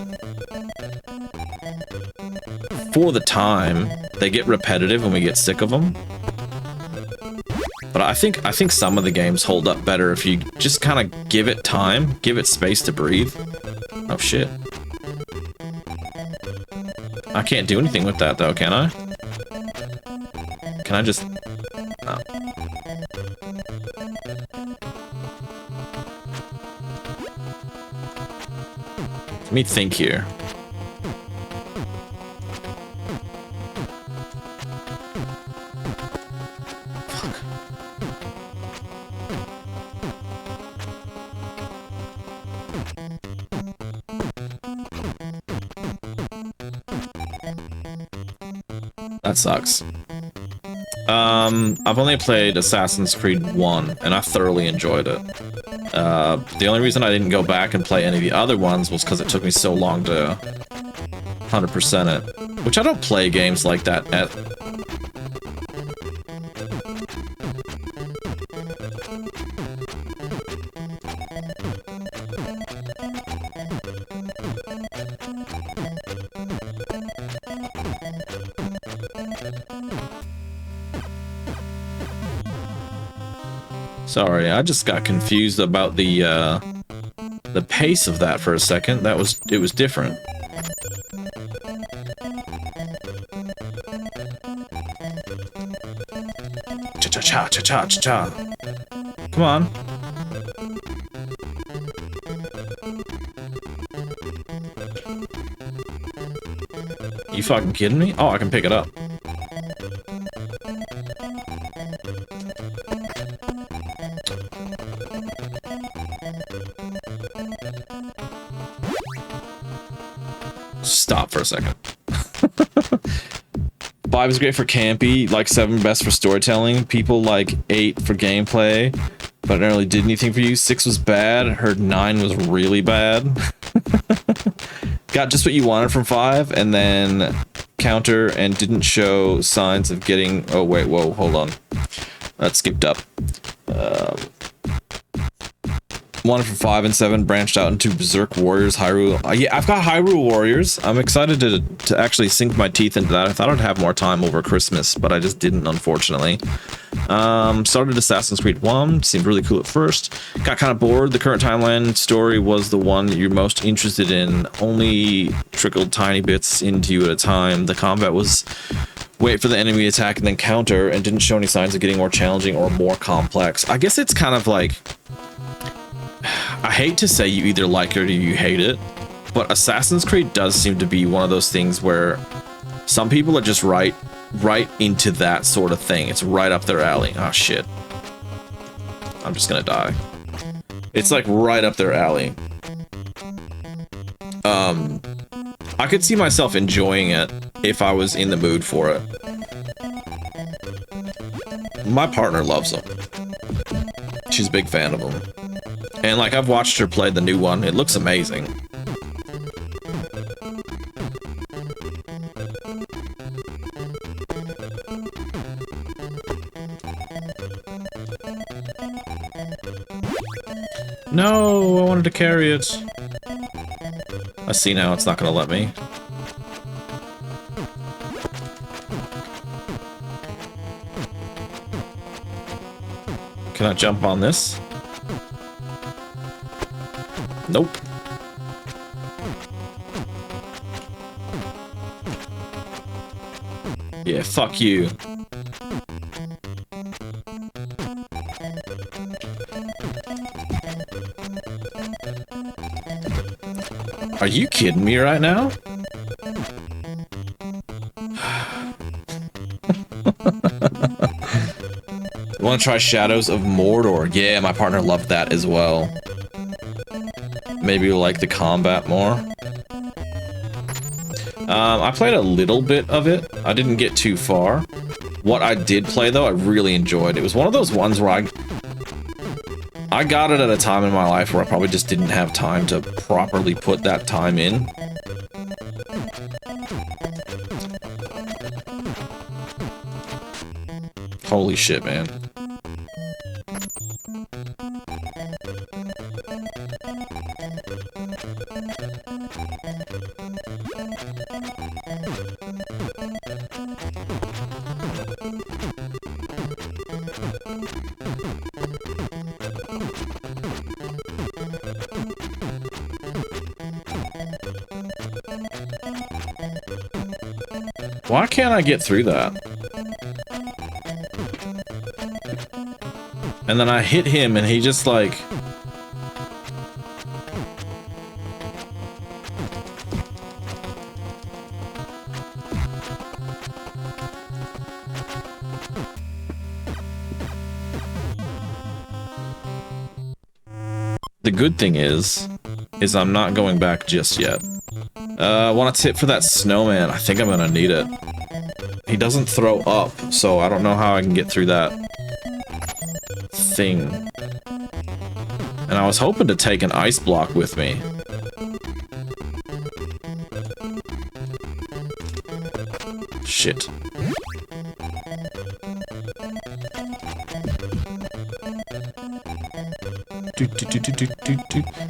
for the time, they get repetitive and we get sick of them. But I think some of the games hold up better if you just kind of give it time, give it space to breathe. Oh shit. I can't do anything with that though, can I? Can I just... No. Let me think here. That sucks. I've only played Assassin's Creed 1, and I thoroughly enjoyed it. The only reason I didn't go back and play any of the other ones was because it took me so long to 100% it. Which I don't play games like that at... Sorry, I just got confused about the pace of that for a second. It was different. Cha-cha-cha-cha-cha-cha. Come on. You fucking kidding me? Oh, I can pick it up. Stop for a second. 5 is great for campy, like 7 best for storytelling. People like 8 for gameplay, but it never really did anything for you. 6 was bad. I heard 9 was really bad. Got just what you wanted from 5, and then counter and didn't show signs of getting... Oh, wait, whoa, hold on. That skipped up. 1 from 5 and 7 branched out into Berserk Warriors, Hyrule. Yeah, I've got Hyrule Warriors. I'm excited to actually sink my teeth into that. I thought I'd have more time over Christmas, but I just didn't, unfortunately. Started Assassin's Creed 1. Seemed really cool at first. Got kind of bored. The current timeline story was the one that you're most interested in. Only trickled tiny bits into you at a time. The combat was wait for the enemy attack and then counter, and didn't show any signs of getting more challenging or more complex. I guess it's kind of like... I hate to say you either like it or you hate it, but Assassin's Creed does seem to be one of those things where some people are just right into that sort of thing. It's right up their alley. Oh shit. I'm just gonna die. It's like right up their alley. I could see myself enjoying it if I was in the mood for it. My partner loves them. She's a big fan of them. And like, I've watched her play the new one. It looks amazing. No, I wanted to carry it. I see now it's not gonna let me. Can I jump on this? Nope. Yeah, fuck you. Are you kidding me right now? Want to try Shadows of Mordor? Yeah, my partner loved that as well. Maybe you'll like the combat more. I played a little bit of it. I didn't get too far. What I did play, though, I really enjoyed. It was one of those ones where I got it at a time in my life where I probably just didn't have time to properly put that time in. Holy shit, man. Why can't I get through that? And then I hit him and he just like... The good thing is I'm not going back just yet. Want a tip for that snowman? I think I'm gonna need it. He doesn't throw up, so I don't know how I can get through that thing. And I was hoping to take an ice block with me. Shit.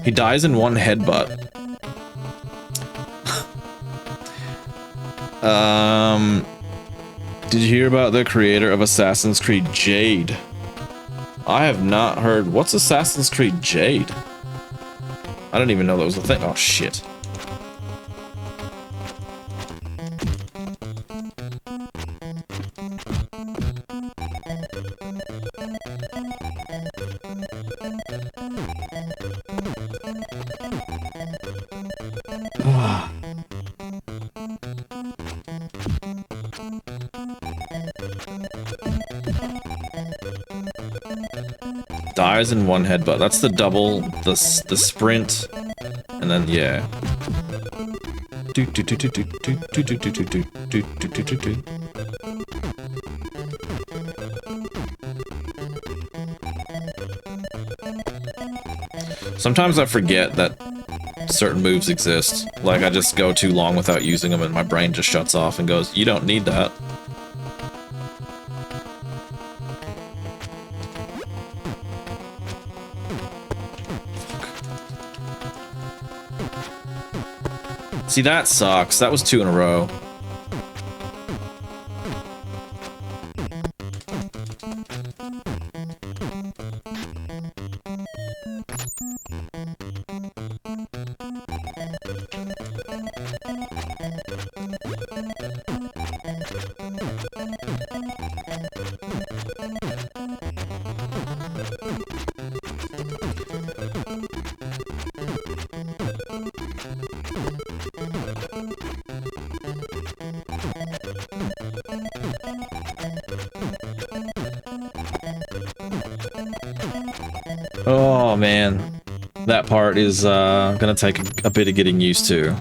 He dies in one headbutt. Did you hear about the creator of Assassin's Creed Jade? I have not heard. What's Assassin's Creed Jade? I didn't even know that was a thing. Oh, shit. Dies in one headbutt. That's the double, the sprint, and then yeah. Sometimes I forget that certain moves exist. Like I just go too long without using them and my brain just shuts off and goes, "You don't need that." See, that sucks. That was 2 in a row. Oh man, that part is gonna take a bit of getting used to.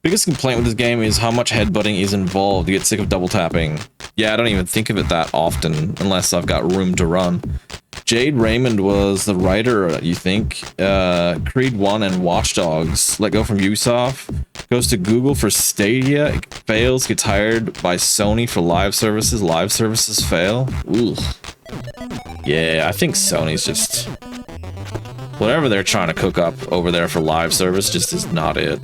Biggest complaint with this game is how much headbutting is involved. You get sick of double tapping. Yeah, I don't even think of it that often unless I've got room to run. Jade Raymond was the writer, you think? Creed 1 and Watch Dogs. Let go from Ubisoft. Goes to Google for Stadia. It fails. Gets hired by Sony for live services. Live services fail. Ooh. Yeah, I think Sony's just... whatever they're trying to cook up over there for live service just is not it.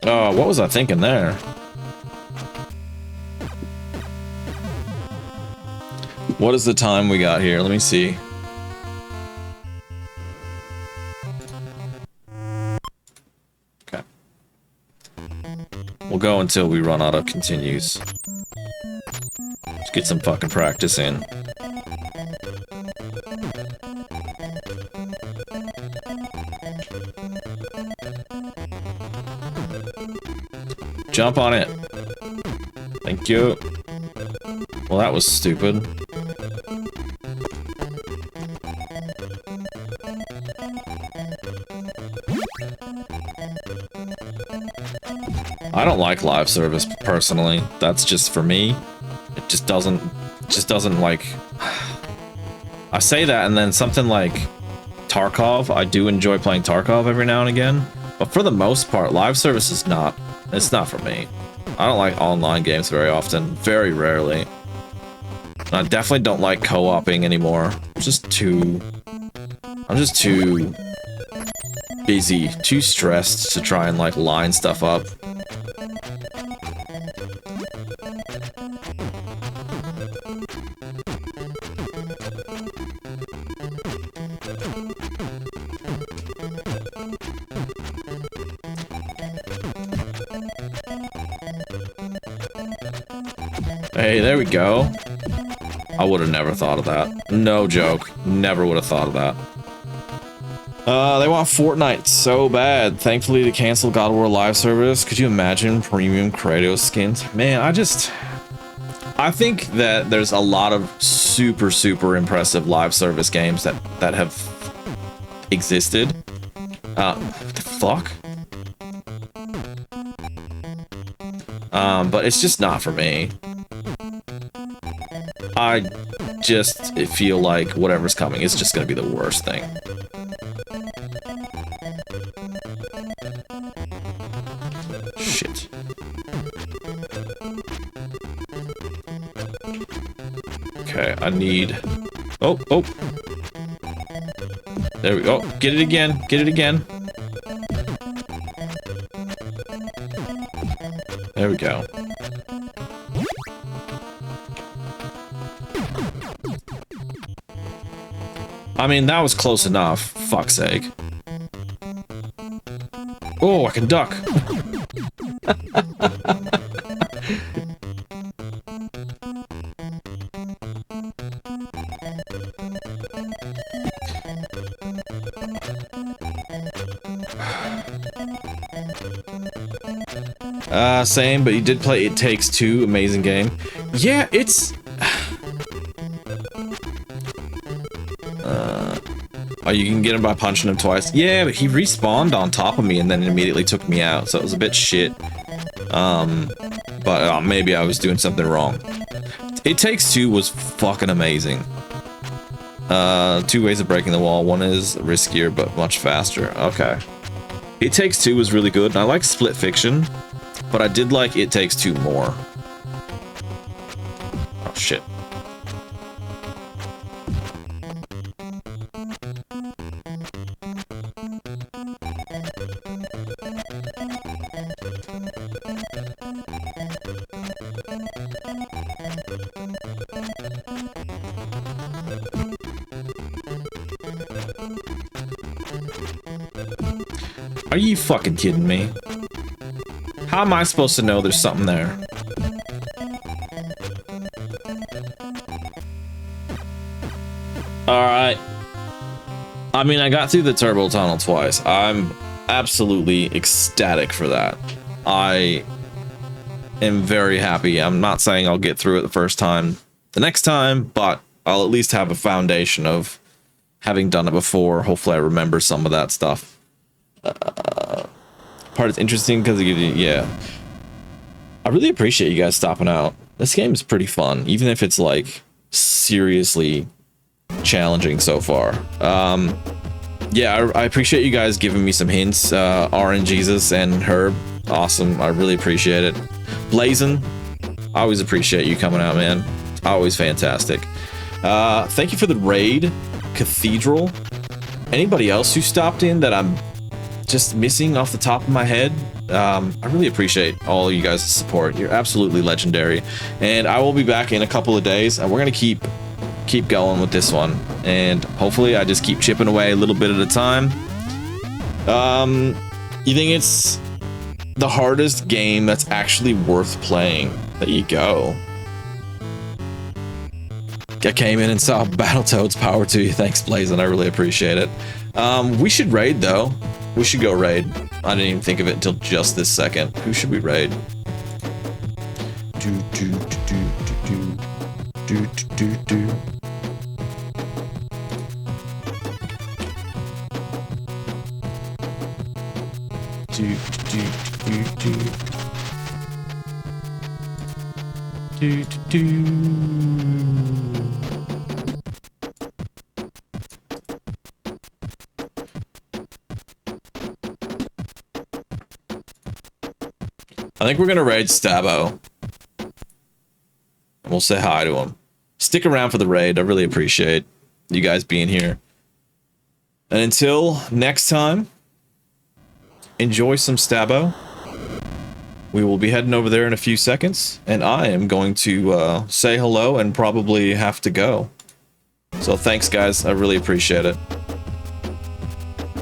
Oh, what was I thinking there? What is the time we got here? Let me see. Okay. We'll go until we run out of continues. Let's get some fucking practice in. Jump on it. Thank you. Well, that was stupid. I don't like live service personally. That's just for me. It just doesn't like... I say that and then something like Tarkov, I do enjoy playing Tarkov every now and again, but for the most part, live service is not... it's not for me. I don't like online games very often. Very rarely. And I definitely don't like co-oping anymore. I'm just too busy, too stressed to try and like line stuff up. Hey, there we go. I would have never thought of that. No joke. Never would have thought of that. They want Fortnite so bad. Thankfully, they canceled God of War live service. Could you imagine premium Kratos skins? Man, I think that there's a lot of super, super impressive live service games that have existed. What the fuck? But it's just not for me. I just feel like whatever's coming is just gonna be the worst thing. shit. Okay, I need... Oh, oh. There we go. Get it again. Get it again. There we go. I mean, that was close enough. Fuck's sake. Oh, I can duck. Same, but you did play It Takes Two, amazing game. Yeah, it's... Oh, you can get him by punching him twice. Yeah, but he respawned on top of me and then immediately took me out, so it was a bit shit. But maybe I was doing something wrong. It Takes Two was fucking amazing. Two ways of breaking the wall. One is riskier, but much faster. Okay. It Takes Two was really good, and I like Split Fiction, but I did like It Takes Two more. Oh, shit. Are you fucking kidding me? How am I supposed to know there's something there? Alright. I mean, I got through the turbo tunnel twice. I'm absolutely ecstatic for that. I am very happy. I'm not saying I'll get through it the first time the next time, but I'll at least have a foundation of having done it before. Hopefully I remember some of that stuff. Part is interesting because yeah, I really appreciate you guys stopping out. This game is pretty fun, even if it's like seriously challenging so far. Yeah, I appreciate you guys giving me some hints. RNGesus and Herb, awesome. I really appreciate it. Blazin', I always appreciate you coming out, man. Always fantastic. Thank you for the raid, Cathedral. Anybody else who stopped in that I'm just missing off the top of my head? I really appreciate all you guys' support. You're absolutely legendary, and I will be back in a couple of days, and we're gonna keep going with this one, and hopefully I just keep chipping away a little bit at a time. You think it's the hardest game that's actually worth playing? There you go. I came in and saw Battletoads. Power to you. Thanks, Blazin'. I really appreciate it. We should raid though. We should go raid. I didn't even think of it until just this second. Who should we raid? I think we're gonna raid Stabo. We'll say hi to him. Stick around for the raid. I really appreciate you guys being here. And until next time, enjoy some Stabo. We will be heading over there in a few seconds, and I am going to say hello and probably have to go. So thanks, guys. I really appreciate it.